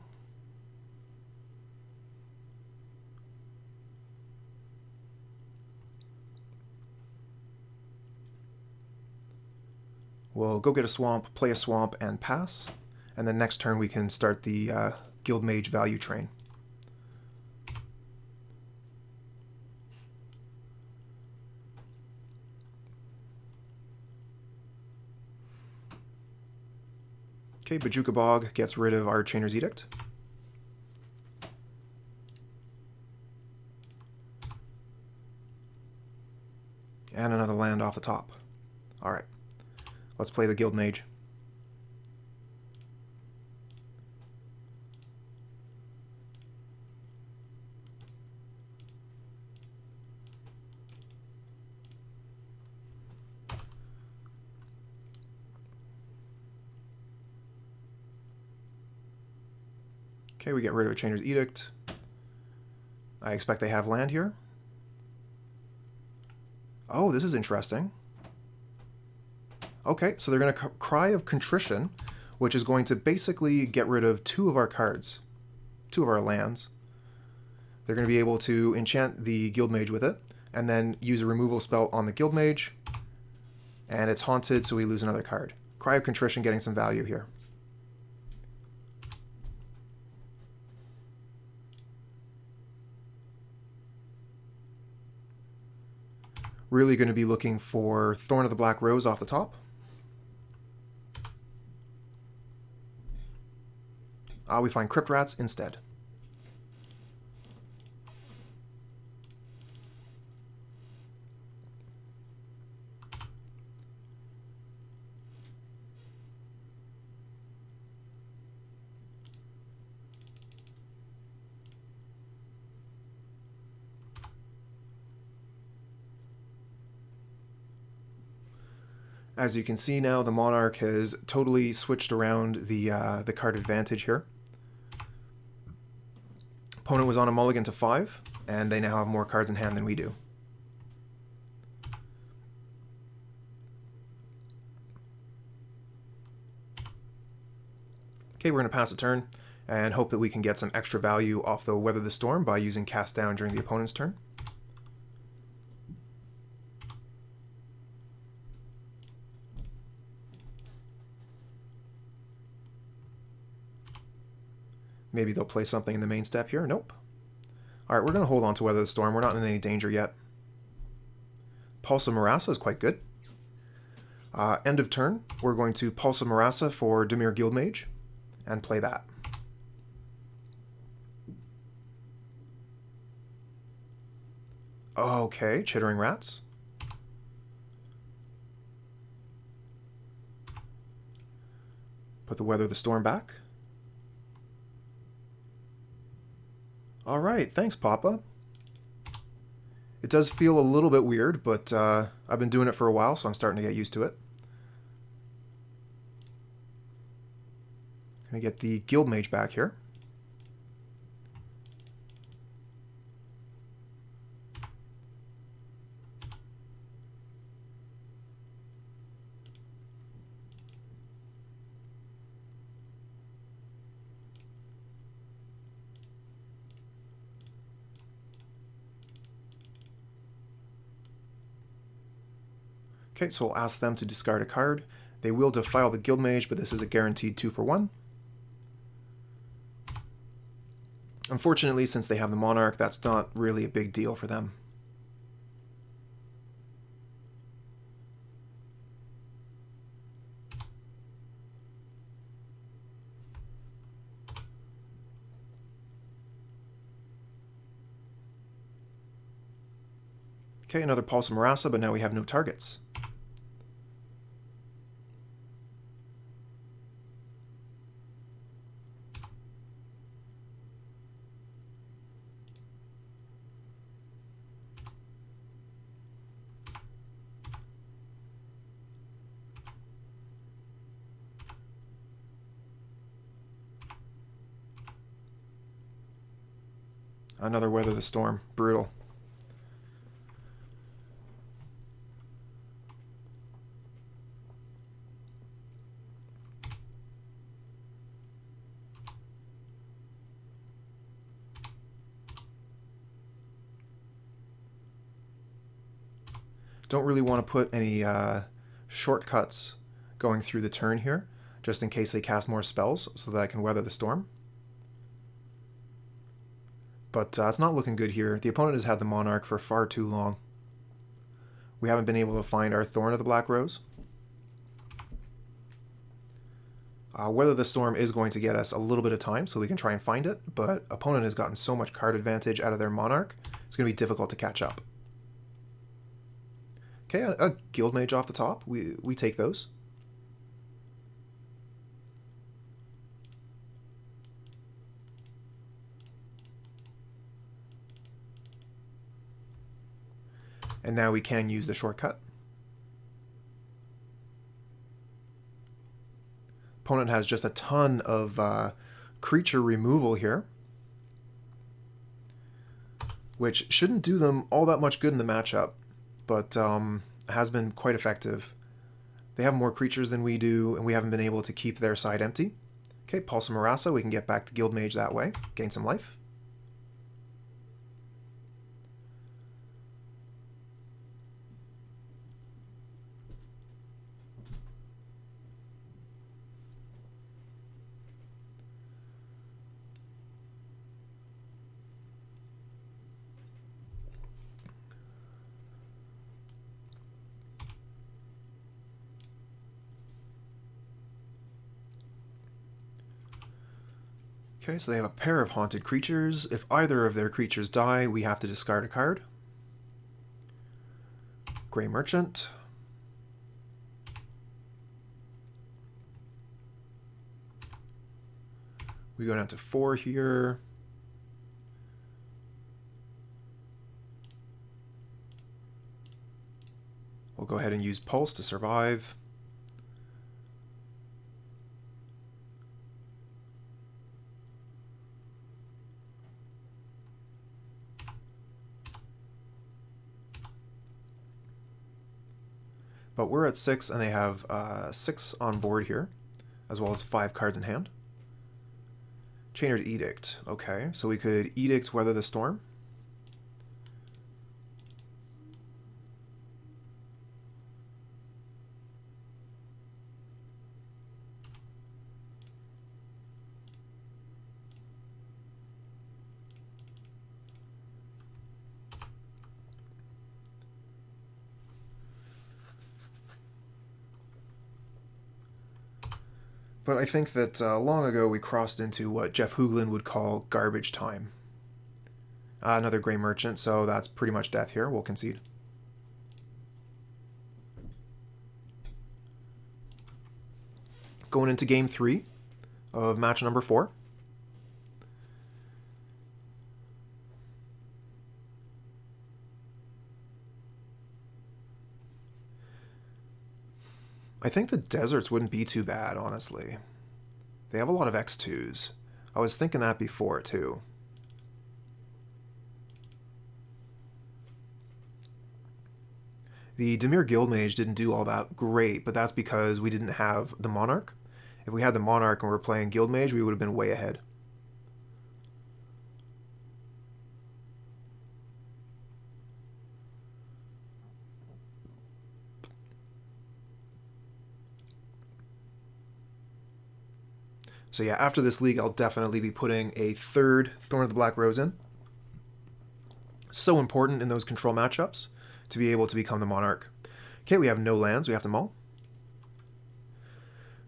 We'll go get a swamp, play a swamp, and pass. And then next turn we can start the Guildmage value train. Okay, Bojuka Bog gets rid of our Chainer's Edict. And another land off the top. Alright, let's play the Guildmage. Okay, we get rid of a Chainer's Edict. I expect they have land here. Oh, this is interesting. Okay, so they're going to Cry of Contrition, which is going to basically get rid of 2 of our cards, 2 of our lands. They're going to be able to enchant the Guildmage with it, and then use a removal spell on the Guildmage, and it's haunted, so we lose another card. Cry of Contrition getting some value here. Really going to be looking for Thorn of the Black Rose off the top. We find Crypt Rats instead. As you can see now, the Monarch has totally switched around the card advantage here. Opponent was on a mulligan to 5, and they now have more cards in hand than we do. Okay, we're going to pass a turn and hope that we can get some extra value off the Weather the Storm by using Cast Down during the opponent's turn. Maybe they'll play something in the main step here. Nope. Alright, we're going to hold on to Weather the Storm. We're not in any danger yet. Pulse of Murasa is quite good. End of turn, we're going to Pulse of Murasa for Dimir Guildmage and play that. Okay, Chittering Rats. Put the Weather the Storm back. Alright, thanks, Papa. It does feel a little bit weird, but I've been doing it for a while, so I'm starting to get used to it. Gonna get the Guildmage back here. Okay, so we'll ask them to discard a card. They will defile the Guildmage, but this is a guaranteed 2-for-1. Unfortunately, since they have the Monarch, that's not really a big deal for them. Okay, another Pulse of Murasa, but now we have no targets. Another Weather the Storm. Brutal. Don't really want to put any shortcuts going through the turn here, just in case they cast more spells so that I can Weather the Storm. But it's not looking good here. The opponent has had the Monarch for far too long. We haven't been able to find our Thorn of the Black Rose. Weather the Storm is going to get us a little bit of time so we can try and find it, but opponent has gotten so much card advantage out of their Monarch, it's going to be difficult to catch up. Okay, a Guildmage off the top. We take those. And now we can use the shortcut. Opponent has just a ton of creature removal here, which shouldn't do them all that much good in the matchup, but has been quite effective. They have more creatures than we do, and we haven't been able to keep their side empty. Okay, Pulse of Murasa, we can get back to Guildmage that way, gain some life. Okay, so they have a pair of haunted creatures. If either of their creatures die, we have to discard a card. Grey Merchant. We go down to 4 here. We'll go ahead and use Pulse to survive. But we're at 6, and they have 6 on board here, as well as 5 cards in hand. Chainered Edict. Okay, so we could Edict Weather the Storm. But I think that long ago we crossed into what Jeff Hoogland would call garbage time. Another Grey Merchant, so that's pretty much death here. We'll concede. Going into game 3 of match number 4. I think the deserts wouldn't be too bad, honestly. They have a lot of X2s. I was thinking that before, too. The Dimir Guildmage didn't do all that great, but that's because we didn't have the Monarch. If we had the Monarch and we were playing Guildmage, we would have been way ahead. So yeah, after this league, I'll definitely be putting a third Thorn of the Black Rose in. So important in those control matchups to be able to become the Monarch. Okay, we have no lands. We have to mull.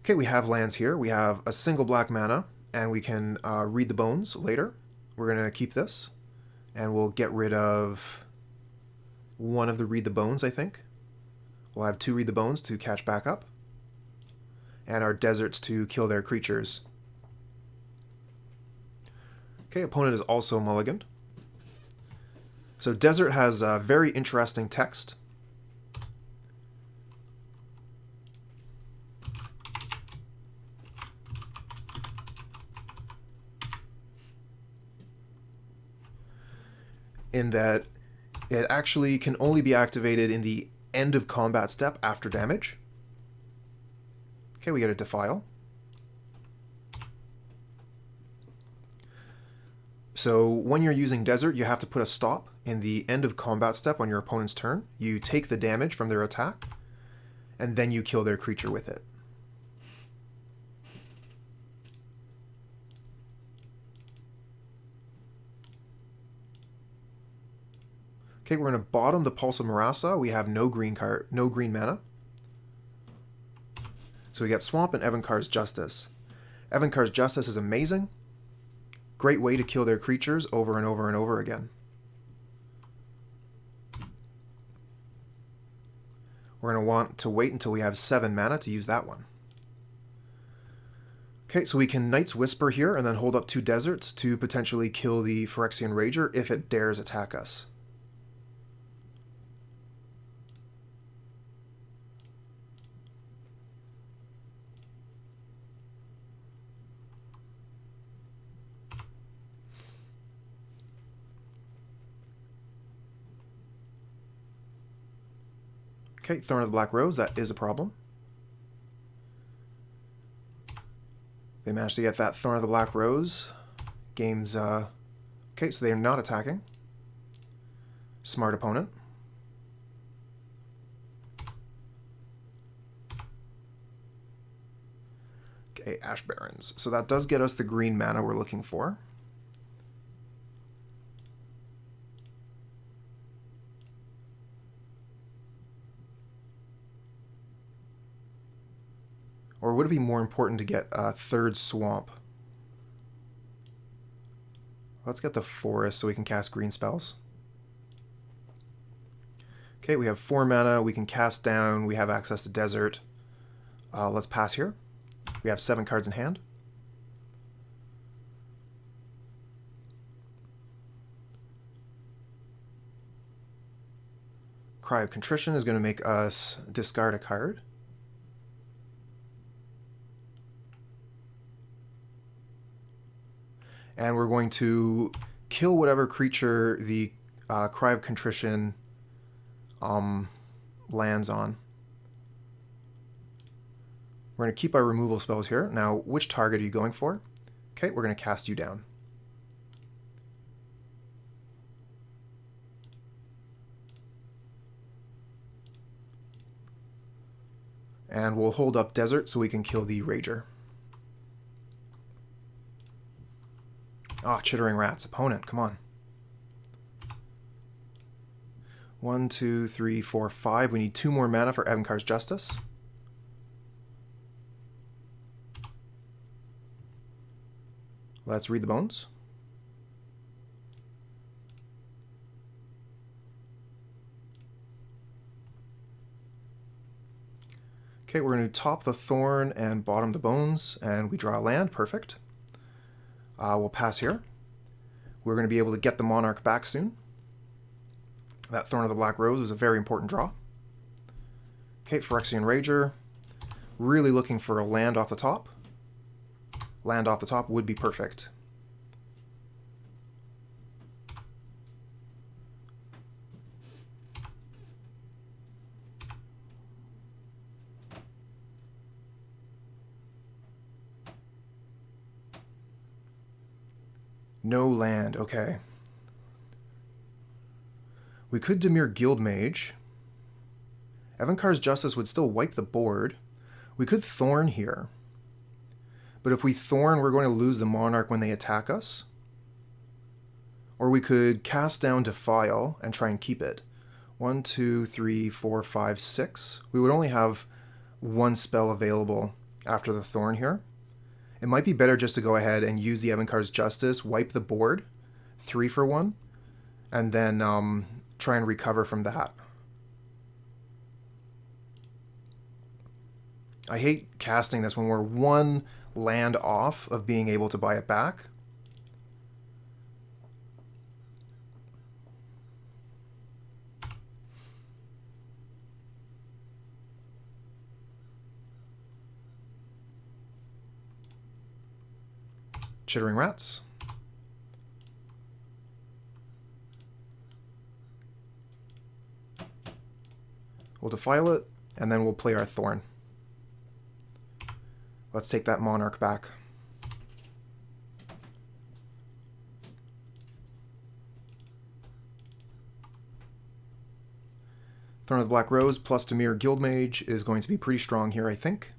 Okay, we have lands here. We have a single black mana, and we can read the bones later. We're going to keep this, and we'll get rid of one of the read the bones, I think. We'll have 2 read the bones to catch back up, and our deserts to kill their creatures. Okay, opponent is also mulliganed. So Desert has a very interesting text. In that it actually can only be activated in the end of combat step after damage. Okay, we get a Defile. So when you're using Desert, you have to put a stop in the end of combat step on your opponent's turn. You take the damage from their attack, and then you kill their creature with it. Okay, we're going to bottom the Pulse of Murasa. We have no green mana. So we get Swamp and Evincar's Justice. Evincar's Justice is amazing. Great way to kill their creatures over and over and over again. We're going to want to wait until we have 7 mana to use that one. Okay, so we can Knight's Whisper here and then hold up 2 deserts to potentially kill the Phyrexian Rager if it dares attack us. Okay, Thorn of the Black Rose, that is a problem. They managed to get that Thorn of the Black Rose. Game's, okay, so they are not attacking. Smart opponent. Okay, Ash Barrens. So that does get us the green mana we're looking for. Or would it be more important to get a 3rd Swamp? Let's get the Forest so we can cast green spells. Okay, we have 4 mana. We can cast down. We have access to Desert. Let's pass here. We have 7 cards in hand. Cry of Contrition is going to make us discard a card. And we're going to kill whatever creature the Cry of Contrition lands on. We're going to keep our removal spells here. Now, which target are you going for? Okay, we're going to cast you down. And we'll hold up Desert so we can kill the Rager. Ah, Chittering Rats. Opponent, come on. 1, 2, 3, 4, 5. We need 2 more mana for Evincar's Justice. Let's read the bones. Okay, we're going to top the Thorn and bottom the bones, and we draw a land. Perfect. We'll pass here. We're going to be able to get the Monarch back soon. That Thorn of the Black Rose is a very important draw. Okay, Phyrexian Rager. Really looking for a land off the top. Land off the top would be perfect. No land, okay. We could Dimir Guildmage. Evincar's Justice would still wipe the board. We could Thorn here. But if we Thorn, we're going to lose the Monarch when they attack us. Or we could cast down Defile and try and keep it. 1, 2, 3, 4, 5, 6. We would only have one spell available after the Thorn here. It might be better just to go ahead and use the Evincar's Justice, wipe the board, 3 for 1, and then try and recover from that. I hate casting this when we're one land off of being able to buy it back. Chittering Rats. We'll Defile it, and then we'll play our Thorn. Let's take that Monarch back. Thorn of the Black Rose plus Dimir Guildmage is going to be pretty strong here, I think.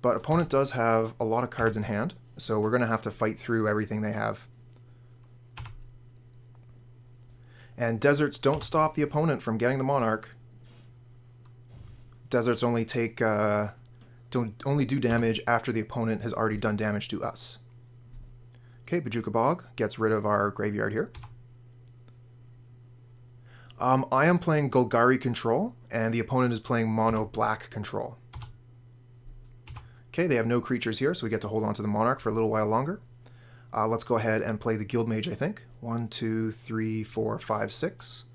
But opponent does have a lot of cards in hand, so we're going to have to fight through everything they have. And deserts don't stop the opponent from getting the Monarch. Deserts only take only do damage after the opponent has already done damage to us. Okay, Bojuka Bog gets rid of our graveyard here. I am playing Golgari Control, and the opponent is playing MonoBlack Control. Okay, they have no creatures here, so we get to hold on to the Monarch for a little while longer. Let's go ahead and play the Guildmage, I think. 1, 2, 3, 4, 5, 6.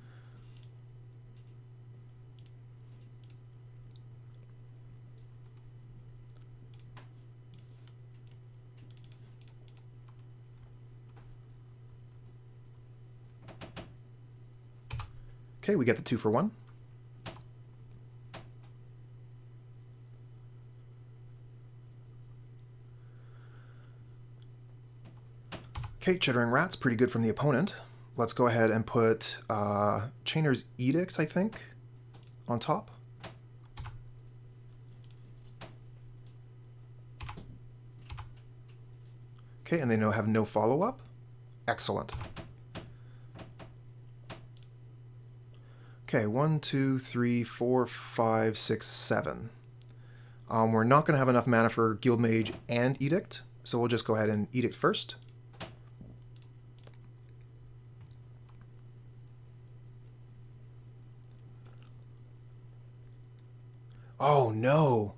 Okay, we get the 2 for 1. Okay, Chittering Rats, pretty good from the opponent. Let's go ahead and put Chainer's Edict, I think, on top. Okay, and they have no follow-up. Excellent. Okay, 1, 2, 3, 4, 5, 6, 7. We're not going to have enough mana for Guildmage and Edict, so we'll just go ahead and Edict first. Oh no!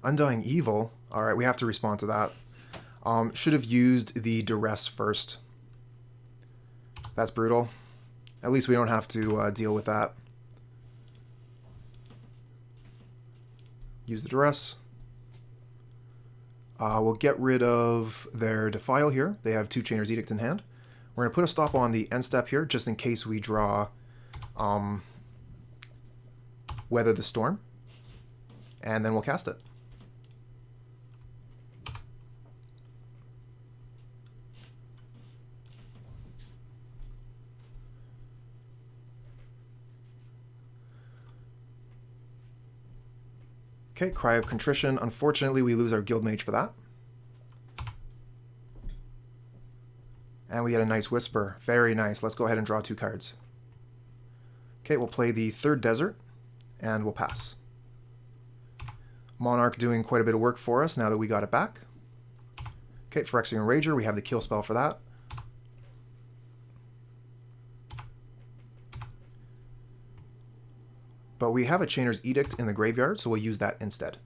Undying Evil. Alright, we have to respond to that. Should have used the Durress first. That's brutal. At least we don't have to deal with that. Use the Durress. We'll get rid of their Defile here. They have 2 Chainer's Edict in hand. We're going to put a stop on the end step here, just in case we draw Weather the Storm. And then we'll cast it. Okay, Cry of Contrition. Unfortunately, we lose our Guildmage for that. And we get a nice Whisper. Very nice. Let's go ahead and draw 2 cards. Okay, we'll play the 3rd Desert, and we'll pass. Monarch doing quite a bit of work for us now that we got it back. Okay, Phyrexian Rager, we have the kill spell for that. But we have a Chainer's Edict in the graveyard, so we'll use that instead.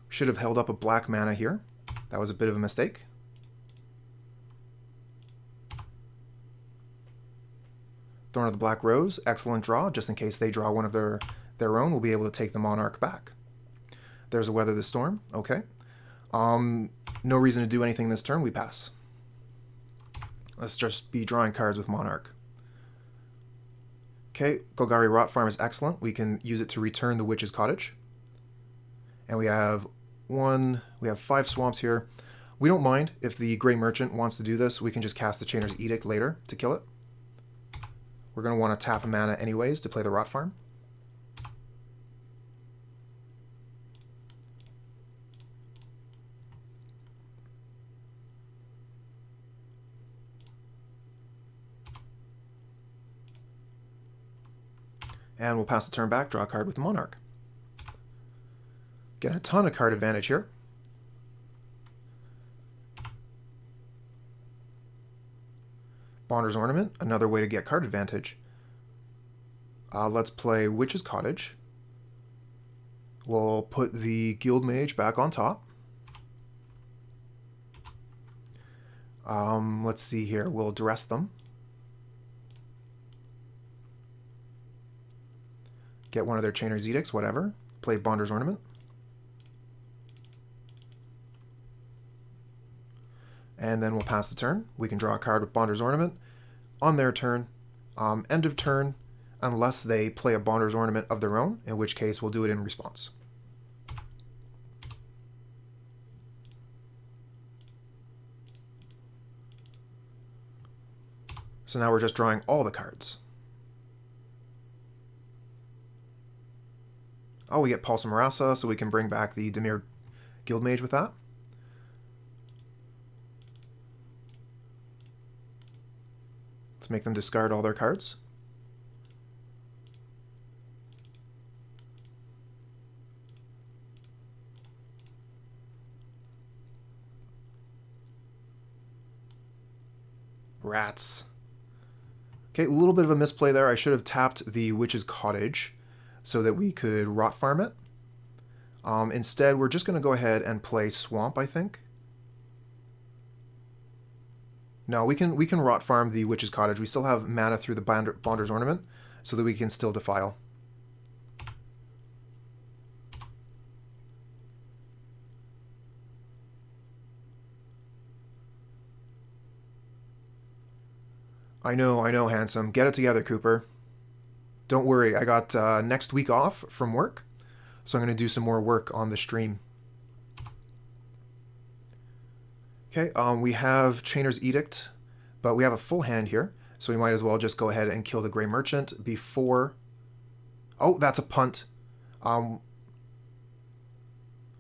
Should have held up a black mana here. That was a bit of a mistake. Thorn of the Black Rose, excellent draw, just in case they draw one of their own, we'll be able to take the Monarch back. There's a Weather the Storm, okay. No reason to do anything this turn, we pass. Let's just be drawing cards with Monarch. Okay, Golgari Rot Farm is excellent. We can use it to return the Witch's Cottage. And we have 5 swamps here. We don't mind if the Grey Merchant wants to do this. We can just cast the Chainer's Edict later to kill it. We're going to want to tap a mana anyways to play the Rot Farm. And we'll pass the turn back, draw a card with the Monarch. Get a ton of card advantage here. Bonder's Ornament, another way to get card advantage. Let's play Witch's Cottage. We'll put the Guildmage back on top. Let's see here. We'll Durress them. Get one of their Chainer's Edicts, whatever. Play Bonder's Ornament. And then we'll pass the turn. We can draw a card with Bonder's Ornament on their turn. End of turn, unless they play a Bonder's Ornament of their own, in which case we'll do it in response. So now we're just drawing all the cards. Oh, we get Pulse of Murasa, so we can bring back the Dimir Guildmage with that. Let's make them discard all their cards. Rats. Okay, a little bit of a misplay there. I should have tapped the Witch's Cottage so that we could Rot Farm it. Instead, we're just going to go ahead and play Swamp, I think. No, we can Rot Farm the Witch's Cottage. We still have mana through the Bonder's Ornament, so that we can still Defile. I know, handsome. Get it together, Cooper. Don't worry, I got next week off from work, so I'm going to do some more work on the stream. Okay, we have Chainer's Edict, but we have a full hand here, so we might as well just go ahead and kill the Grey Merchant before... Oh, that's a punt. I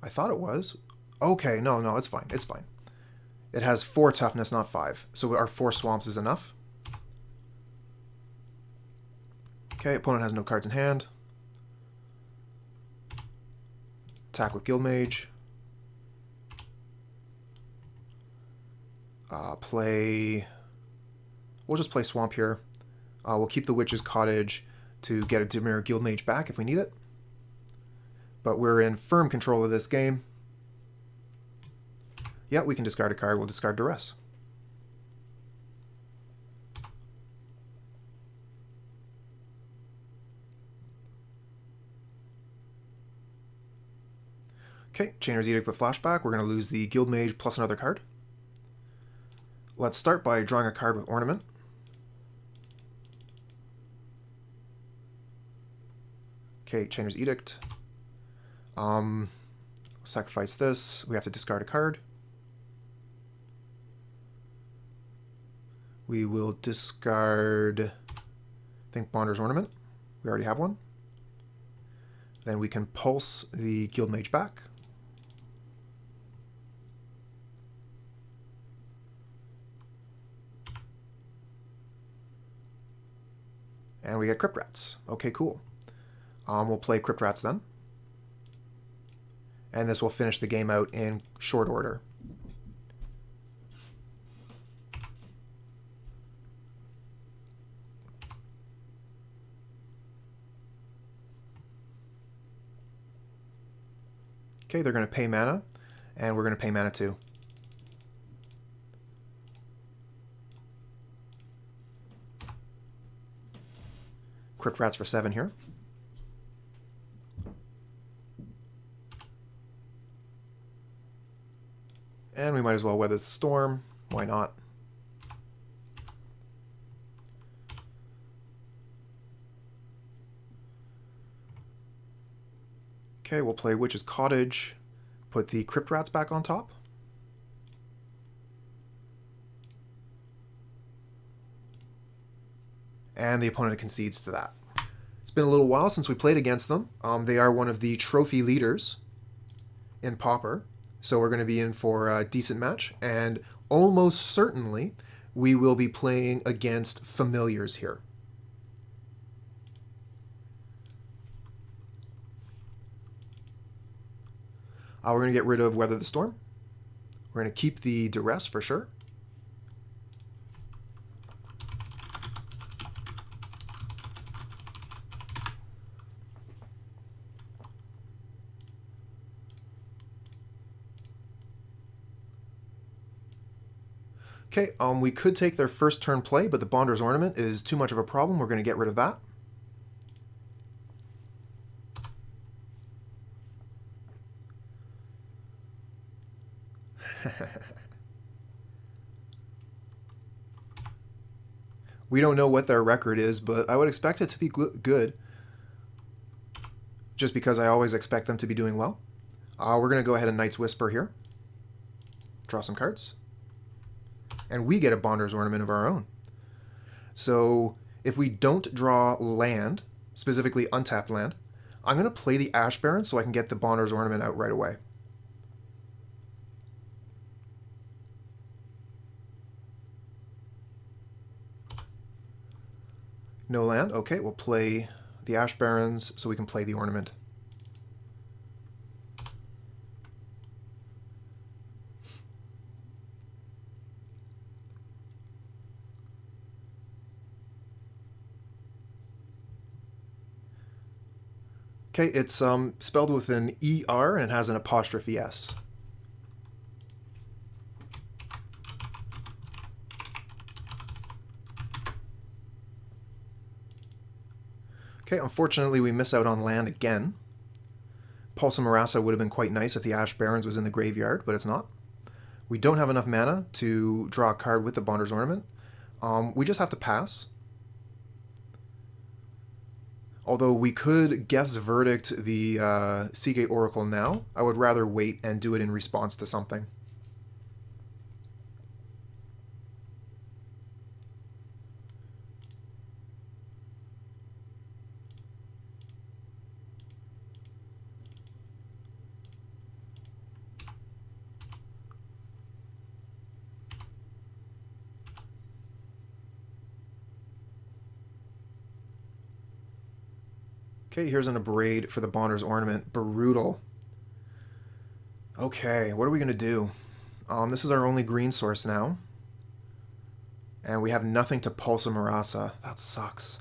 thought it was. Okay, no, it's fine, it's fine. It has 4 toughness, not 5, so our 4 swamps is enough. Okay, opponent has no cards in hand. Attack with Guildmage. We'll just play Swamp here. We'll keep the Witch's Cottage to get a Dimir Guildmage back if we need it. But we're in firm control of this game. Yeah, we can discard a card. We'll discard Durress. Okay, Chainer's Edict with Flashback. We're going to lose the Guildmage plus another card. Let's start by drawing a card with Ornament. Okay, Chainer's Edict. Sacrifice this. We have to discard a card. We will discard, I think, Bonder's Ornament. We already have one. Then we can pulse the Guildmage back. And we get Crypt Rats. Okay, cool. We'll play Crypt Rats then. And this will finish the game out in short order. Okay, they're going to pay mana, and we're going to pay mana too. Crypt Rats for 7 here. And we might as well weather the storm. Why not? Okay, we'll play Witch's Cottage. Put the Crypt Rats back on top. And the opponent concedes to that. It's been a little while since we played against them. They are one of the trophy leaders in Pauper. So we're going to be in for a decent match. And almost certainly we will be playing against familiars here. We're going to get rid of Weather the Storm. We're going to keep the Durress for sure. Okay, we could take their first turn play, but the Bonder's Ornament is too much of a problem. We're going to get rid of that. We don't know what their record is, but I would expect it to be good. Just because I always expect them to be doing well. We're going to go ahead and Night's Whisper here. Draw some cards. And we get a Bonder's Ornament of our own. So if we don't draw land, specifically untapped land, I'm going to play the Ash Barrens so I can get the Bonder's Ornament out right away. No land. Okay, we'll play the Ash Barrens so we can play the Ornament. Okay, it's spelled with an ER and it has an apostrophe S. Okay, unfortunately we miss out on land again. Pulse of Murasa would have been quite nice if the Ash Barrens was in the graveyard, but it's not. We don't have enough mana to draw a card with the Bonder's Ornament. We just have to pass. Although we could Geth's Verdict the Seagate Oracle now, I would rather wait and do it in response to something. Okay, here's an Abrade for the Bonder's Ornament. Brutal. Okay, what are we going to do? This is our only green source now. And we have nothing to Pulse of Murasa. That sucks.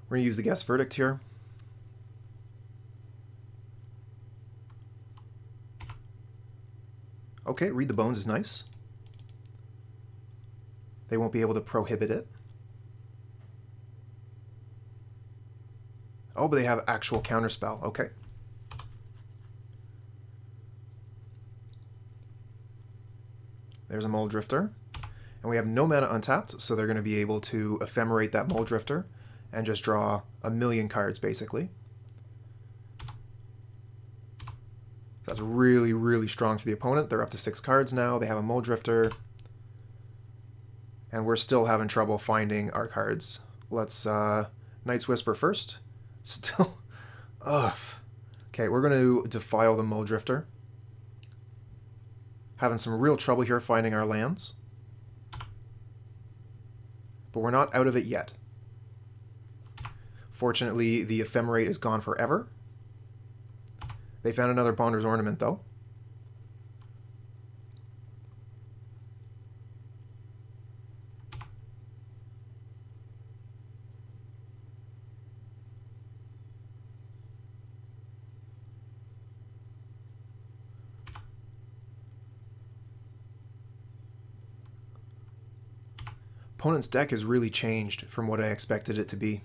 We're going to use the Geth's Verdict here. Okay, Read the Bones is nice. They won't be able to prohibit it. Oh, but they have actual counterspell. Okay. There's a Mole Drifter. And we have no mana untapped, so they're going to be able to ephemerate that Mole Drifter and just draw a million cards, basically. That's really, really strong for the opponent. They're up to 6 cards now. They have a Mole Drifter. And we're still having trouble finding our cards. Let's Night's Whisper first. Still, ugh. Okay, we're going to Defile the Muldrifter. Having some real trouble here finding our lands. But we're not out of it yet. Fortunately, the Ephemerate is gone forever. They found another Bonder's Ornament, though. Opponent's deck has really changed from what I expected it to be.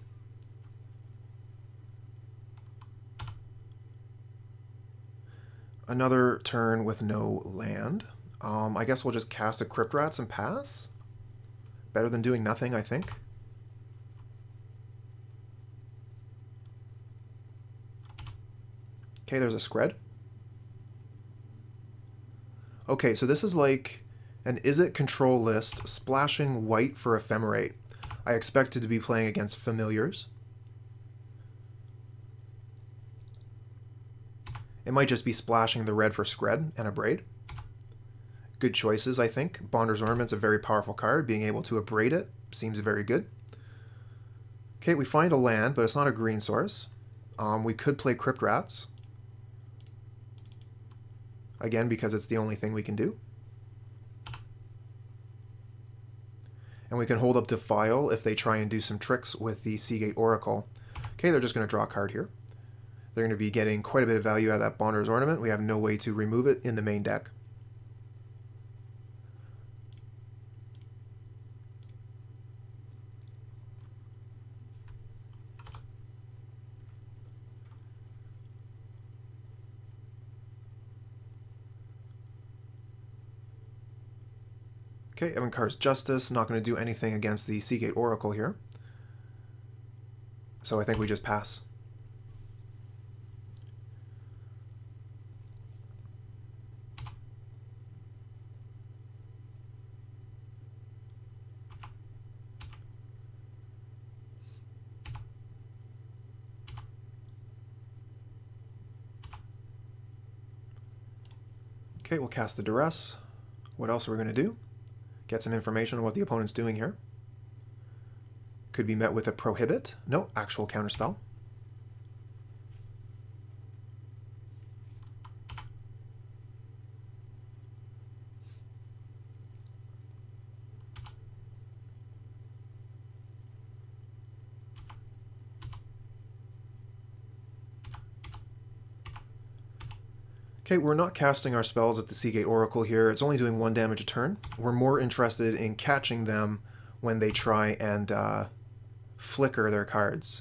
Another turn with no land. I guess we'll just cast a Crypt Rats and pass. Better than doing nothing, I think. Okay, there's a Scred. Okay, so this is like an Is It control list splashing white for Ephemerate. I expected to be playing against Familiars. It might just be splashing the red for Scred and Abrade. Good choices, I think. Bonder's Ornament's a very powerful card. Being able to Abrade it seems very good. Okay, we find a land, but it's not a green source. We could play Crypt Rats. Again, because it's the only thing we can do. And we can hold up Defile if they try and do some tricks with the Seagate Oracle. Okay, they're just going to draw a card here. They're going to be getting quite a bit of value out of that Bonder's Ornament. We have no way to remove it in the main deck. Okay, Evincar's Justice, not going to do anything against the Seagate Oracle here. So I think we just pass. Okay, we'll cast the Durress. What else are we going to do? Get some information on what the opponent's doing here. Could be met with a Prohibit. No, actual counterspell. Okay, we're not casting our spells at the Seagate Oracle here. It's only doing 1 damage a turn. We're more interested in catching them when they try and flicker their cards.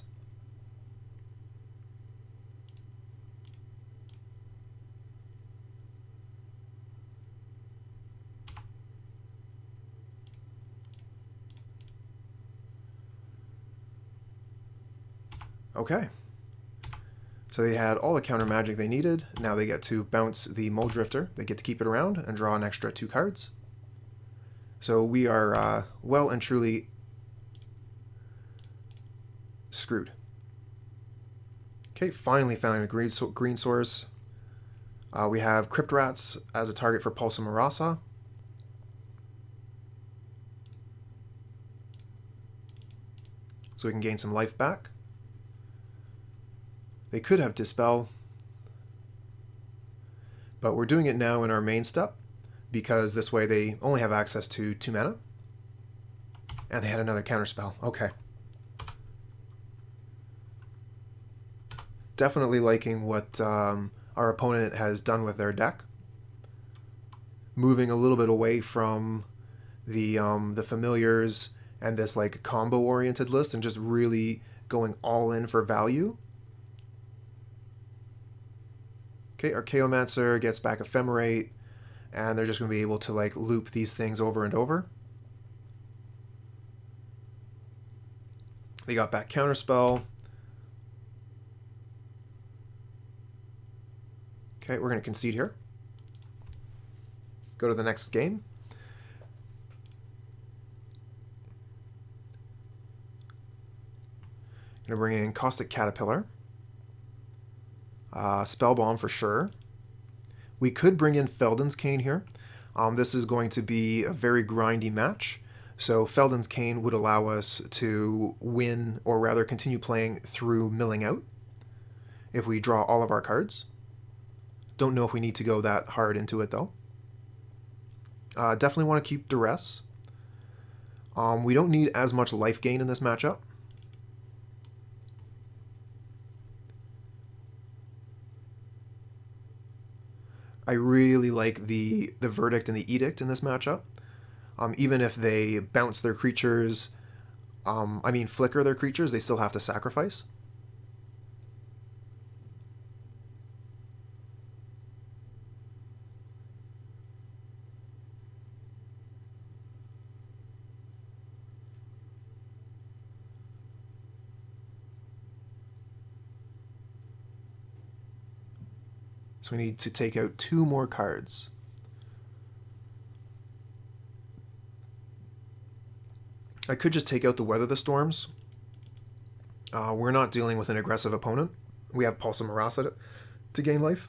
Okay. So they had all the counter magic they needed. Now they get to bounce the Muldrifter. They get to keep it around and draw an extra 2 cards. So we are well and truly screwed. Okay, finally found a green source. We have Crypt Rats as a target for Pulse of Murasa. So we can gain some life back. They could have Dispel, but we're doing it now in our main step because this way they only have access to 2 mana. And they had another counterspell. Okay. Definitely liking what our opponent has done with their deck. Moving a little bit away from the familiars and this like combo-oriented list and just really going all in for value. Okay, Archaeomancer gets back Ephemerate, and they're just going to be able to like loop these things over and over. They got back Counterspell. Okay, we're going to concede here. Go to the next game. Gonna bring in Caustic Caterpillar. Spellbomb for sure. We could bring in Feldon's Cane here. This is going to be a very grindy match. So Feldon's Cane would allow us to win, or rather continue playing through milling out if we draw all of our cards. Don't know if we need to go that hard into it though. Definitely want to keep Durress. We don't need as much life gain in this matchup. I really like the Verdict and the Edict in this matchup. Even if they bounce their creatures, flicker their creatures, they still have to sacrifice. So we need to take out 2 more cards. I could just take out the Weather the Storms. We're not dealing with an aggressive opponent. We have Pulse of Murasa to gain life.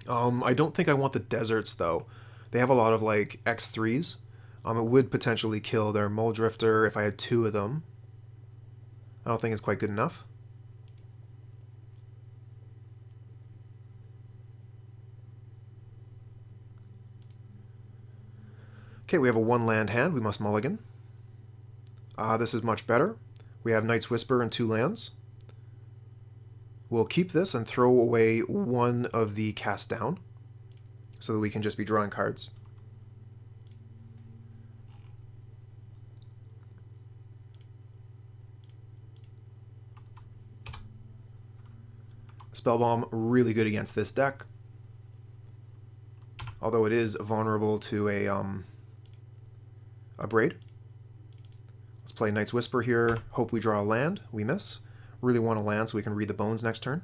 I don't think I want the Deserts though. They have a lot of like X3s. It would potentially kill their Muldrifter if I had 2 of them. I don't think it's quite good enough. Okay, we have a 1-land hand. We must mulligan. This is much better. We have Night's Whisper and 2 lands. We'll keep this and throw away 1 of the cast down so that we can just be drawing cards. Spellbomb, really good against this deck. Although it is vulnerable to a Braid. Let's play Night's Whisper here. Hope we draw a land. We miss. Really want a land so we can read the bones next turn.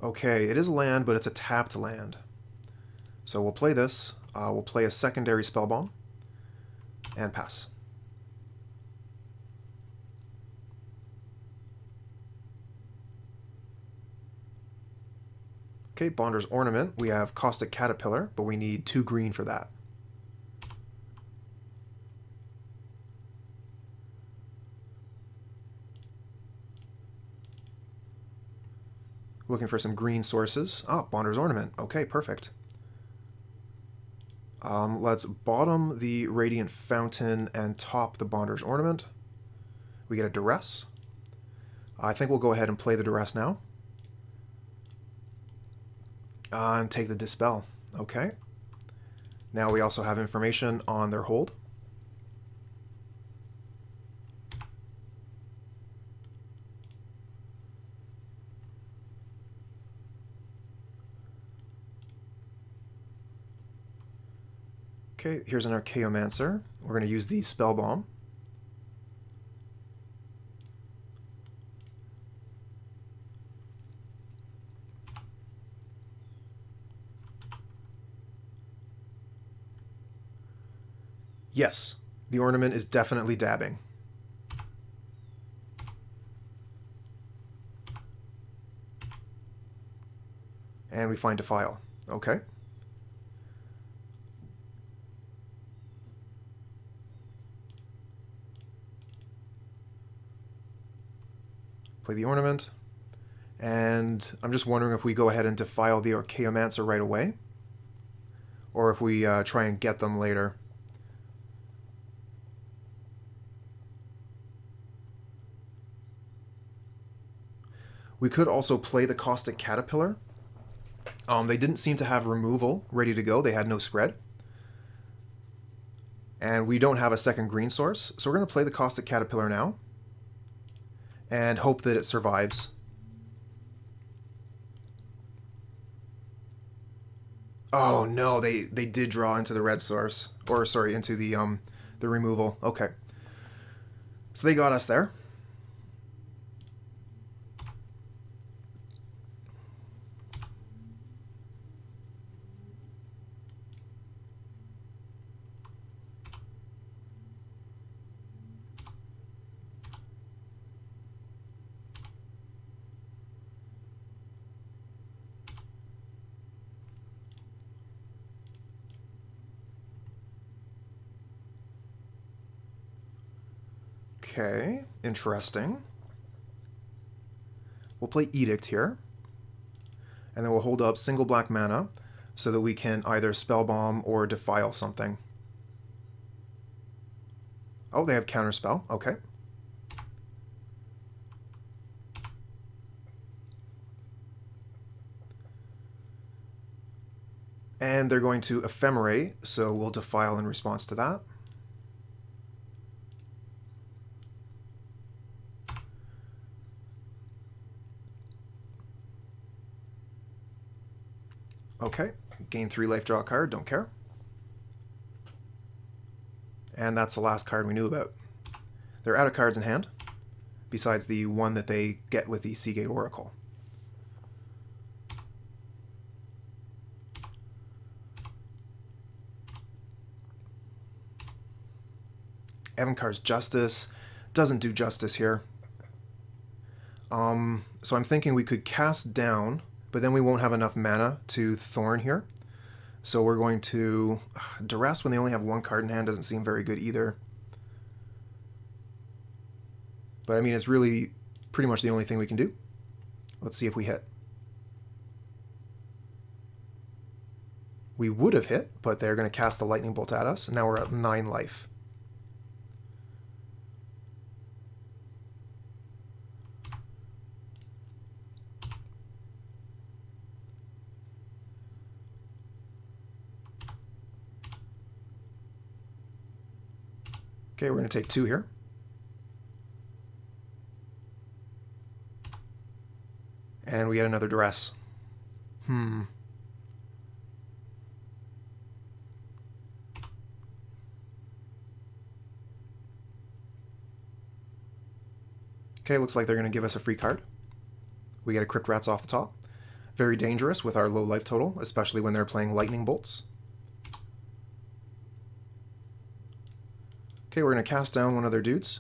Okay, it is a land, but it's a tapped land. So we'll play this. We'll play a secondary Spellbomb and pass. Okay, Bonder's Ornament. We have Caustic Caterpillar, but we need 2 green for that. Looking for some green sources. Ah, Bonder's Ornament. Okay, perfect. Let's bottom the Radiant Fountain and top the Bonder's Ornament. We get a Durress. I think we'll go ahead and play the Durress now. And take the Dispel. Okay. Now we also have information on their hold. Okay, here's an Archaeomancer. We're going to use the Spellbomb. Yes, the Ornament is definitely dabbing. And we find Defile. Okay. Play the Ornament, and I'm just wondering if we go ahead and Defile the Archaeomancer right away, or if we try and get them later. We could also play the Caustic Caterpillar. They didn't seem to have removal ready to go. They had no spread. And we don't have a second green source, so we're going to play the Caustic Caterpillar now and hope that it survives. Oh no, they did draw into the red source, or sorry, into the removal. Okay. So they got us there. Okay, interesting. We'll play Edict here, and then we'll hold up single black mana so that we can either spellbomb or defile something. Oh, they have counterspell. Okay. And they're going to ephemerate, so we'll defile in response to that. Okay, gain 3 life, draw a card, don't care. And that's the last card we knew about. They're out of cards in hand, besides the one that they get with the Seagate Oracle. Evincar's Justice doesn't do justice here. So I'm thinking we could cast down, but then we won't have enough mana to Thorn here. So we're going to... Durress when they only have 1 card in hand doesn't seem very good either. But I mean, it's really pretty much the only thing we can do. Let's see if we hit. We would have hit, but they're going to cast the lightning bolt at us. And now we're at 9 life. Okay, we're going to take 2 here. And we get another Durress. Okay, looks like they're going to give us a free card. We get a Crypt Rats off the top. Very dangerous with our low life total, especially when they're playing lightning bolts. Okay, we're going to cast down one of their dudes.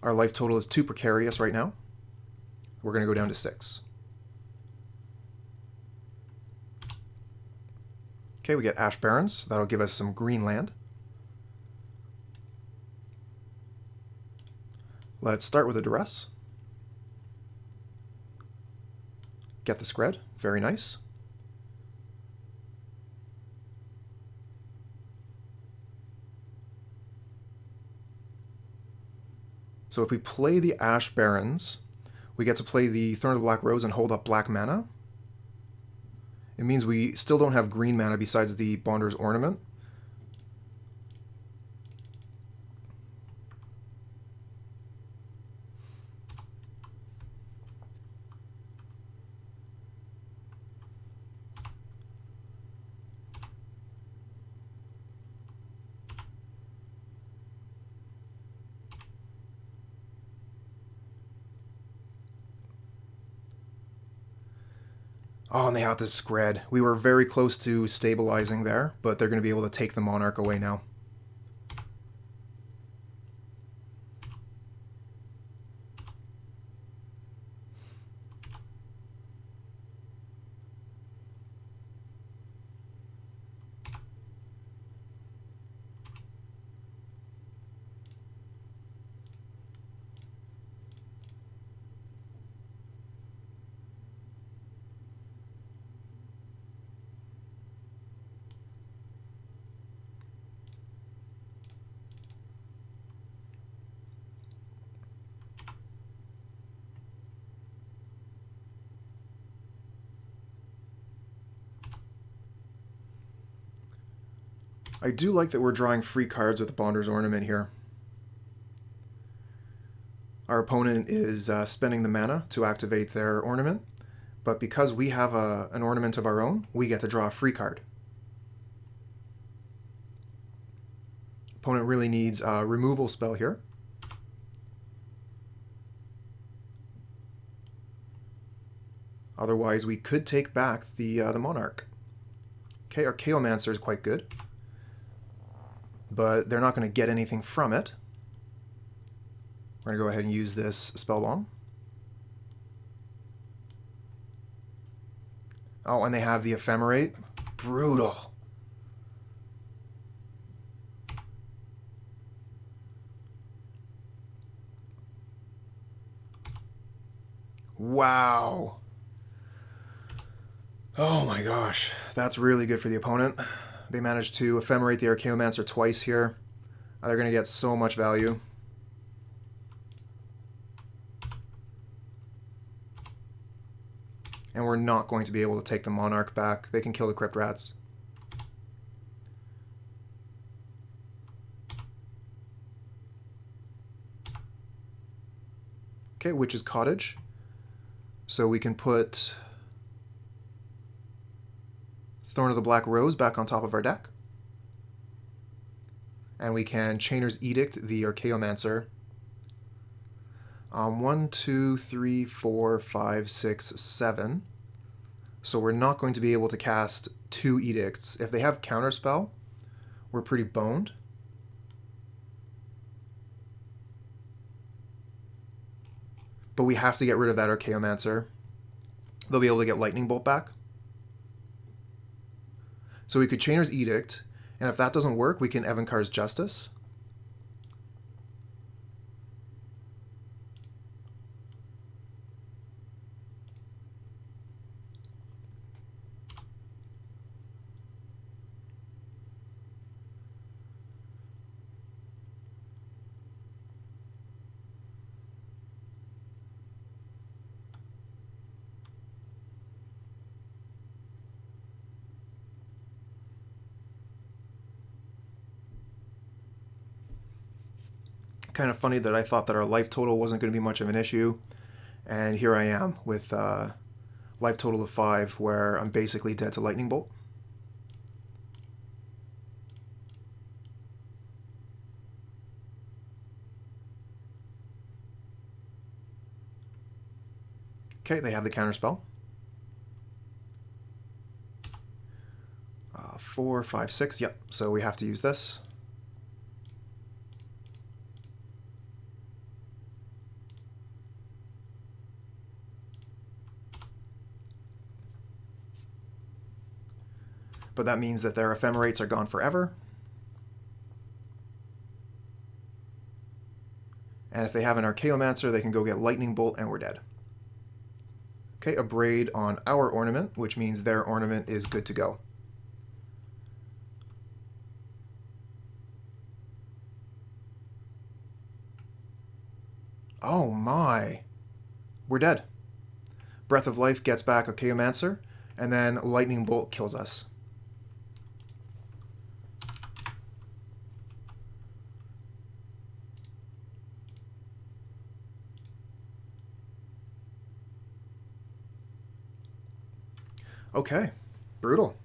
Our life total is 2 precarious right now. We're going to go down to 6. Okay, we get Ash Barrens. That'll give us some green land. Let's start with a Durress. Get the Scred. Very nice. So if we play the Ash Barrens, we get to play the Thorn of the Black Rose and hold up black mana. It means we still don't have green mana besides the Bonder's Ornament. Oh, and they have this Scred. We were very close to stabilizing there, but they're going to be able to take the Monarch away now. I do like that we're drawing free cards with the Bonder's Ornament here. Our opponent is spending the mana to activate their ornament, but because we have an ornament of our own, we get to draw a free card. Opponent really needs a removal spell here. Otherwise, we could take back the Monarch. Okay, our Chaomancer is quite good, but they're not going to get anything from it. We're going to go ahead and use this spellbomb. Oh, and they have the Ephemerate. Brutal. Wow. Oh my gosh. That's really good for the opponent. They managed to Ephemerate the Archaeomancer twice here. They're going to get so much value. And we're not going to be able to take the Monarch back. They can kill the Crypt Rats. Okay, which is Cottage. So we can put Thorn of the Black Rose back on top of our deck. And we can Chainer's Edict the Archaeomancer. 1, 2, 3, 4, 5, 6, 7. So we're not going to be able to cast 2 Edicts. If they have Counterspell, we're pretty boned. But we have to get rid of that Archaeomancer. They'll be able to get Lightning Bolt back. So we could Chainer's Edict, and if that doesn't work, we can Evincar's Justice. Kind of funny that I thought that our life total wasn't going to be much of an issue, and here I am with life total of 5, where I'm basically dead to Lightning Bolt. Okay, they have the Counterspell. 4, 5, 6, yep, so we have to use this. But that means that their Ephemerates are gone forever. And if they have an Archaeomancer, they can go get Lightning Bolt and we're dead. Okay, a Braid on our Ornament, which means their Ornament is good to go. Oh my. We're dead. Breath of Life gets back Archaeomancer, and then Lightning Bolt kills us. Okay, brutal.